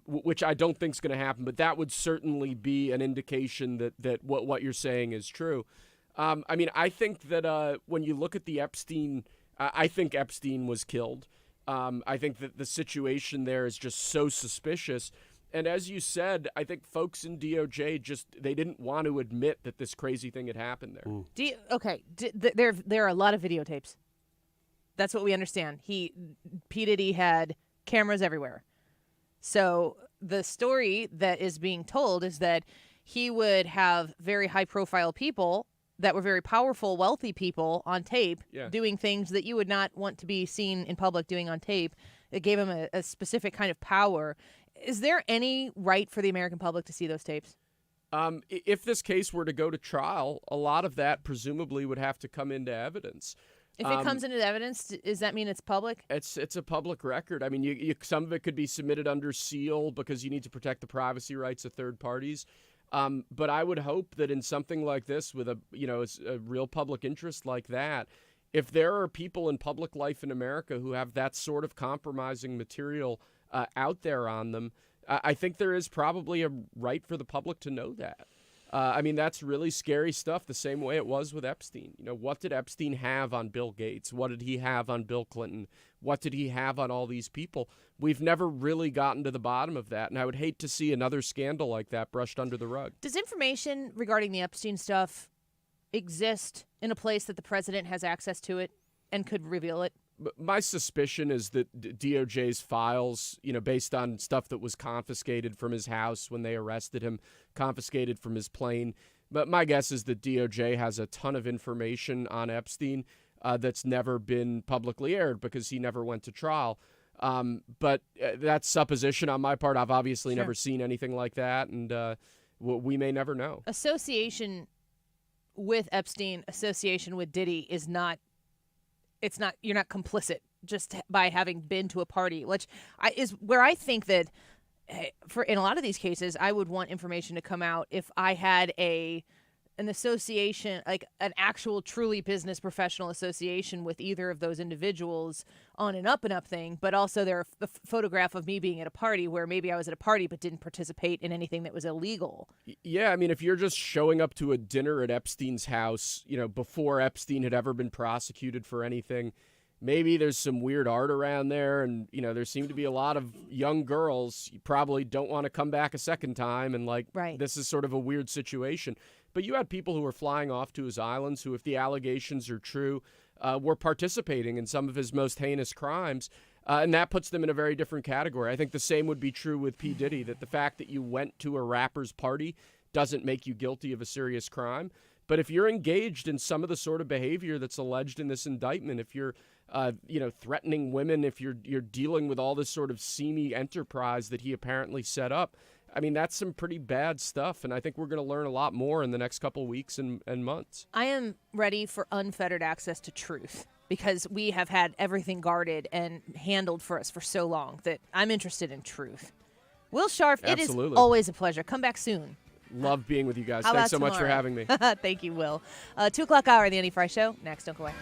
S23: which I don't think is going to happen, but that would certainly be an indication that what you're saying is true. I mean, I think that when you look at the Epstein, I think Epstein was killed. I think that the situation there is just so suspicious. And as you said, I think folks in DOJ they didn't want to admit that this crazy thing had happened there.
S11: There are a lot of videotapes. That's what we understand. P. Diddy had cameras everywhere. So the story that is being told is that he would have very high-profile people that were very powerful, wealthy people on tape doing things that you would not want to be seen in public doing on tape. It gave him a specific kind of power. Is there any right for the American public to see those tapes?
S23: If this case were to go to trial, a lot of that presumably would have to come into evidence.
S11: If it comes into evidence, does that mean it's public?
S23: It's a public record. I mean, some of it could be submitted under seal because you need to protect the privacy rights of third parties. But I would hope that in something like this, with a real public interest like that, if there are people in public life in America who have that sort of compromising material out there on them, I think there is probably a right for the public to know that. I mean, that's really scary stuff, the same way it was with Epstein. You know, what did Epstein have on Bill Gates? What did he have on Bill Clinton? What did he have on all these people? We've never really gotten to the bottom of that, and I would hate to see another scandal like that brushed under the rug.
S11: Does information regarding the Epstein stuff exist in a place that the president has access to it and could reveal it?
S23: My suspicion is that DOJ's files, you know, based on stuff that was confiscated from his house when they arrested him, confiscated from his plane. But my guess is that DOJ has a ton of information on Epstein that's never been publicly aired because he never went to trial. But that's supposition on my part. I've obviously never seen anything like that, and we may never know.
S11: Association with Epstein, association with Diddy is not. It's not, you're not complicit just by having been to a party, which is where I think that in a lot of these cases, I would want information to come out if I had an association, like an actual truly business professional association with either of those individuals on an up and up thing, but also a photograph of me being at a party where maybe I was at a party but didn't participate in anything that was illegal.
S23: Yeah, I mean, if you're just showing up to a dinner at Epstein's house, you know, before Epstein had ever been prosecuted for anything, maybe there's some weird art around there, and, you know, there seem to be a lot of young girls. You probably don't want to come back a second time, and, like, this is sort of a weird situation. But you had people who were flying off to his islands who, if the allegations are true, were participating in some of his most heinous crimes, and that puts them in a very different category. I think the same would be true with P. Diddy, that the fact that you went to a rapper's party doesn't make you guilty of a serious crime. But if you're engaged in some of the sort of behavior that's alleged in this indictment, if you're threatening women, if you're dealing with all this sort of seamy enterprise that he apparently set up, I mean, that's some pretty bad stuff, and I think we're going to learn a lot more in the next couple weeks and months.
S11: I am ready for unfettered access to truth because we have had everything guarded and handled for us for so long that I'm interested in truth. Will Scharf, it is always a pleasure. Come back soon.
S23: Love being with you guys.
S11: How
S23: Thanks so
S11: about
S23: much for having me.
S11: Thank you, Will. 2 o'clock hour of the Andy Fry Show. Next, don't go away.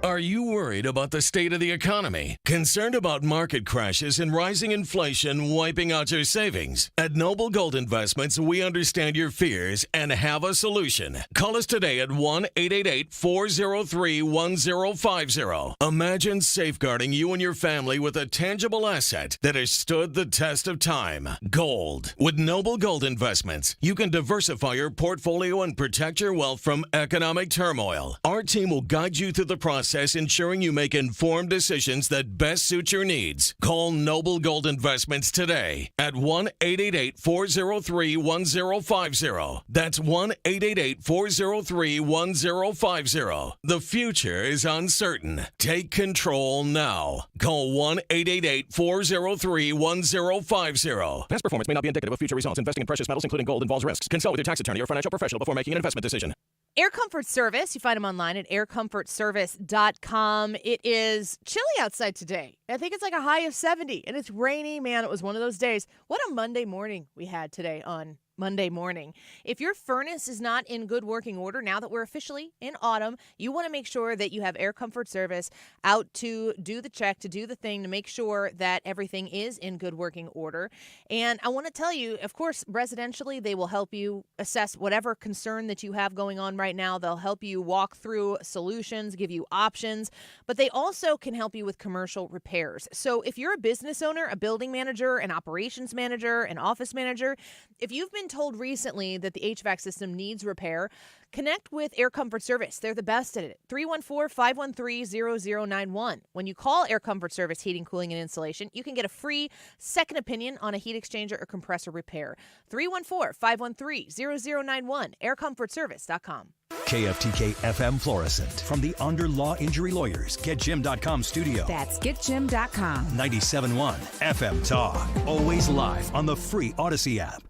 S7: Are you worried about the state of the economy? Concerned about market crashes and rising inflation wiping out your savings? At Noble Gold Investments, we understand your fears and have a solution. Call us today at 1-888-403-1050. Imagine safeguarding you and your family with a tangible asset that has stood the test of time. Gold. With Noble Gold Investments, you can diversify your portfolio and protect your wealth from economic turmoil. Our team will guide you through the process, ensuring you make informed decisions that best suit your needs. Call Noble Gold Investments today at 1-888-403-1050. That's 1-888-403-1050. The future is uncertain. Take control now. Call 1-888-403-1050.
S8: Past performance may not be indicative of future results. Investing in precious metals, including gold, involves risks. Consult with your tax attorney or financial professional before making an investment decision.
S11: Air Comfort Service, you find them online at aircomfortservice.com. It is chilly outside today. I think it's like a high of 70, and it's rainy. Man, it was one of those days. What a Monday morning we had today on Monday morning. If your furnace is not in good working order, now that we're officially in autumn, you want to make sure that you have Air Comfort Service out to do the check, to do the thing, to make sure that everything is in good working order. And I want to tell you, of course, residentially, they will help you assess whatever concern that you have going on right now. They'll help you walk through solutions, give you options, but they also can help you with commercial repairs. So if you're a business owner, a building manager, an operations manager, an office manager, if you've been told recently that the HVAC system needs repair, connect with Air Comfort Service. They're the best at it. 314-513-0091. When you call Air Comfort Service Heating, Cooling, and Insulation, you can get a free second opinion on a heat exchanger or compressor repair. 314-513-0091. aircomfortservice.com.
S9: KFTK FM Florissant. From the Under Law Injury Lawyers, GetJim.com studio.
S10: That's GetJim.com.
S9: 97.1 FM Talk. Always live on the free Odyssey app.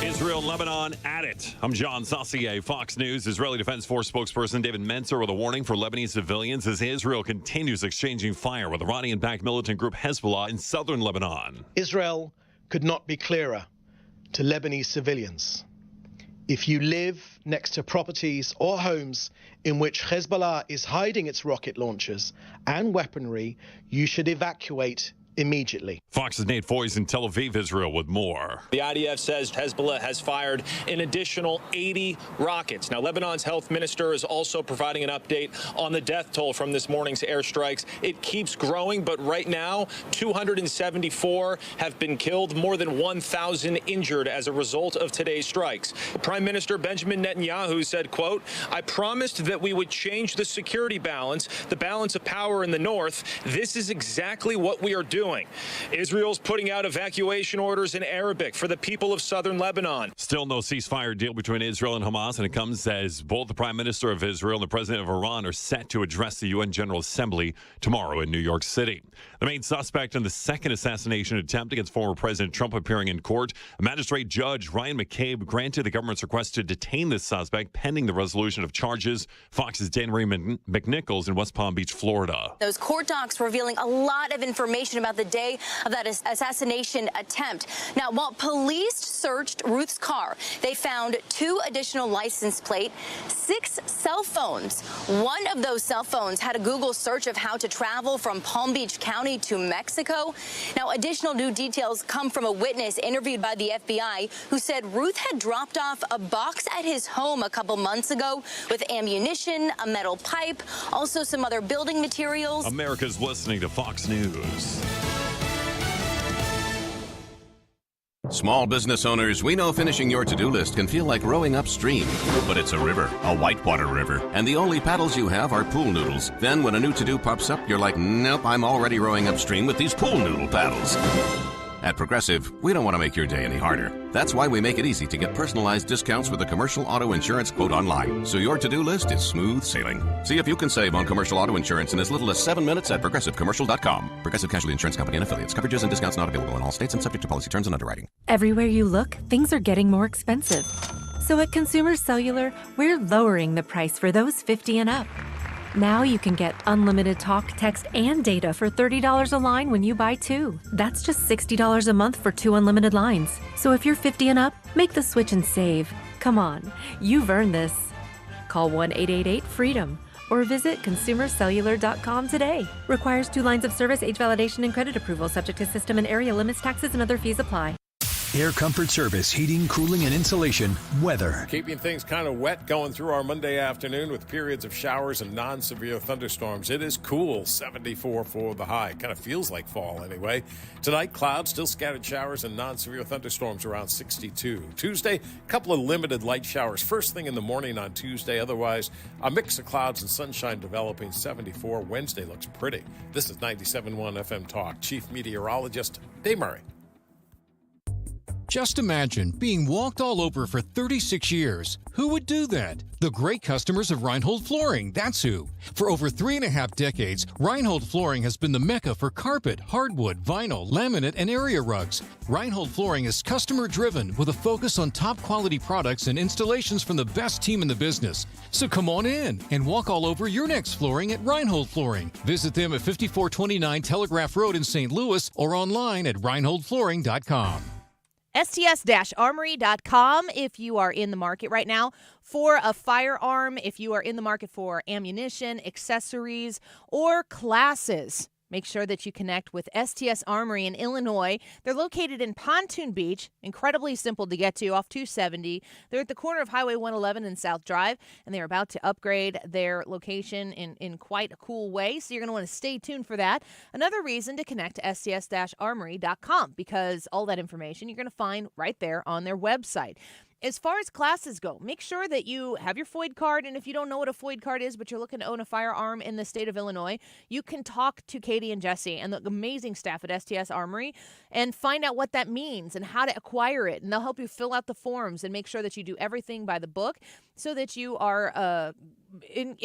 S14: Israel, Lebanon at it. I'm John Saucier, Fox News. Israeli Defense Force spokesperson David Mentzer with a warning for Lebanese civilians as Israel continues exchanging fire with Iranian-backed militant group Hezbollah in southern Lebanon.
S15: Israel could not be clearer to Lebanese civilians. If you live next to properties or homes in which Hezbollah is hiding its rocket launchers and weaponry, you should evacuate immediately.
S14: Fox's Nate Foy's in Tel Aviv, Israel, with more.
S10: The IDF says Hezbollah has fired an additional 80 rockets. Now, Lebanon's health minister is also providing an update on the death toll from this morning's airstrikes. It keeps growing, but right now, 274 have been killed, more than 1,000 injured as a result of today's strikes. Prime Minister Benjamin Netanyahu said, quote, "I promised that we would change the security balance, the balance of power in the north. This is exactly what we are doing. Israel's putting out evacuation orders in Arabic for the people of southern Lebanon."
S14: Still no ceasefire deal between Israel and Hamas, and it comes as both the Prime Minister of Israel and the President of Iran are set to address the UN General Assembly tomorrow in New York City. The main suspect in the second assassination attempt against former President Trump appearing in court. A magistrate judge, Ryan McCabe, granted the government's request to detain this suspect pending the resolution of charges. Fox's Dan Marie McNichols in West Palm Beach, Florida.
S12: Those court docs revealing a lot of information about the day of that assassination attempt. Now, while police searched Ruth's car, they found 2 additional license plates, 6 cell phones. One of those cell phones had a Google search of how to travel from Palm Beach County to Mexico. Now, additional new details come from a witness interviewed by the FBI who said Ruth had dropped off a box at his home a couple months ago with ammunition, a metal pipe, also some other building materials.
S14: America's listening to Fox News.
S16: Small business owners, we know finishing your to-do list can feel like rowing upstream. But it's a river, a whitewater river, and the only paddles you have are pool noodles. Then when a new to-do pops up, you're like, nope, I'm already rowing upstream with these pool noodle paddles. At Progressive, we don't want to make your day any harder. That's why we make it easy to get personalized discounts with a commercial auto insurance quote online, so your to-do list is smooth sailing. See if you can save on commercial auto insurance in as little as 7 minutes at progressivecommercial.com. Progressive Casualty Insurance Company and Affiliates. Coverages and discounts not available in all states and subject to policy terms and underwriting.
S21: Everywhere you look, things are getting more expensive. So at Consumer Cellular, we're lowering the price for those 50 and up. Now you can get unlimited talk, text, and data for $30 a line when you buy 2. That's just $60 a month for 2 unlimited lines. So if you're 50 and up, make the switch and save. Come on, you've earned this. Call 1-888-FREEDOM or visit consumercellular.com today. Requires 2 lines of service, age validation, and credit approval, subject to system and area limits, taxes, and other fees apply.
S9: Air Comfort Service, heating, cooling, and insulation, weather.
S22: Keeping things kind of wet going through our Monday afternoon with periods of showers and non-severe thunderstorms. It is cool, 74 for the high. Kind of feels like fall anyway. Tonight, clouds, still scattered showers and non-severe thunderstorms around 62. Tuesday, a couple of limited light showers first thing in the morning on Tuesday. Otherwise, a mix of clouds and sunshine developing, 74. Wednesday looks pretty. This is 97.1 FM Talk. Chief Meteorologist Dave Murray.
S24: Just imagine being walked all over for 36 years. Who would do that? The great customers of Reinhold Flooring, that's who. For over 3.5 decades, Reinhold Flooring has been the mecca for carpet, hardwood, vinyl, laminate, and area rugs. Reinhold Flooring is customer-driven with a focus on top-quality products and installations from the best team in the business. So come on in and walk all over your next flooring at Reinhold Flooring. Visit them at 5429 Telegraph Road in St. Louis or online at reinholdflooring.com.
S11: STS-armory.com if you are in the market right now for a firearm, if you are in the market for ammunition, accessories, or classes. Make sure that you connect with STS Armory in Illinois. They're located in Pontoon Beach, incredibly simple to get to off 270. They're at the corner of Highway 111 and South Drive, and they're about to upgrade their location in quite a cool way, so you're going to want to stay tuned for that. Another reason to connect to STS-armory.com, because all that information you're going to find right there on their website. As far as classes go, make sure that you have your FOID card, and if you don't know what a FOID card is, but you're looking to own a firearm in the state of Illinois, you can talk to Katie and Jesse and the amazing staff at STS Armory and find out what that means and how to acquire it, and they'll help you fill out the forms and make sure that you do everything by the book so that you are in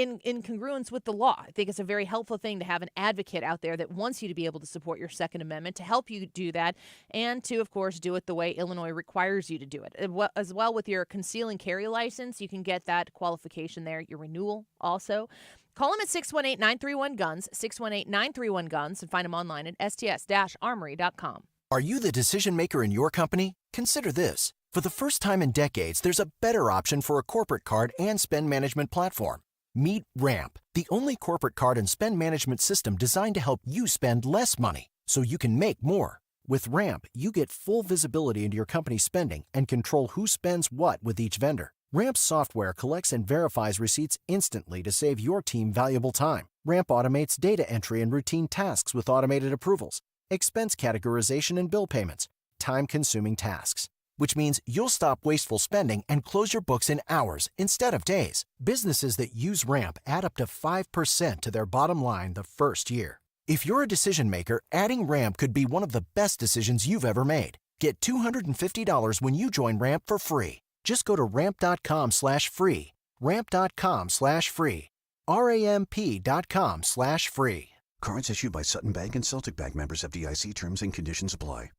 S11: congruence with the law. I think it's a very helpful thing to have an advocate out there that wants you to be able to support your Second Amendment, to help you do that, and to, of course, do it the way Illinois requires you to do it. As well with your conceal and carry license, you can get that qualification there, your renewal also. Call them at 618-931-GUNS, 618-931-GUNS, and find them online at sts-armory.com.
S25: Are you the decision maker in your company? Consider this. For the first time in decades, there's a better option for a corporate card and spend management platform. Meet Ramp, the only corporate card and spend management system designed to help you spend less money. so you can make more. With Ramp, you get full visibility into your company's spending and control who spends what with each vendor. Ramp's software collects and verifies receipts instantly to save your team valuable time. Ramp automates data entry and routine tasks with automated approvals, expense categorization and bill payments, time-consuming tasks. Which means you'll stop wasteful spending and close your books in hours instead of days. Businesses that use Ramp add up to 5% to their bottom line the first year. If you're a decision maker, adding Ramp could be one of the best decisions you've ever made. Get $250 when you join Ramp for free. Just go to ramp.com/free. Ramp.com/free. RAMP.com/free.
S5: Cards issued by Sutton Bank and Celtic Bank, members of FDIC. Terms and conditions apply.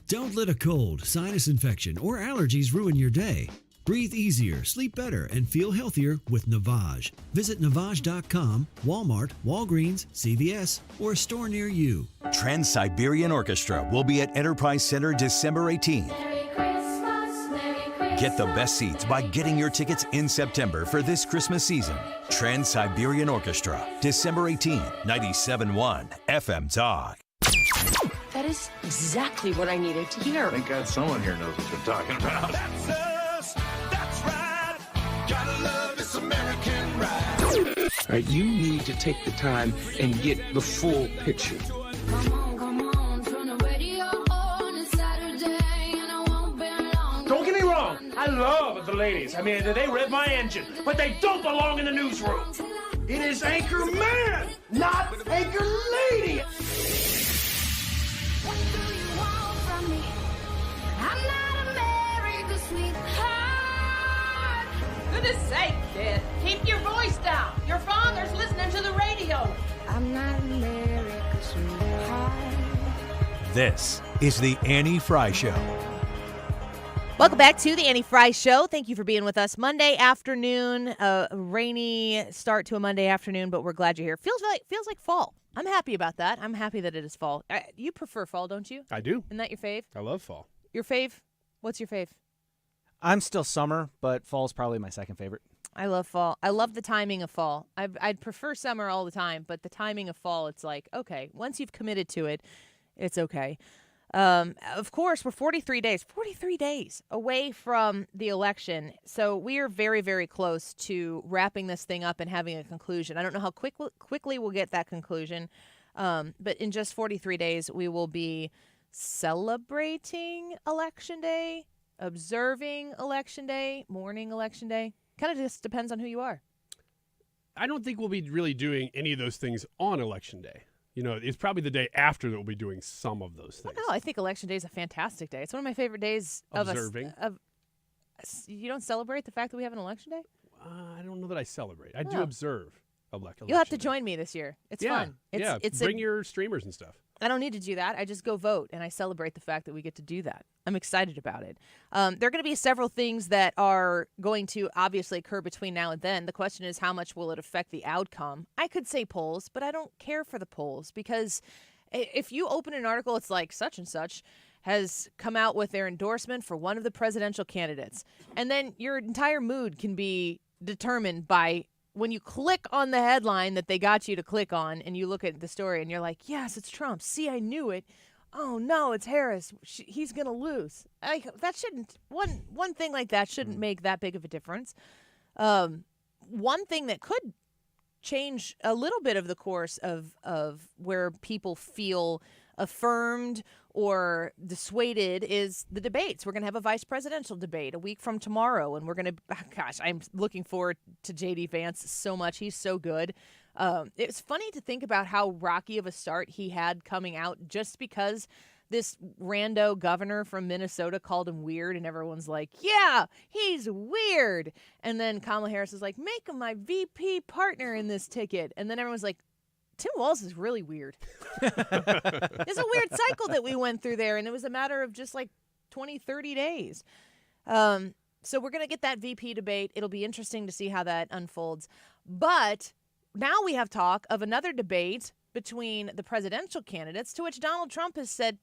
S6: Don't let a cold, sinus infection, or allergies ruin your day. Breathe easier, sleep better, and feel healthier with Navage. Visit Navage.com, Walmart, Walgreens, CVS, or a store near you.
S4: Trans-Siberian Orchestra will be at Enterprise Center December 18th. Get the best seats by getting your tickets in September for this Christmas season. Trans-Siberian Orchestra, December 18th, 97.1 FM Talk.
S13: That is exactly what I needed to hear.
S17: Thank God someone here knows what they're talking about.
S18: That's us. That's right. Gotta love this American ride.
S17: All right, you need to take the time and get the full picture.
S18: Don't get me wrong. I love the ladies. I mean, they rev my engine, but they don't belong in the newsroom. It is Anchor Man, not Anchor Lady.
S19: Goodness sake, kid. Keep your voice down. Your father's listening to the radio. I'm not America's sweetheart.
S9: This is the Annie Fry Show.
S11: Welcome back to the Annie Fry Show. Thank you for being with us. Monday afternoon, a rainy start to a Monday afternoon, but we're glad you're here. Feels like fall. I'm happy about that. I'm happy that it is fall. You prefer fall, don't you?
S1: I do.
S11: Isn't that your fave?
S1: I love fall.
S11: Your fave? What's your fave?
S2: I'm still summer, but fall's probably my second favorite.
S11: I love fall. I love the timing of fall. I'd prefer summer all the time, but the timing of fall, it's like, okay, once you've committed to it, it's okay. Of course, we're 43 days away from the election. So we are very, very close to wrapping this thing up and having a conclusion. I don't know how quickly we'll get that conclusion, but in just 43 days, we will be celebrating Election Day, observing Election Day, mourning Election Day. Kind of just depends on who you are.
S1: I don't think we'll be really doing any of those things on Election Day. You know, it's probably the day after that we'll be doing some of those things.
S11: No, I think Election Day is a fantastic day. It's one of my favorite days
S1: Observing.
S11: You don't celebrate the fact that we have an Election Day?
S1: I don't know that I celebrate. I do observe Election
S11: You'll have to
S1: Day.
S11: join me this year. It's
S1: Yeah,
S11: fun.
S1: Bring your streamers and stuff.
S11: I don't need to do that. I just go vote, and I celebrate the fact that we get to do that. I'm excited about it. There are going to be several things that are going to obviously occur between now and then. The question is, how much will it affect the outcome? I could say polls, but I don't care for the polls because if you open an article, it's like such and such has come out with their endorsement for one of the presidential candidates. And then your entire mood can be determined by when you click on the headline that they got you to click on and you look at the story and you're like, yes, it's Trump. See, I knew it. Oh, no, it's Harris. He's going to lose. That shouldn't, one thing like that shouldn't make that big of a difference. One thing that could change a little bit of the course of where people feel affirmed or dissuaded is the debates. We're going to have a vice presidential debate a week from tomorrow, and we're going to, I'm looking forward to J.D. Vance so much. He's so good. It's funny to think about how rocky of a start he had coming out just because this rando governor from Minnesota called him weird, and everyone's like, yeah, he's weird. And then Kamala Harris is like, make him my VP partner in this ticket. And then everyone's like, Tim Walz is really weird. It's a weird cycle that we went through there, and it was a matter of just like 20, 30 days. So we're going to get that VP debate. It'll be interesting to see how that unfolds. But now we have talk of another debate between the presidential candidates, to which Donald Trump has said,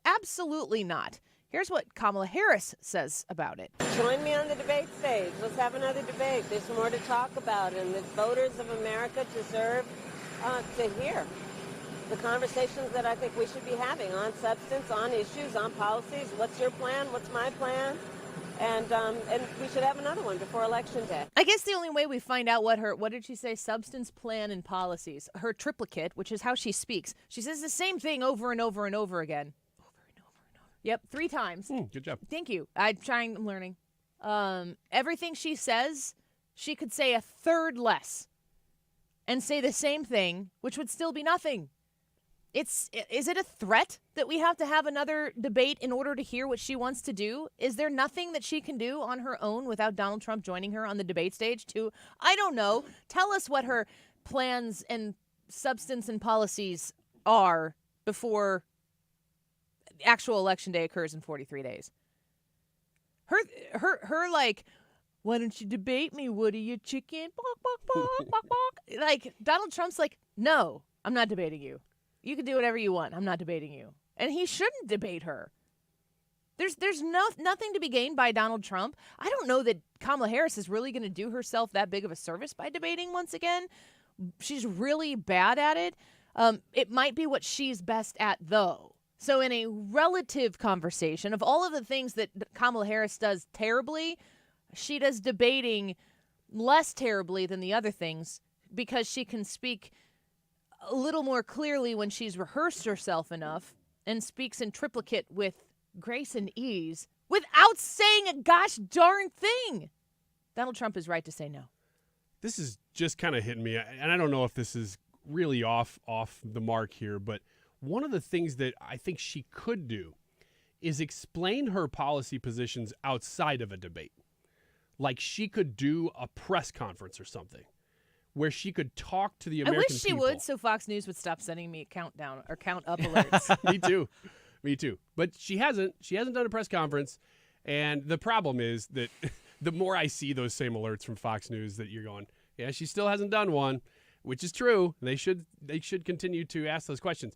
S11: absolutely not. Here's what Kamala Harris says about it.
S20: Join me on the debate stage. Let's have another debate. There's more to talk about, and the voters of America deserve to hear. the conversations that I think we should be having on substance, on issues, on policies. What's your plan? What's my plan? And we should have another one before Election Day.
S11: I guess the only way we find out what did she say? Substance, plan, and policies. Her triplicate, which is how she speaks. She says the same thing over and over and over again. Over and over and over. Yep, 3 times.
S1: Good job.
S11: Thank you. I'm learning. Everything she says, she could say a third less and say the same thing, which would still be nothing. Is it a threat that we have to have another debate in order to hear what she wants to do? Is there nothing that she can do on her own without Donald Trump joining her on the debate stage to, I don't know, tell us what her plans and substance and policies are before actual Election Day occurs in 43 days? Her like, why don't you debate me, Woody, you chicken? Bok, bok, bok, bok, bok. Like, Donald Trump's like, no, I'm not debating you. You can do whatever you want. I'm not debating you. And he shouldn't debate her. There's nothing to be gained by Donald Trump. I don't know that Kamala Harris is really going to do herself that big of a service by debating once again. She's really bad at it. It might be what she's best at, though. So in a relative conversation of all of the things that Kamala Harris does terribly, she does debating less terribly than the other things because she can speak a little more clearly when she's rehearsed herself enough and speaks in triplicate with grace and ease without saying a gosh darn thing. Donald Trump is right to say no.
S1: This is just kind of hitting me, and I don't know if this is really off the mark here, but one of the things that I think she could do is explain her policy positions outside of a debate. Like she could do a press conference or something where she could talk to the American people.
S11: I wish she would, so Fox News would stop sending me countdown or count up alerts.
S1: Me too. But she hasn't done a press conference, and the problem is that the more I see those same alerts from Fox News that you're going, yeah, she still hasn't done one, which is true. They should continue to ask those questions.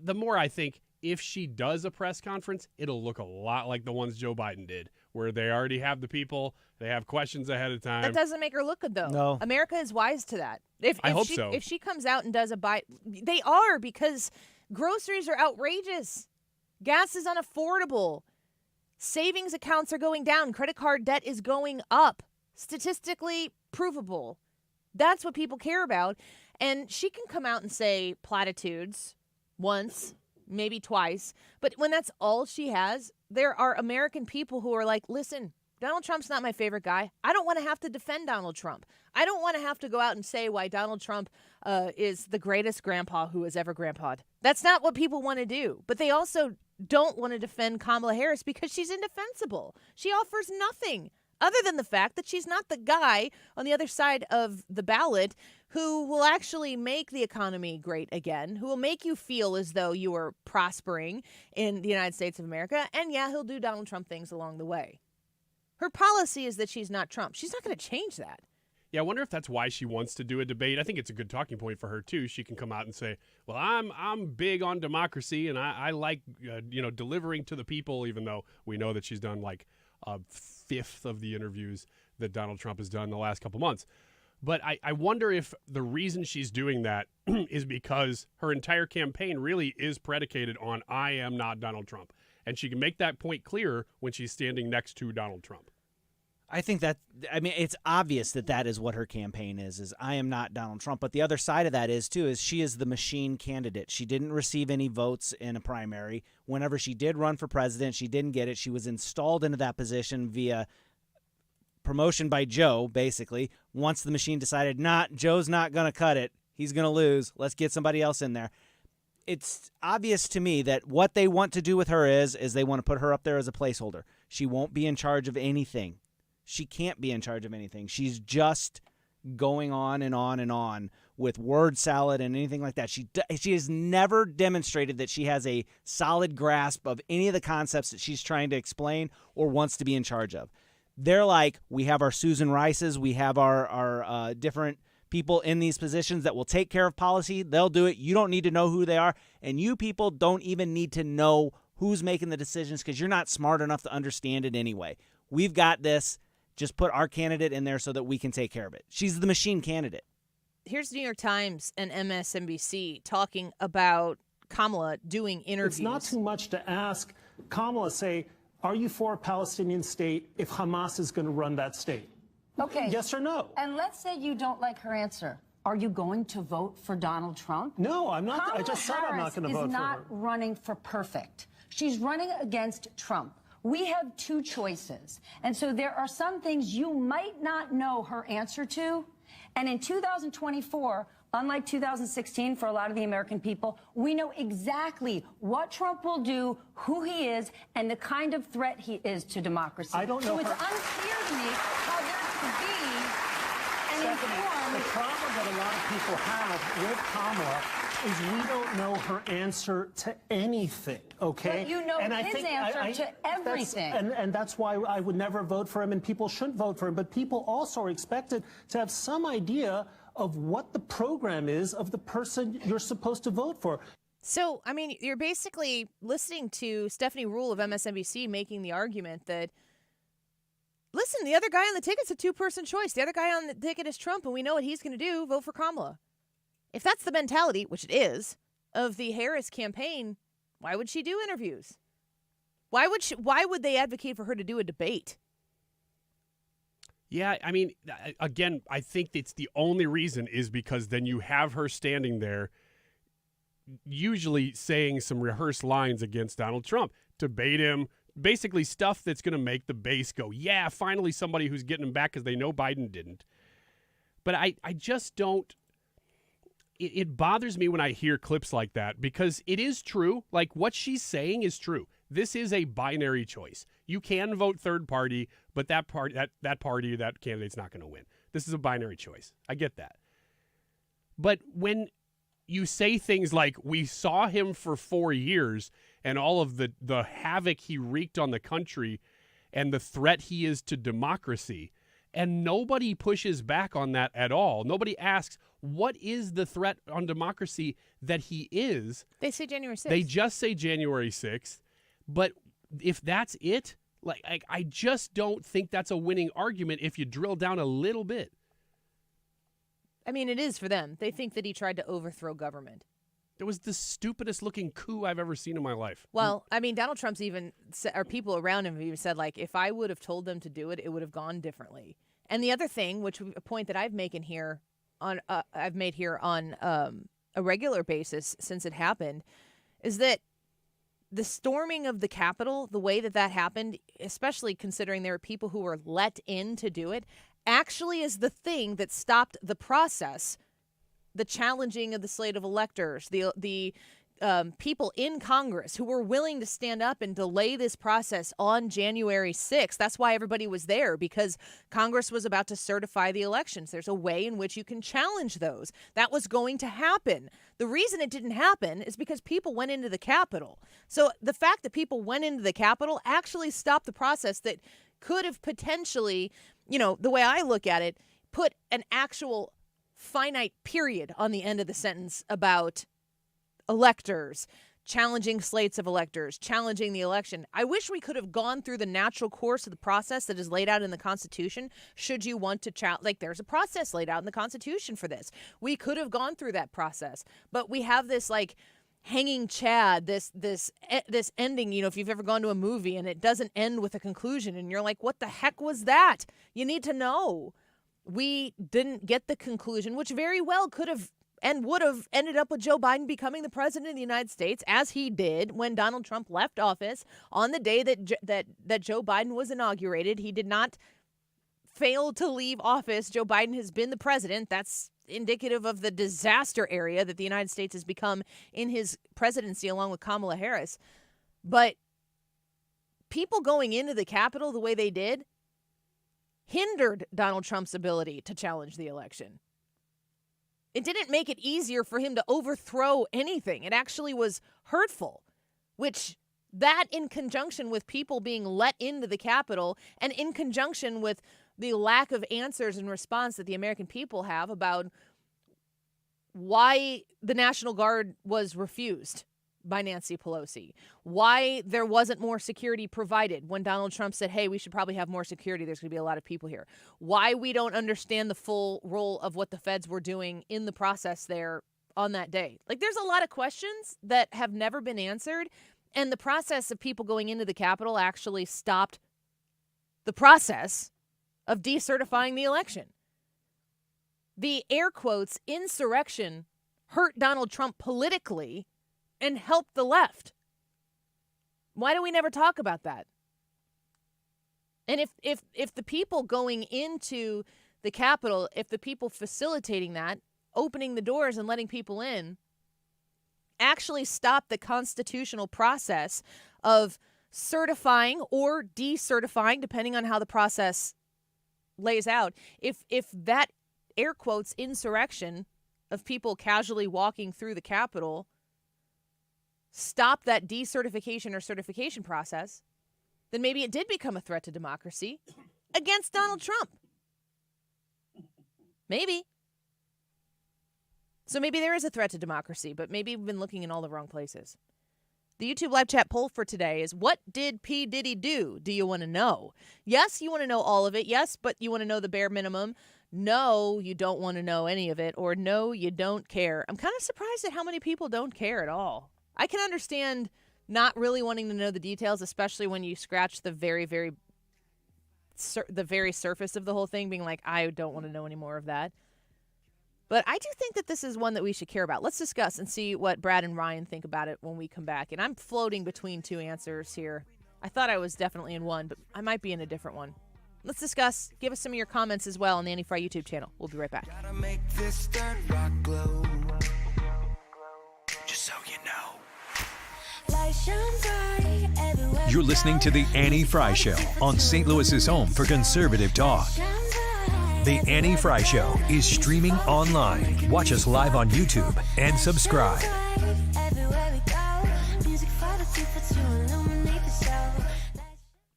S1: The more I think if she does a press conference, it'll look a lot like the ones Joe Biden did, where they already have the people, they have questions ahead of time.
S11: That doesn't make her look good, though.
S2: No.
S11: America is wise to that.
S1: I hope so.
S11: If she comes out and does a buy, they are, because groceries are outrageous. Gas is unaffordable. Savings accounts are going down. Credit card debt is going up. Statistically provable. That's what people care about. And she can come out and say platitudes once, maybe twice. But when that's all she has, there are American people who are like, listen, Donald Trump's not my favorite guy. I don't want to have to defend Donald Trump. I don't want to have to go out and say why Donald Trump is the greatest grandpa who has ever grandpa'd. That's not what people want to do. But they also don't want to defend Kamala Harris because she's indefensible. She offers nothing other than the fact that she's not the guy on the other side of the ballot who will actually make the economy great again, who will make you feel as though you are prospering in the United States of America. And yeah, he'll do Donald Trump things along the way. Her policy is that she's not Trump. She's not going to change that.
S1: Yeah, I wonder if that's why she wants to do a debate. I think it's a good talking point for her, too. She can come out and say, well, I'm big on democracy, and I like delivering to the people, even though we know that she's done like a fifth of the interviews that Donald Trump has done in the last couple months. But I wonder if the reason she's doing that is because her entire campaign really is predicated on I am not Donald Trump. And she can make that point clearer when she's standing next to Donald Trump.
S2: I think it's obvious that is what her campaign is I am not Donald Trump. But the other side of that is she is the machine candidate. She didn't receive any votes in a primary. Whenever she did run for president, she didn't get it. She was installed into that position via promotion by Joe, basically. Once the machine decided, Joe's not going to cut it. He's going to lose. Let's get somebody else in there. It's obvious to me that what they want to do with her is they want to put her up there as a placeholder. She won't be in charge of anything. She can't be in charge of anything. She's just going on and on and on with word salad and anything like that. She has never demonstrated that she has a solid grasp of any of the concepts that she's trying to explain or wants to be in charge of. They're like, we have our Susan Rices, we have our different people in these positions that will take care of policy. They'll do it. You don't need to know who they are, and you people don't even need to know who's making the decisions because you're not smart enough to understand it anyway. We've got this. Just put our candidate in there so that we can take care of it. She's the machine candidate.
S11: here's New York Times and MSNBC talking about Kamala doing interviews.
S3: It's not too much to ask Kamala, say, are you for a Palestinian state if Hamas is going to run that state?
S7: Okay.
S3: Yes or no?
S7: And let's say you don't like her answer. Are you going to vote for Donald Trump?
S3: No, I'm not.
S7: Kamala
S3: I just said I'm not going to vote
S7: Harris
S3: for her.
S7: is not running for perfect. She's running against Trump. We have two choices. And so there are some things you might not know her answer to. And in 2024, unlike 2016 for a lot of the American people, we know exactly what Trump will do, who he is, and the kind of threat he is to democracy.
S3: I don't know
S7: So it's
S3: her-
S7: unclear to me how there could be an informed...
S3: The problem that a lot of people have with Kamala is we don't know her answer to anything, okay?
S7: But you know
S3: and I
S7: his
S3: think
S7: answer to everything.
S3: And that's why I would never vote for him, and people shouldn't vote for him. But people also are expected to have some idea of what the program is of the person you're supposed to vote for.
S11: So, I mean, you're basically listening to Stephanie Ruhle of MSNBC making the argument that, listen, the other guy on the ticket's a two-person choice. The other guy on the ticket is Trump, and we know what he's going to do, vote for Kamala. If that's the mentality, which it is, of the Harris campaign, why would she do interviews? Why would they advocate for her to do a debate?
S1: Yeah, I mean, again, I think it's the only reason is because then you have her standing there usually saying some rehearsed lines against Donald Trump, debate him, basically stuff that's going to make the base go, yeah, finally somebody who's getting him back because they know Biden didn't. But I just don't. It bothers me when I hear clips like that because it is true. Like what she's saying is true. This is a binary choice. You can vote third party, but that candidate's not going to win. This is a binary choice. I get that. But when you say things like, we saw him for 4 years and all of the havoc he wreaked on the country and the threat he is to democracy, and nobody pushes back on that at all. Nobody asks, what is the threat on democracy that he is?
S11: They say January 6th.
S1: They just say January 6th. But if that's it, I just don't think that's a winning argument if you drill down a little bit.
S11: I mean, it is for them. They think that he tried to overthrow government.
S1: It was the stupidest looking coup I've ever seen in my life.
S11: Well, I mean, Donald Trump's even, or people around him have even said, like, if I would have told them to do it, it would have gone differently. And the other thing, which a point that I've made here on a regular basis since it happened, is that the storming of the Capitol, the way that happened, especially considering there were people who were let in to do it, actually is the thing that stopped the process, the challenging of the slate of electors, the people in Congress who were willing to stand up and delay this process on January 6th. That's why everybody was there, because Congress was about to certify the elections. There's a way in which you can challenge those. That was going to happen. The reason it didn't happen is because people went into the Capitol. So the fact that people went into the Capitol actually stopped the process that could have potentially, the way I look at it, put an actual finite period on the end of the sentence about electors, challenging slates of electors, challenging the election. I wish we could have gone through the natural course of the process that is laid out in the Constitution. Should you want to there's a process laid out in the Constitution for this. We could have gone through that process, but we have this hanging chad, this ending. If you've ever gone to a movie and it doesn't end with a conclusion, and you're like, what the heck was that? You need to know. We didn't get the conclusion, which very well could have and would have ended up with Joe Biden becoming the president of the United States, as he did when Donald Trump left office on the day that Joe Biden was inaugurated. He did not fail to leave office. Joe Biden has been the president. That's indicative of the disaster area that the United States has become in his presidency, along with Kamala Harris. But people going into the Capitol the way they did hindered Donald Trump's ability to challenge the election. It didn't make it easier for him to overthrow anything. It actually was hurtful, which that in conjunction with people being let into the Capitol and in conjunction with the lack of answers and response that the American people have about why the National Guard was refused by Nancy Pelosi, why there wasn't more security provided when Donald Trump said, hey, we should probably have more security. There's going to be a lot of people here. Why we don't understand the full role of what the feds were doing in the process there on that day. Like, there's a lot of questions that have never been answered, and the process of people going into the Capitol actually stopped the process of decertifying the election. The air quotes insurrection hurt Donald Trump politically and helped the left. Why do we never talk about that? And if the people going into the Capitol, if the people facilitating that, opening the doors and letting people in, actually stop the constitutional process of certifying or decertifying, depending on how the process lays out, if that air quotes insurrection of people casually walking through the Capitol stop that decertification or certification process, then maybe it did become a threat to democracy against Donald Trump. Maybe. So maybe there is a threat to democracy, but maybe we've been looking in all the wrong places. The YouTube live chat poll for today is, what did P Diddy do? Do you want to know? Yes, you want to know all of it. Yes, but you want to know the bare minimum. No, you don't want to know any of it. Or no, you don't care. I'm kind of surprised at how many people don't care at all. I can understand not really wanting to know the details, especially when you scratch the very surface of the whole thing, being like, I don't want to know any more of that. But I do think that this is one that we should care about. Let's discuss and see what Brad and Ryan think about it when we come back. And I'm floating between two answers here. I thought I was definitely in one, but I might be in a different one. Let's discuss. Give us some of your comments as well on the Annie Fry YouTube channel. We'll be right back.
S8: Gotta make this dirt rock glow. Just so you know. Light shine bright everywhere.
S4: You're listening to The Annie Fry Show on St. Louis's home for conservative talk. The Annie Fry Show is streaming online. Watch us live on YouTube and subscribe.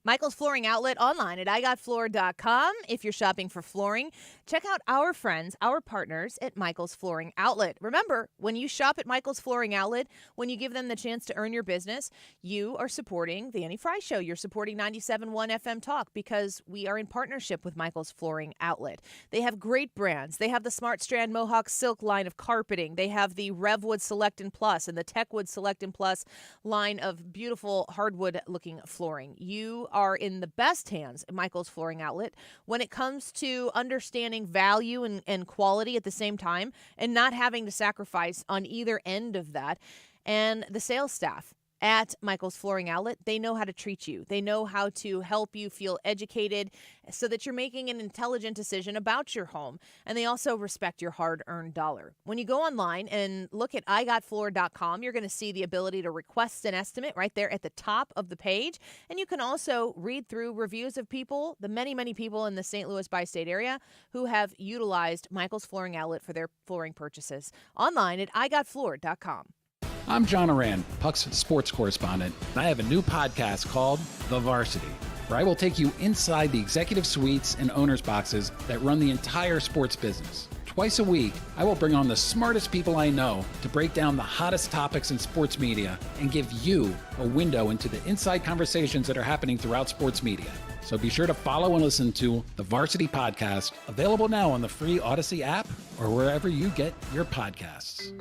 S11: Michael's Flooring Outlet online at igotfloor.com. If you're shopping for flooring, check out our friends, our partners at Michael's Flooring Outlet. Remember, when you shop at Michael's Flooring Outlet, when you give them the chance to earn your business, you are supporting the Annie Fry Show. You're supporting 97.1 FM Talk because we are in partnership with Michael's Flooring Outlet. They have great brands. They have the Smart Strand Mohawk Silk line of carpeting. They have the Revwood Select and Plus and the Techwood Select and Plus line of beautiful hardwood-looking flooring. You are in the best hands at Michael's Flooring Outlet when it comes to understanding value and quality at the same time and not having to sacrifice on either end of that. And the sales staff at Michael's Flooring Outlet, they know how to treat you. They know how to help you feel educated so that you're making an intelligent decision about your home. And they also respect your hard-earned dollar. When you go online and look at igotfloor.com, you're going to see the ability to request an estimate right there at the top of the page. And you can also read through reviews of people, the many, many people in the St. Louis bi-state area who have utilized Michael's Flooring Outlet for their flooring purchases. Online at igotfloor.com.
S10: I'm John Oran, Puck's sports correspondent, and I have a new podcast called The Varsity, where I will take you inside the executive suites and owners' boxes that run the entire sports business. Twice a week, I will bring on the smartest people I know to break down the hottest topics in sports media and give you a window into the inside conversations that are happening throughout sports media. So be sure to follow and listen to The Varsity Podcast, available now on the free Odyssey app or wherever you get your podcasts.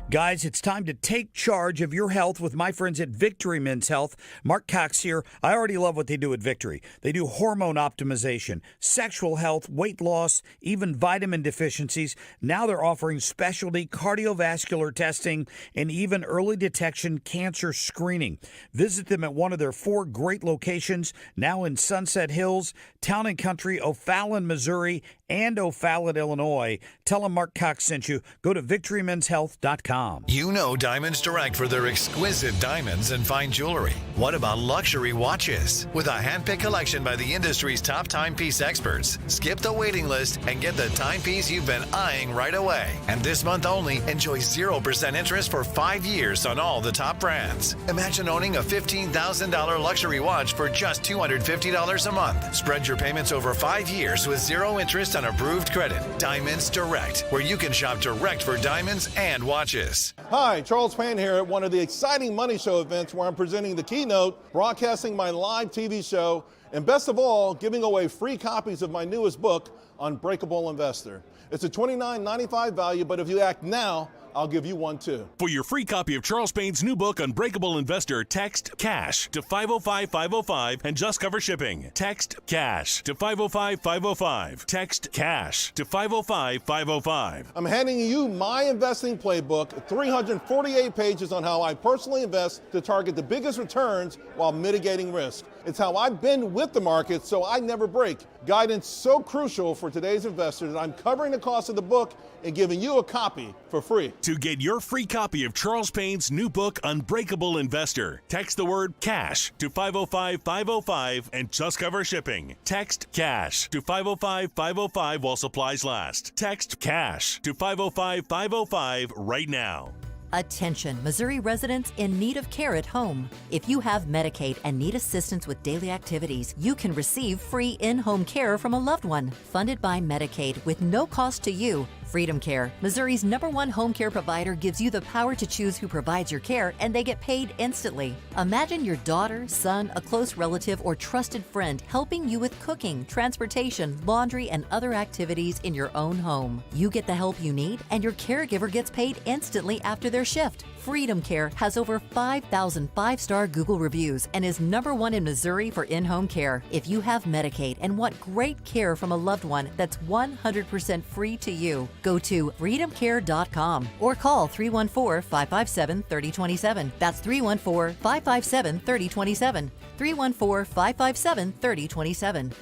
S12: Guys, it's time to take charge of your health with my friends at Victory Men's Health. Mark Cox here. I already love what they do at Victory. They do hormone optimization, sexual health, weight loss, even vitamin deficiencies. Now they're offering specialty cardiovascular testing and even early detection cancer screening. Visit them at one of their 4 great locations, now in Sunset Hills, Town and Country, O'Fallon, Missouri, and O'Fallon, Illinois. Tell them Mark Cox sent you. Go to victorymenshealth.com.
S9: You know Diamonds Direct for their exquisite diamonds and fine jewelry. What about luxury watches? With a handpicked collection by the industry's top timepiece experts, skip the waiting list and get the timepiece you've been eyeing right away. And this month only, enjoy 0% interest for 5 years on all the top brands. Imagine owning a $15,000 luxury watch for just $250 a month. Spread your payments over 5 years with 0 interest on approved credit. Diamonds Direct, where you can shop direct for diamonds and watches. this.
S14: Hi, Charles Payne here at one of the exciting Money Show events where I'm presenting the keynote, broadcasting my live TV show, and best of all, giving away free copies of my newest book, Unbreakable Investor. It's a $29.95 value, but if you act now, I'll give you one too.
S15: For your free copy of Charles Payne's new book, Unbreakable Investor, text CASH to 505-505 and just cover shipping. Text CASH to 505-505. Text CASH to 505-505.
S14: I'm handing you my investing playbook, 348 pages on how I personally invest to target the biggest returns while mitigating risk. It's how I've been with the market, so I never break. Guidance so crucial for today's investors that I'm covering the cost of the book and giving you a copy for free.
S15: To get your free copy of Charles Payne's new book, Unbreakable Investor, text the word CASH to 505-505 and just cover shipping. Text CASH to 505-505 while supplies last. Text CASH to 505-505 right now.
S16: Attention, Missouri residents in need of care at home. If you have Medicaid and need assistance with daily activities, you can receive free in-home care from a loved one, funded by Medicaid with no cost to you. Freedom Care, Missouri's #1 home care provider, gives you the power to choose who provides your care, and they get paid instantly. Imagine your daughter, son, a close relative, or trusted friend helping you with cooking, transportation, laundry, and other activities in your own home. You get the help you need, and your caregiver gets paid instantly after their shift. Freedom Care has over 5,000 five-star Google reviews and is #1 in Missouri for in-home care. If you have Medicaid and want great care from a loved one that's 100% free to you, go to freedomcare.com or call 314-557-3027. That's 314-557-3027. 314-557-3027.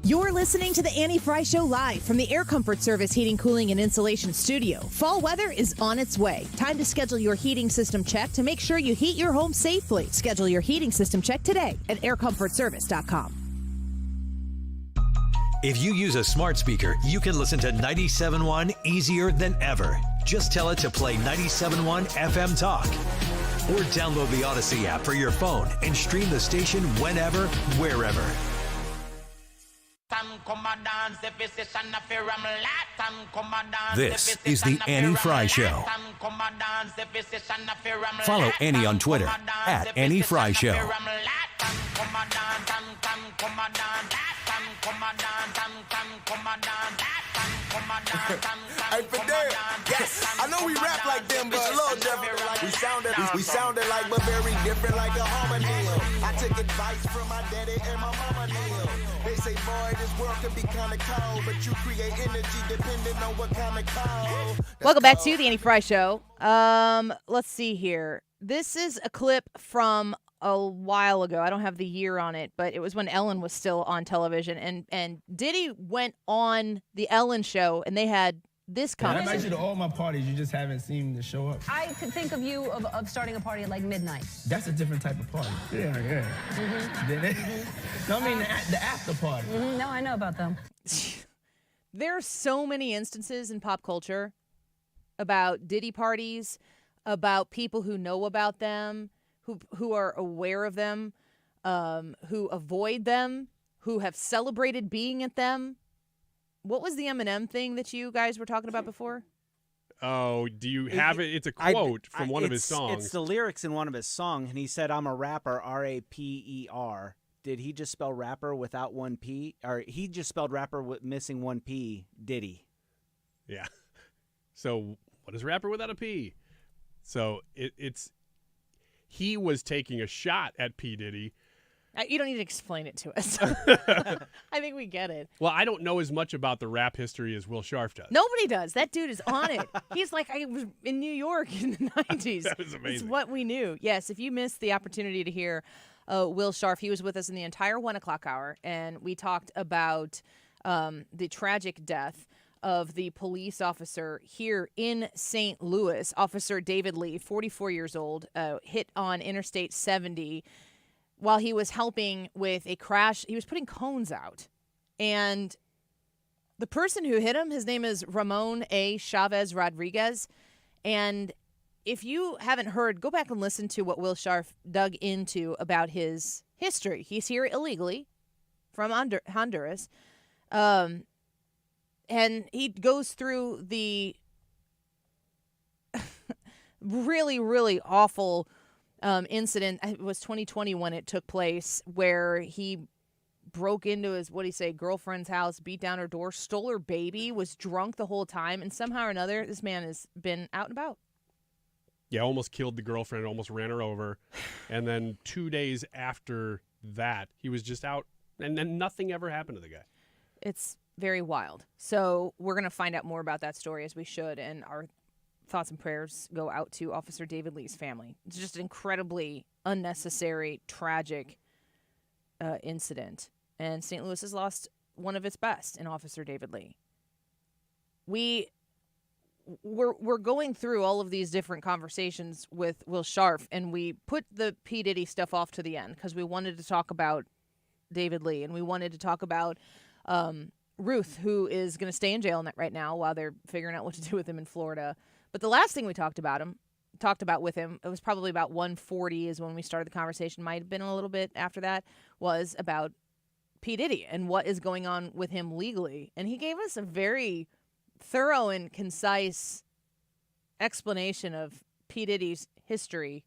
S11: You're listening to the Annie Fry Show live from the Air Comfort Service Heating, Cooling, and Insulation Studio. Fall weather is on its way. Time to schedule your heating system check to make sure you heat your home safely. Schedule your heating system check today at aircomfortservice.com.
S9: If you use a smart speaker, you can listen to 97.1 easier than ever. Just tell it to play 97.1 FM Talk. Or download the Odyssey app for your phone and stream the station whenever, wherever. This is the Annie Fry Show. Follow Annie on Twitter at Annie Fry Show.
S21: Hey, Fidel, yes, I know we rap like them, but a little different. We sounded like, but very different, like a harmony. I took advice from my daddy and my mama. They say, boy, this world can be kind of cold, but you create energy depending on what kind of cold.
S11: Welcome back to the Annie Fry Show. Let's see here. This is a clip from a while ago. I don't have the year on it, but it was when Ellen was still on television, and Diddy went on the Ellen show, and they had this
S23: I invite
S11: conversation.
S23: you to all my parties. You just haven't seen the show up.
S26: I could think of you of starting a party at like midnight.
S23: That's a different type of party. Yeah.
S26: Mm-hmm.
S23: No, I mean the after party.
S26: Mm-hmm. No, I know about them.
S11: There are so many instances in pop culture about Diddy parties, about people who know about them, who are aware of them, who avoid them, who have celebrated being at them. What was the Eminem thing that you guys were talking about before?
S1: Oh, do you have it? It's a quote from one of his songs.
S2: It's the lyrics in one of his songs, and he said, "I'm a rapper, R-A-P-E-R." Did he just spell rapper without one P? Or he just spelled rapper with missing one P, Diddy?
S1: Yeah. So what is rapper without a P? So it's he was taking a shot at P. Diddy.
S11: You don't need to explain it to us. I think we get it.
S1: Well, I don't know as much about the rap history as Will Scharf does.
S11: Nobody does. That dude is on it. He's like, I was in New York in the 90s.
S1: That was amazing.
S11: It's what we knew. Yes, if you missed the opportunity to hear Will Scharf, he was with us in the entire 1 o'clock hour, and we talked about the tragic death of the police officer here in St. Louis, Officer David Lee, 44 years old, hit on Interstate 70 while he was helping with a crash. He was putting cones out. And the person who hit him, his name is Ramon A. Chavez Rodriguez. And if you haven't heard, go back and listen to what Will Scharf dug into about his history. He's here illegally from Honduras. And he goes through the really, really awful incident. It was 2020 when it took place, where he broke into his, girlfriend's house, beat down her door, stole her baby, was drunk the whole time, and somehow or another, this man has been out and about.
S1: Yeah, almost killed the girlfriend, almost ran her over. And then 2 days after that, he was just out, and then nothing ever happened to the guy.
S11: It's very wild. So we're going to find out more about that story, as we should, and our thoughts and prayers go out to Officer David Lee's family. It's just an incredibly unnecessary, tragic incident. And St. Louis has lost one of its best in Officer David Lee. We're going through all of these different conversations with Will Scharf, and we put the P Diddy stuff off to the end because we wanted to talk about David Lee, and we wanted to talk about Ruth, who is going to stay in jail right now while they're figuring out what to do with him in Florida. But the last thing we talked about with him, it was probably about 1:40 is when we started the conversation, might have been a little bit after that, was about P Diddy and what is going on with him legally. And he gave us a very thorough and concise explanation of P Diddy's history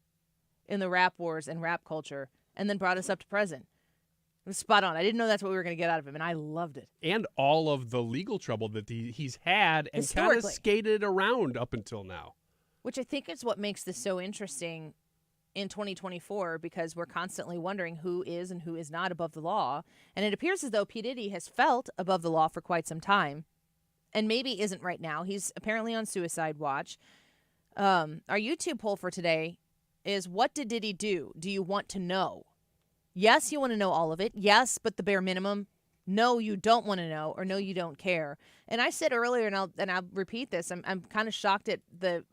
S11: in the rap wars and rap culture, and then brought us up to present. It was spot on. I didn't know that's what we were going to get out of him, and I loved it.
S1: And all of the legal trouble that he's had and kind of skated around up until now.
S11: Which I think is what makes this so interesting in 2024, because we're constantly wondering who is and who is not above the law. And it appears as though P. Diddy has felt above the law for quite some time, and maybe isn't right now. He's apparently on suicide watch. Our YouTube poll for today is, what did Diddy do? Do you want to know? Yes, you want to know all of it. Yes, but the bare minimum. No, you don't want to know, or no, you don't care. And I said earlier, and I'll repeat this, I'm kind of shocked at the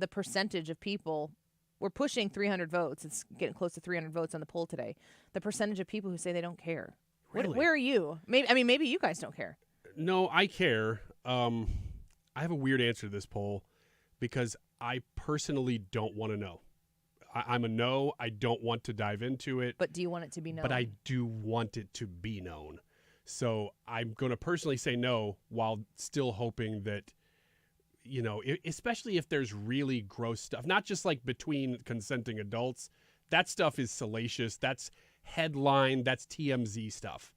S11: percentage of people. We're pushing 300 votes. It's getting close to 300 votes on the poll today. The percentage of people who say they don't care.
S1: Really?
S11: Where are you? Maybe you guys don't care.
S1: No, I care. I have a weird answer to this poll because I personally don't want to know. I'm a no. I don't want to dive into it.
S11: But do you want it to be known?
S1: But I do want it to be known. So I'm going to personally say no, while still hoping that, especially if there's really gross stuff, not just like between consenting adults. That stuff is salacious. That's headline. That's TMZ stuff.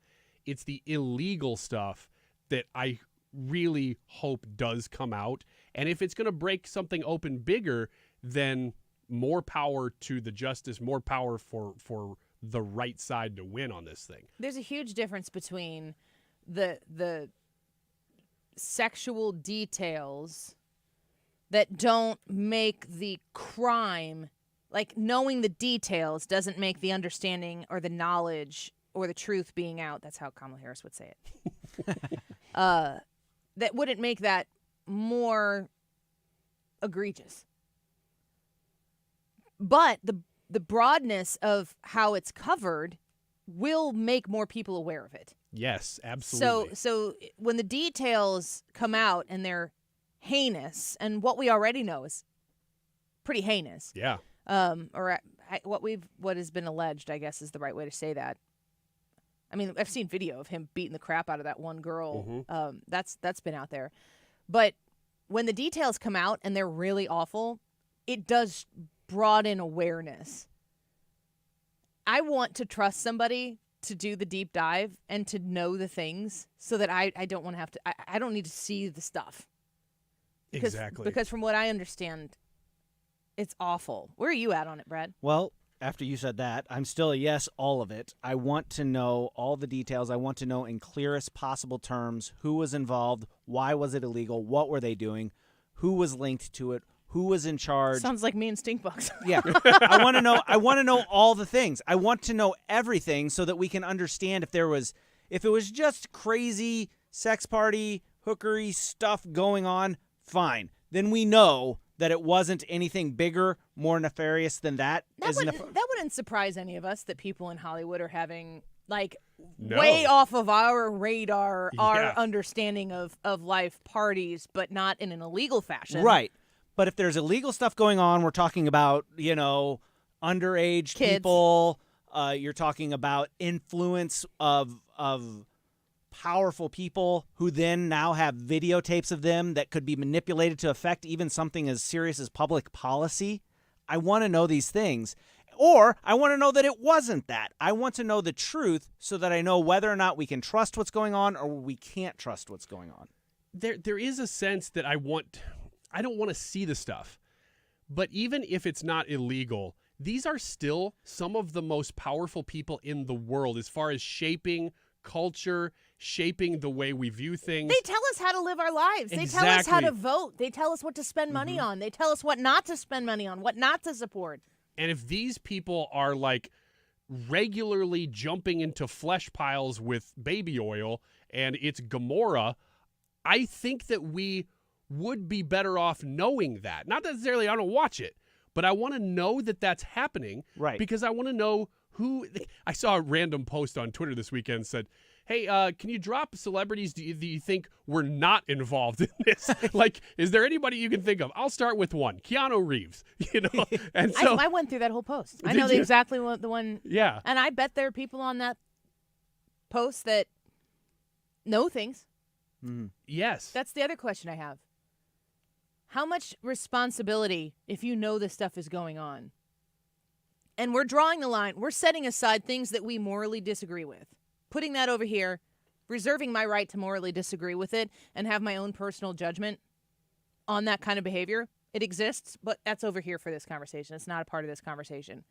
S1: It's the illegal stuff that I really hope does come out. And if it's going to break something open bigger, then more power to the justice, more power for the right side to win on this thing.
S11: There's a huge difference between the sexual details that don't make the crime, like knowing the details doesn't make the understanding or the knowledge or the truth being out. That's how Kamala Harris would say it. That wouldn't make that more egregious. But the broadness of how it's covered will make more people aware of it.
S1: Yes, absolutely.
S11: So when the details come out and they're heinous, and what we already know is pretty heinous.
S1: Yeah.
S11: Or what has been alleged, I guess, is the right way to say that. I mean, I've seen video of him beating the crap out of that one girl.
S1: Mm-hmm.
S11: That's been out there. But when the details come out and they're really awful, it does broaden awareness. I want to trust somebody to do the deep dive and to know the things so that I don't want to have to, I don't need to see the stuff.
S1: Exactly.
S11: Because from what I understand, it's awful. Where are you at on it, Brad?
S2: Well, after you said that, I'm still a yes, all of it. I want to know all the details. I want to know in clearest possible terms who was involved, why was it illegal, what were they doing, who was linked to it, who was in charge.
S11: Sounds like me and Stinkbugs.
S2: Yeah. I want to know all the things. I want to know everything so that we can understand if it was just crazy sex party, hookery stuff going on, fine. Then we know that it wasn't anything bigger, more nefarious than that.
S11: That wouldn't surprise any of us that people in Hollywood are having way off of our radar, our understanding of life parties, but not in an illegal fashion.
S2: Right. But if there's illegal stuff going on, we're talking about, underage
S11: kids.
S2: People. You're talking about influence of powerful people who then now have videotapes of them that could be manipulated to affect even something as serious as public policy. I want to know these things. Or I want to know that it wasn't that. I want to know the truth so that I know whether or not we can trust what's going on or we can't trust what's going on.
S1: There is a sense that I don't want to see the stuff. But even if it's not illegal, these are still some of the most powerful people in the world as far as shaping culture, shaping the way we view things.
S11: They tell us how to live our lives. They tell us how to vote. They tell us what to spend money on. They tell us what not to spend money on, what not to support.
S1: And if these people are like regularly jumping into flesh piles with baby oil and it's Gomorrah, I think that we would be better off knowing that. Not necessarily I don't watch it, but I want to know that that's happening.
S2: Right.
S1: Because I want to know who. I saw a random post on Twitter this weekend said, hey, can you drop celebrities do you think were not involved in this? Like, is there anybody you can think of? I'll start with one, Keanu Reeves. You know, and so
S11: I went through that whole post. I
S1: Did
S11: know
S1: you?
S11: exactly what the one.
S1: Yeah.
S11: And I bet there are people on that post that know things.
S1: Yes.
S11: That's the other question I have. How much responsibility, if you know this stuff is going on, and we're drawing the line, we're setting aside things that we morally disagree with, putting that over here, reserving my right to morally disagree with it and have my own personal judgment on that kind of behavior. It exists, but that's over here for this conversation. It's not a part of this conversation.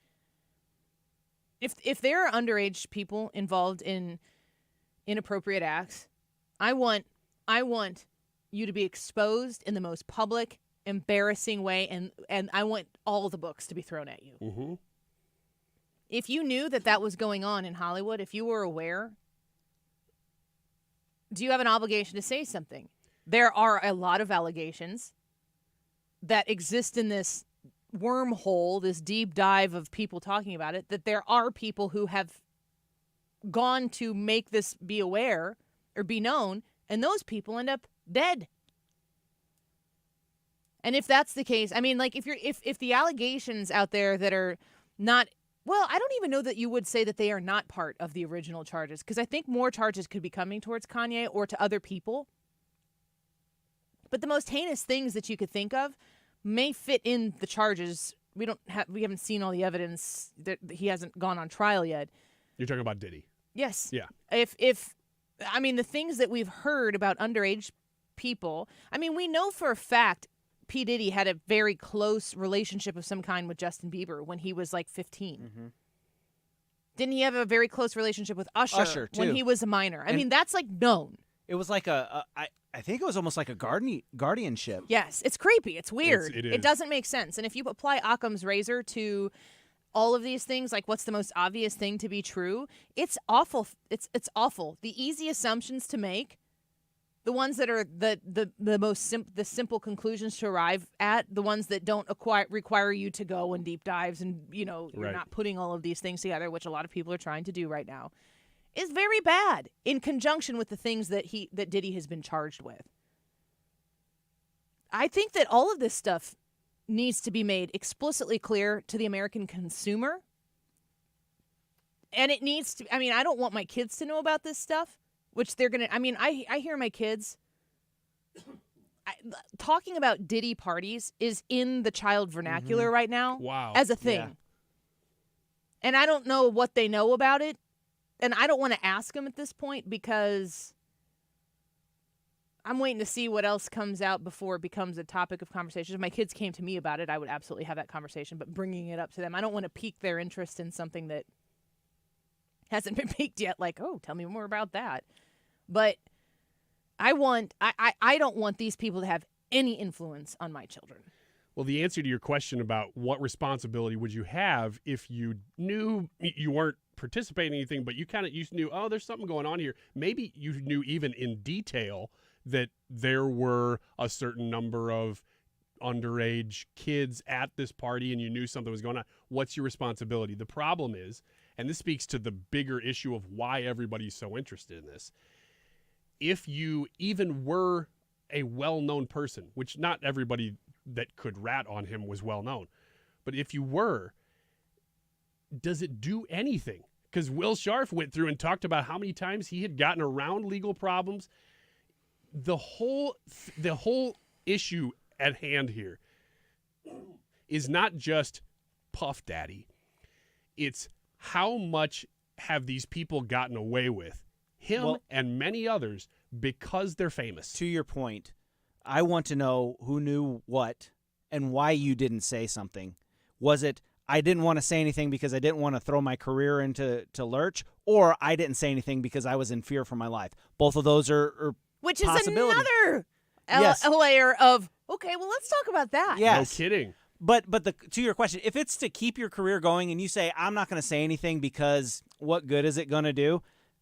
S11: If there are underage people involved in inappropriate acts, I want you to be exposed in the most public, embarrassing way, and I want all the books to be thrown at you.
S1: Mm-hmm.
S11: If you knew that was going on in Hollywood, if you were aware, do you have an obligation to say something? There are a lot of allegations that exist in this wormhole, this deep dive of people talking about it, that there are people who have gone to make this be aware or be known, and those people end up dead. And if that's the case, I mean, like if the allegations out there that are not, well, I don't even know that you would say that they are not part of the original charges, because I think more charges could be coming towards Kanye or to other people. But the most heinous things that you could think of may fit in the charges. We haven't seen all the evidence that he hasn't gone on trial yet.
S1: You're talking about Diddy.
S11: Yes.
S1: Yeah.
S11: I mean, the things that we've heard about underage people, I mean, we know for a fact P Diddy had a very close relationship of some kind with Justin Bieber when he was like 15.
S2: Mm-hmm.
S11: Didn't he have a very close relationship with Usher
S2: too.
S11: when he was a minor? I mean, that's like known.
S2: It was like I think it was almost like a guardianship.
S11: Yes, it's creepy. It's weird.
S2: It
S11: It
S2: is.
S11: doesn't make sense. And if you apply Occam's razor to all of these things, like what's the most obvious thing to be true, it's awful. It's awful. The easy assumptions to make, the ones that are the most the simple conclusions to arrive at, the ones that don't require you to go in deep dives and, you know, you're
S1: Right.
S11: not putting all of these things together, which a lot of people are trying to do right now, is very bad in conjunction with the things that Diddy has been charged with. I think that all of this stuff needs to be made explicitly clear to the American consumer. And it needs to, I mean, I don't want my kids to know about this stuff, which they're going to, I mean, I hear my kids talking about Diddy parties is in the child vernacular right now.
S1: Wow.
S11: As a thing.
S2: Yeah.
S11: And I don't know what they know about it. And I don't want to ask them at this point because I'm waiting to see what else comes out before it becomes a topic of conversation. If my kids came to me about it, I would absolutely have that conversation. But bringing it up to them, I don't want to pique their interest in something that hasn't been piqued yet. Like, oh, tell me more about that. But I don't want these people to have any influence on my children.
S1: Well, the answer to your question about what responsibility would you have if you knew you weren't participating in anything, but you knew, oh, there's something going on here. Maybe you knew even in detail that there were a certain number of underage kids at this party and you knew something was going on. What's your responsibility? The problem is, and this speaks to the bigger issue of why everybody's so interested in this, if you even were a well-known person, which not everybody that could rat on him was well-known, but if you were, does it do anything? because Will Scharf went through and talked about how many times he had gotten around legal problems. The whole issue at hand here is not just Puff Daddy. It's how much have these people gotten away with, him and many others, because they're famous.
S2: To your point, I want to know who knew what and why you didn't say something. Was it I didn't want to say anything because I didn't want to throw my career into lurch, or I didn't say anything because I was in fear for my life? Both of those are
S11: which is
S2: possibilities.
S11: another layer of, okay, well, let's talk about that.
S2: Yes.
S1: No kidding.
S2: But to your question, if it's to keep your career going and you say, I'm not going to say anything because what good is it going to do?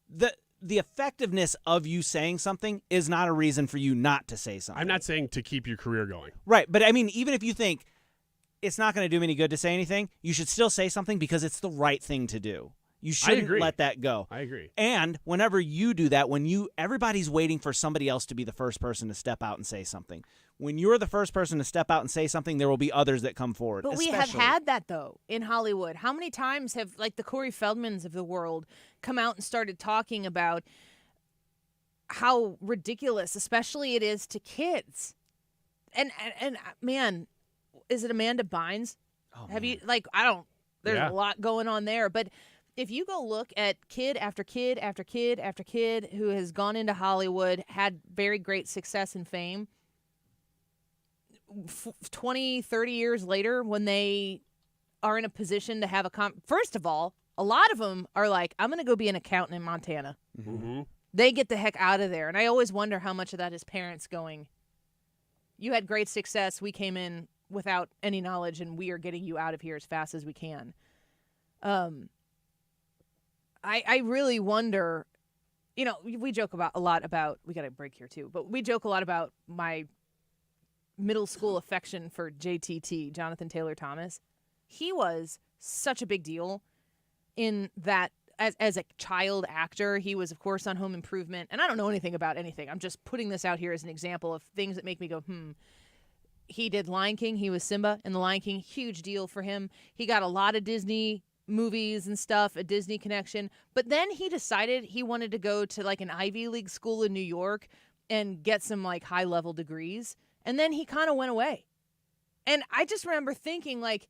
S2: The effectiveness of you saying something is not a reason for you not to say something.
S1: I'm not saying to keep your career going.
S2: Right, but I mean, even if you think it's not going to do me any good to say anything, you should still say something because it's the right thing to do. You shouldn't let that go.
S1: I agree.
S2: And whenever you do that, everybody's waiting for somebody else to be the first person to step out and say something. When you're the first person to step out and say something, there will be others that come forward.
S11: But we have had that, though, in Hollywood. How many times have, like, the Corey Feldmans of the world come out and started talking about how ridiculous, especially it is to kids? And man, is it Amanda Bynes? Have you, like, there's a lot going on there. But if you go look at kid after kid after kid after kid who has gone into Hollywood, had very great success and fame, 20, 30 years later, when they are in a position to have first of all, a lot of them are like, I'm going to go be an accountant in Montana.
S1: Mm-hmm.
S11: They get the heck out of there. And I always wonder how much of that is parents going, you had great success. We came in without any knowledge, and we are getting you out of here as fast as we can. I really wonder, we joke a lot about, we got a break here too, but we joke a lot about my middle school affection for JTT, Jonathan Taylor Thomas. He was such a big deal in that as a child actor. He was, of course, on Home Improvement, and I don't know anything about anything. I'm just putting this out here as an example of things that make me go, He did Lion King. He was Simba in The Lion King. Huge deal for him. He got a lot of Disney movies and stuff, a Disney connection. But then he decided he wanted to go to like an Ivy League school in New York and get some like high-level degrees. And then he kind of went away. And I just remember thinking, like,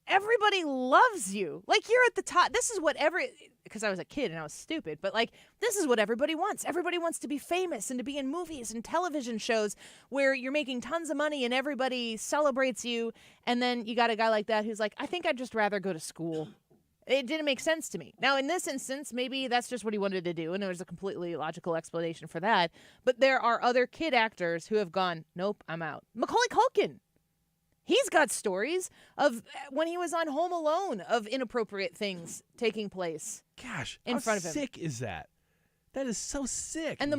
S11: everybody loves you. Like, you're at the top. This is what because I was a kid and I was stupid, but like, this is what everybody wants. Everybody wants to be famous and to be in movies and television shows where you're making tons of money and everybody celebrates you. And then you got a guy like that who's like, I think I'd just rather go to school. It didn't make sense to me. Now, in this instance, maybe that's just what he wanted to do, and there's a completely logical explanation for that. But there are other kid actors who have gone, nope, I'm out. Macaulay Culkin. He's got stories of when he was on Home Alone of inappropriate things taking place.
S1: Gosh,
S11: in front of him.
S1: How sick is that? That is so sick.
S11: And the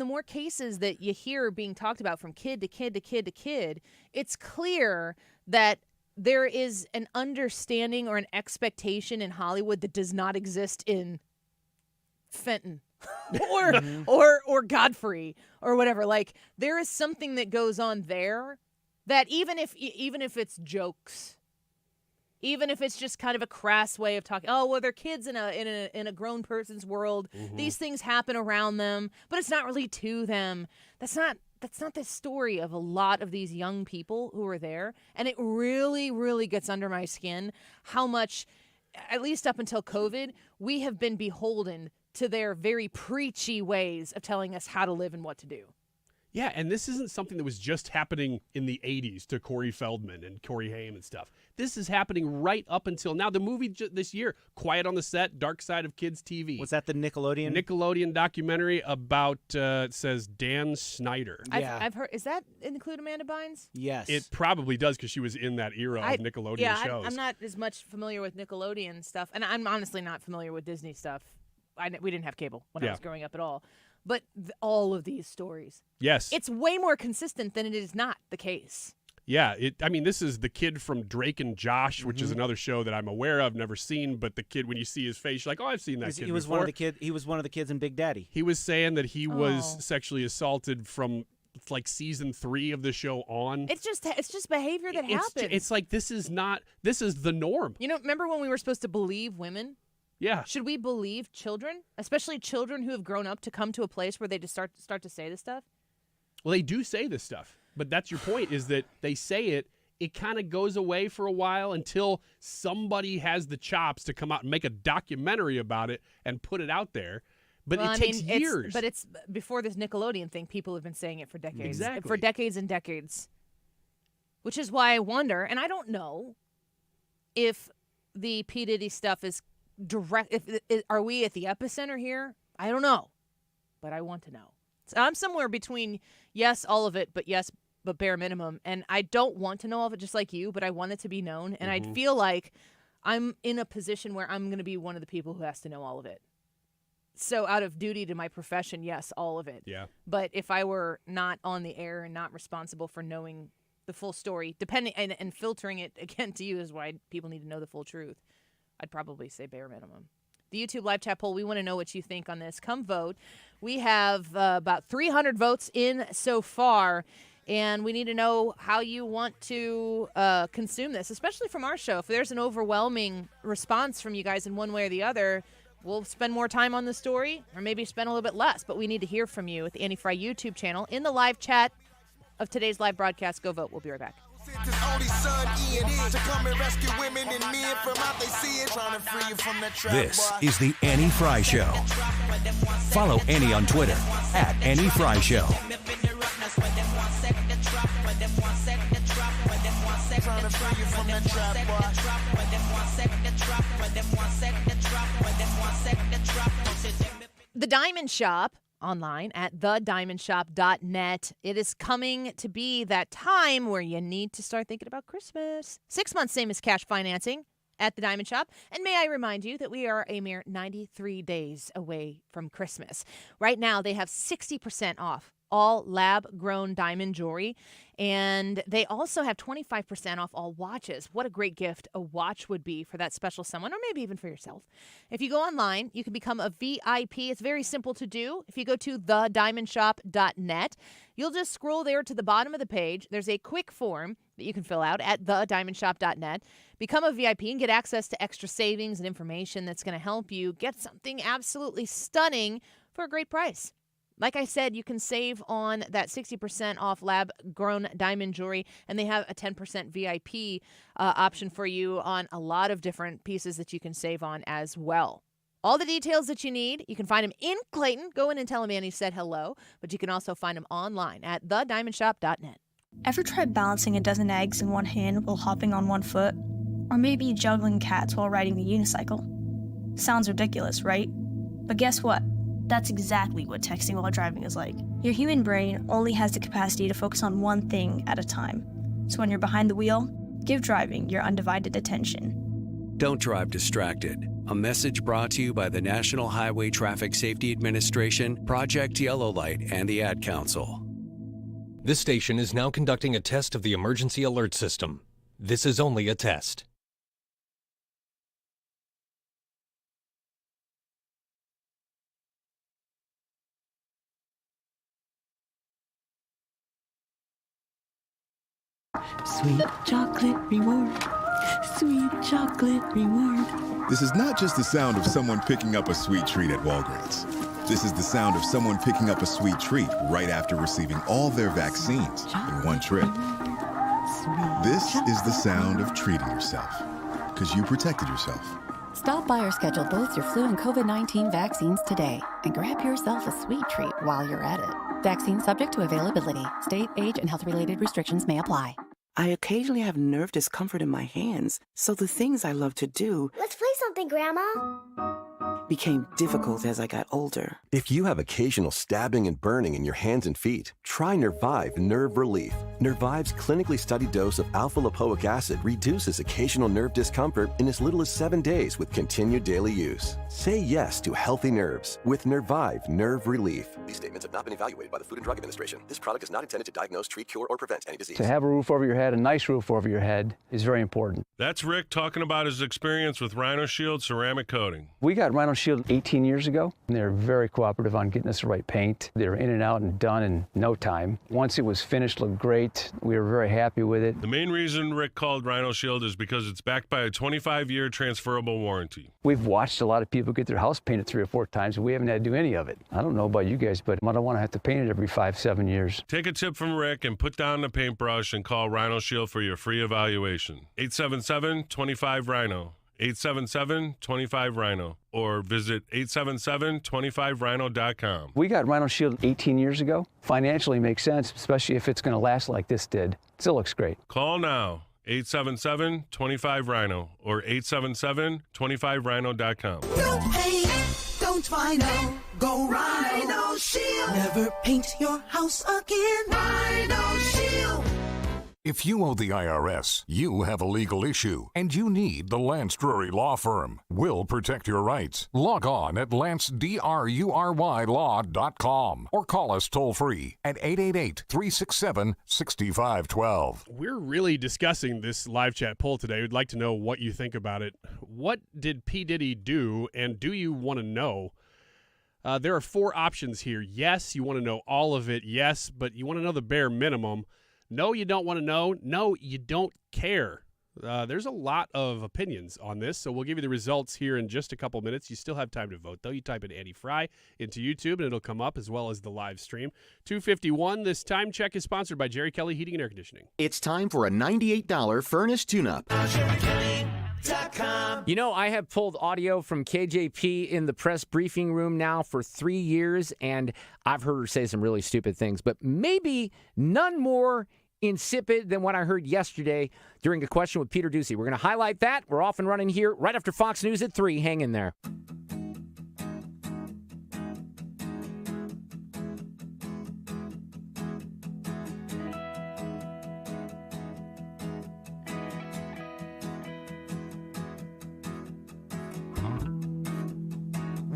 S11: more cases that you hear being talked about from kid to kid to kid to kid, it's clear that there is an understanding or an expectation in Hollywood that does not exist in Fenton or Godfrey or whatever. Like, there is something that goes on there that even if it's jokes, even if it's just kind of a crass way of talking, oh, well, they're kids in a grown person's world. Mm-hmm. These things happen around them, but it's not really to them. That's not the story of a lot of these young people who are there. And it really, really gets under my skin how much, at least up until COVID, we have been beholden to their very preachy ways of telling us how to live and what to do.
S1: Yeah, and this isn't something that was just happening in the 80s to Corey Feldman and Corey Haim and stuff. This is happening right up until now. The movie this year, Quiet on the Set, Dark Side of Kids TV.
S2: Was that the Nickelodeon?
S1: Nickelodeon documentary about, it says Dan Snyder.
S11: Yeah. I've heard, does that include Amanda Bynes?
S2: Yes.
S1: It probably does because she was in that era of Nickelodeon shows.
S11: I'm not as much familiar with Nickelodeon stuff, and I'm honestly not familiar with Disney stuff. We didn't have cable when I was growing up at all. But all of these stories.
S1: Yes.
S11: It's way more consistent than it is not the case.
S1: Yeah. This is the kid from Drake and Josh, which is another show that I'm aware of, never seen. But the kid, when you see his face, you're like, oh, I've seen that kid before.
S2: He was one of the kids in Big Daddy.
S1: He was saying that he was sexually assaulted from like season 3 of the show on.
S11: It's just behavior that happens.
S1: It's like this is the norm.
S11: Remember when we were supposed to believe women?
S1: Yeah.
S11: Should we believe children, especially children who have grown up to come to a place where they just start to say this stuff?
S1: Well, they do say this stuff, but that's your point, is that they say it. It kind of goes away for a while until somebody has the chops to come out and make a documentary about it and put it out there. But
S11: Well,
S1: it
S11: I
S1: takes
S11: mean,
S1: years.
S11: But it's before this Nickelodeon thing. People have been saying it for decades.
S1: Exactly.
S11: For decades and decades. Which is why I wonder, and I don't know if the P Diddy stuff is direct. Are we at the epicenter here? I don't know, but I want to know. So I'm somewhere between yes, all of it, but bare minimum. And I don't want to know all of it, just like you, but I want it to be known. And I feel like I'm in a position where I'm going to be one of the people who has to know all of it. So out of duty to my profession, yes, all of it.
S1: Yeah.
S11: But if I were not on the air and not responsible for knowing the full story, depending and filtering it again to you is why people need to know the full truth, I'd probably say bare minimum. The YouTube live chat poll, we want to know what you think on this. Come vote. We have about 300 votes in so far, and we need to know how you want to consume this, especially from our show. If there's an overwhelming response from you guys in one way or the other, we'll spend more time on the story or maybe spend a little bit less, but we need to hear from you at the Annie Fry YouTube channel in the live chat of today's live broadcast. Go vote. We'll be right back.
S4: This is the Annie Fry Show. Follow Annie on Twitter at Annie Fry Show.
S11: The Diamond Shop online at thediamondshop.net. It is coming to be that time where you need to start thinking about Christmas. 6 months, same as cash financing at the Diamond Shop. And may I remind you that we are a mere 93 days away from Christmas. Right now, they have 60% off all lab-grown diamond jewelry, and they also have 25% off all watches. What a great gift a watch would be for that special someone, or maybe even for yourself. If you go online, you can become a VIP. It's very simple to do. If you go to thediamondshop.net, you'll just scroll there to the bottom of the page. There's a quick form that you can fill out at thediamondshop.net. Become a VIP and get access to extra savings and information that's going to help you get something absolutely stunning for a great price. Like I said, you can save on that 60% off lab-grown diamond jewelry, and they have a 10% VIP option for you on a lot of different pieces that you can save on as well. All the details that you need, you can find them in Clayton. Go in and tell them Annie said hello, but you can also find them online at thediamondshop.net.
S5: Ever tried balancing a dozen eggs in one hand while hopping on one foot? Or maybe juggling cats while riding a unicycle? Sounds ridiculous, right? But guess what? That's exactly what texting while driving is like. Your human brain only has the capacity to focus on one thing at a time. So when you're behind the wheel, give driving your undivided attention.
S6: Don't drive distracted. A message brought to you by the National Highway Traffic Safety Administration, Project Yellow Light, and the Ad Council.
S13: This station is now conducting a test of the emergency alert system. This is only a test.
S22: Sweet chocolate reward. Sweet chocolate reward.
S24: This is not just the sound of someone picking up a sweet treat at Walgreens. This is the sound of someone picking up a sweet treat right after receiving all their vaccines in one trip. This is the sound of treating yourself, because you protected yourself.
S25: Stop by or schedule both your flu and COVID-19 vaccines today and grab yourself a sweet treat while you're at it. Vaccine subject to availability. State, age, and health-related restrictions may apply.
S22: I occasionally have nerve discomfort in my hands, so the things I love to do...
S26: Let's play something, Grandma.
S22: ...became difficult as I got older.
S27: If you have occasional stabbing and burning in your hands and feet, try Nervive Nerve Relief. Nervive's clinically studied dose of alpha-lipoic acid reduces occasional nerve discomfort in as little as 7 days with continued daily use. Say yes to healthy nerves with Nervive Nerve Relief.
S28: These statements have not been evaluated by the Food and Drug Administration. This product is not intended to diagnose, treat, cure, or prevent any disease.
S29: To have a roof over your head, a nice roof over your head, is very important.
S30: That's Rick talking about his experience with Rhino Shield ceramic coating.
S29: We got Rhino Shield 18 years ago. And they were very cooperative on getting us the right paint. They were in and out and done in no time. Once it was finished, looked great. We were very happy with it.
S3: The main reason Rick called Rhino Shield is because it's backed by a 25-year transferable warranty.
S29: We've watched a lot of people get their house painted 3 or 4 times, and we haven't had to do any of it. I don't know about you guys, but I don't want to have to paint it every 5-7 years.
S3: Take a tip from Rick and put down the paintbrush and call Rhino Shield for your free evaluation. 877-25-RHINO. 877-25-RHINO. Or visit 877-25rhino.com.
S29: We got Rhino Shield 18 years ago. Financially makes sense, especially if it's going to last like this did. Still looks great.
S3: Call now. 877-25-RHINO or 877-25rhino.com.
S7: No pain, don't Rhino. Go Rhino Shield. Never paint your house again. Rhino Shield.
S8: If you owe the IRS, you have a legal issue, and you need the Lance Drury Law Firm. We'll protect your rights. Log on at lancedrurylaw.com or call us toll-free at 888-367-6512.
S1: We're really discussing this live chat poll today. We'd like to know what you think about it. What did P. Diddy do, and do you want to know? There are 4 options here. Yes, you want to know all of it. Yes, but you want to know the bare minimum. No, you don't want to know. No, you don't care. There's a lot of opinions on this, so we'll give you the results here in just a couple minutes. You still have time to vote, though. You type in Annie Fry into YouTube, and it'll come up as well as the live stream. 251. This time check is sponsored by Jerry Kelly Heating and Air Conditioning.
S10: It's time for a $98 furnace tune-up.
S12: You know, I have pulled audio from KJP in the press briefing room now for 3 years, and I've heard her say some really stupid things, but maybe none more insipid than what I heard yesterday during a question with Peter Ducey. We're going to highlight that. We're off and running here right after Fox News at 3. Hang in there.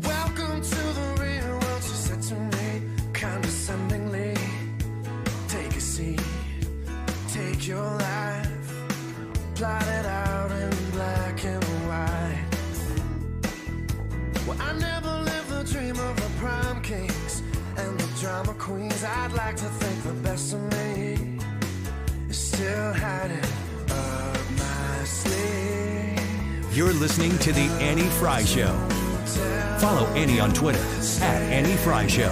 S7: Welcome to the real world, she said to me, condescendingly. Take a seat, take your life, plot it out in black and white. Well, I never lived the dream of the prom kings and the drama queens. I'd like to think the best of me is still hiding up my sleeve.
S4: You're listening to The Annie Fry Show. Follow Annie on Twitter at Annie Fry Show.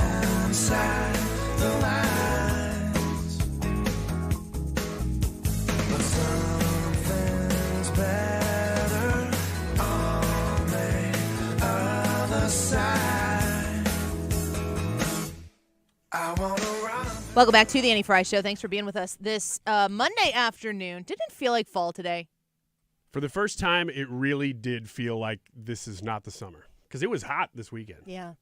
S11: Welcome back to the Annie Fry Show. Thanks for being with us this Monday afternoon. Didn't feel like fall today.
S1: For the first time, it really did feel like this is not the summer because it was hot this weekend.
S11: Yeah.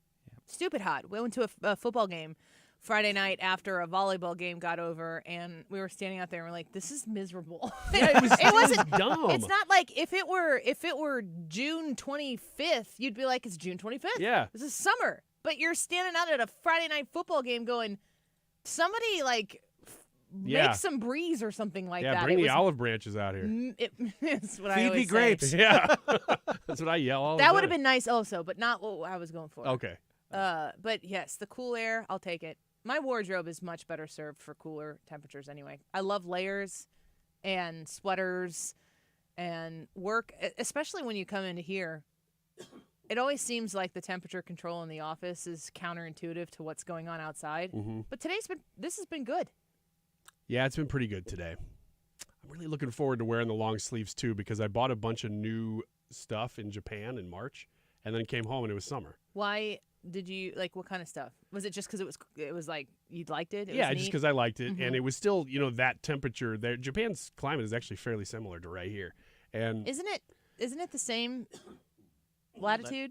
S11: Stupid hot. We went to a football game Friday night after a volleyball game got over, and we were standing out there and we're like, this is miserable.
S1: Yeah, it wasn't dumb.
S11: It's not like if it were June 25th, you'd be like, it's June 25th.
S1: Yeah.
S11: This is summer. But you're standing out at a Friday night football game going, somebody make some breeze or something like that.
S1: Yeah, bring the olive branches out here.
S11: It's what I
S2: Feed
S11: always
S2: me
S11: say.
S2: grapes.
S1: Yeah. That's what I yell all the
S11: That
S1: time.
S11: would have been nice also, but not what I was going for.
S1: Okay.
S11: But yes, the cool air, I'll take it. My wardrobe is much better served for cooler temperatures anyway. I love layers and sweaters and work, especially when you come into here. It always seems like the temperature control in the office is counterintuitive to what's going on outside.
S1: Mm-hmm.
S11: But this has been good.
S1: Yeah, it's been pretty good today. I'm really looking forward to wearing the long sleeves too because I bought a bunch of new stuff in Japan in March and then came home and it was summer.
S11: Why did you what kind of stuff? Was it just because it was like you liked it?
S1: Yeah, just because I liked it,
S11: Mm-hmm.
S1: and it was still that temperature there. Japan's climate is actually fairly similar to right here, and
S11: isn't it the same latitude?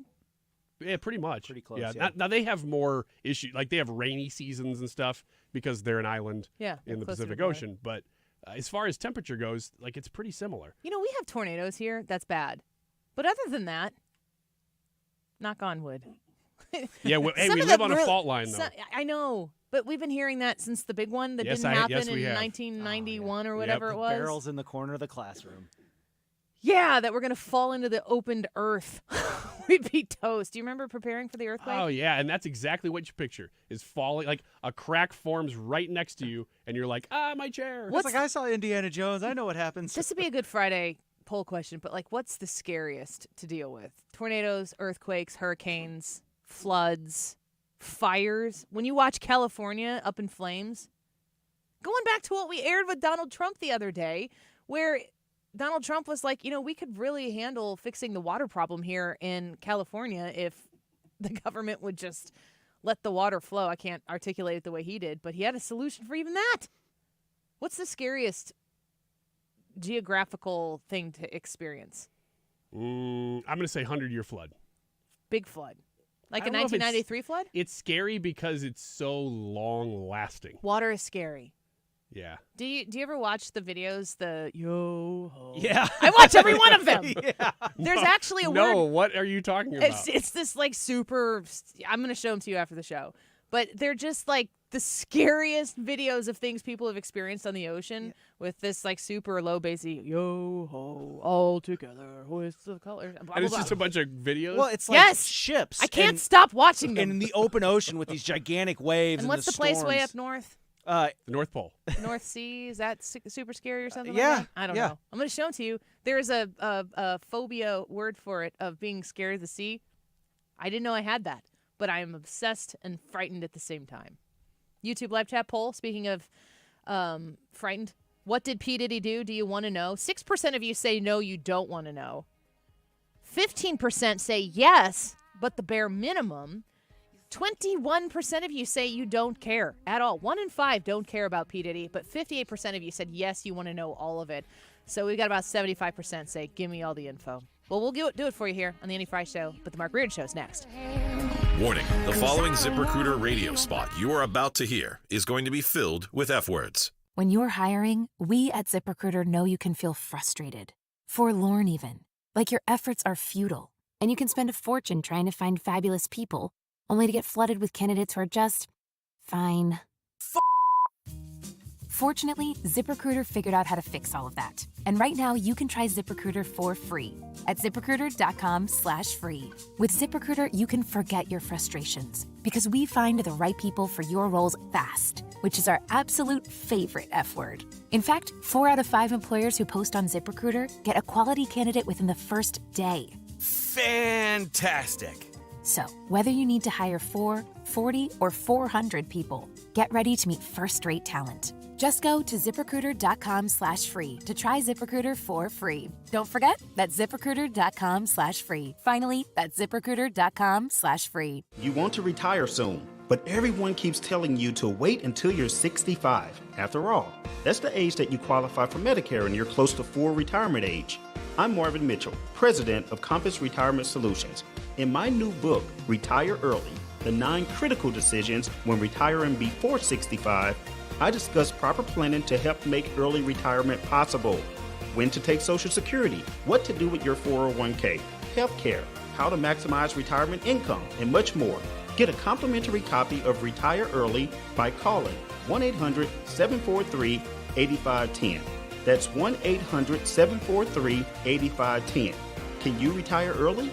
S1: Yeah, pretty much.
S2: Pretty close.
S1: Yeah. Now they have more issues, like they have rainy seasons and stuff because they're an island in the Pacific Ocean. But as far as temperature goes, it's pretty similar.
S11: We have tornadoes here. That's bad, but other than that, knock on wood.
S1: Yeah, we live on a fault line, though.
S11: I know, but we've been hearing that since the big one that didn't happen in 1991 or whatever it was.
S2: Barrels in the corner of the classroom.
S11: Yeah, that we're going to fall into the opened earth. We'd be toast. Do you remember preparing for the earthquake?
S1: Oh, yeah, and that's exactly what you picture, is falling, like a crack forms right next to you, and you're like, my chair.
S2: It's like, I saw Indiana Jones. I know what happens.
S11: This would be a good Friday poll question, but like, what's the scariest to deal with? Tornadoes, earthquakes, hurricanes, floods, fires. When you watch California up in flames, going back to what we aired with Donald Trump the other day, where Donald Trump was like, we could really handle fixing the water problem here in California if the government would just let the water flow. I can't articulate it the way he did, but he had a solution for even that. What's the scariest geographical thing to experience?
S1: I'm going to say 100-year flood.
S11: Big flood. Like a
S1: I don't know if
S11: 1993 flood?
S1: It's scary because it's so long-lasting.
S11: Water is scary.
S1: Yeah.
S11: Do you ever watch the videos, the yo-ho?
S2: Yeah.
S11: I watch every one of them.
S2: Yeah.
S11: There's actually a word.
S1: No, what are you talking about?
S11: It's this like super, I'm going to show them to you after the show. But they're just like the scariest videos of things people have experienced on the ocean with this like super low bassy yo-ho all together with the colors. Blah,
S1: and it's
S11: blah,
S1: just
S11: blah.
S1: a bunch of videos?
S2: Well, it's like ships.
S11: I can't stop watching them.
S2: In the open ocean with these gigantic waves.
S11: And what's the place way up north?
S1: The North Pole.
S11: North Sea, is that super scary or something
S2: yeah,
S11: like that? I don't know. I'm going to show them to you. There's a phobia word for it of being scared of the sea. I didn't know I had that, but I am obsessed and frightened at the same time. YouTube live chat poll, speaking of frightened. What did P Diddy do? Do you want to know? 6% of you say no, you don't want to know. 15% say yes, but the bare minimum. 21% of you say you don't care at all. 1 in 5 don't care about P. Diddy, but 58% of you said yes, you want to know all of it. So we got about 75% say, give me all the info. Well, we'll do it for you here on the Annie Fry Show, but the Mark Reardon Show's next.
S9: Warning, the following ZipRecruiter radio spot you are about to hear is going to be filled with F words.
S14: When you're hiring, we at ZipRecruiter know you can feel frustrated, forlorn even, like your efforts are futile, and you can spend a fortune trying to find fabulous people only to get flooded with candidates who are just fine. Fortunately, ZipRecruiter figured out how to fix all of that. And right now, you can try ZipRecruiter for free at ZipRecruiter.com/free. With ZipRecruiter, you can forget your frustrations because we find the right people for your roles fast, which is our absolute favorite F word. In fact, 4 out of 5 employers who post on ZipRecruiter get a quality candidate within the first day.
S15: Fantastic.
S14: So, whether you need to hire 4, 40, or 400 people, get ready to meet first-rate talent. Just go to ZipRecruiter.com/free to try ZipRecruiter for free. Don't forget, that's ZipRecruiter.com/free. Finally, that's ZipRecruiter.com/free.
S16: You want to retire soon, but everyone keeps telling you to wait until you're 65. After all, that's the age that you qualify for Medicare and you're close to full retirement age. I'm Marvin Mitchell, president of Compass Retirement Solutions. In my new book, Retire Early, The 9 Critical Decisions When Retiring Before 65, I discuss proper planning to help make early retirement possible. When to take Social Security, what to do with your 401k, healthcare, how to maximize retirement income, and much more. Get a complimentary copy of Retire Early by calling 1-800-743-8510. That's 1-800-743-8510. Can you retire early?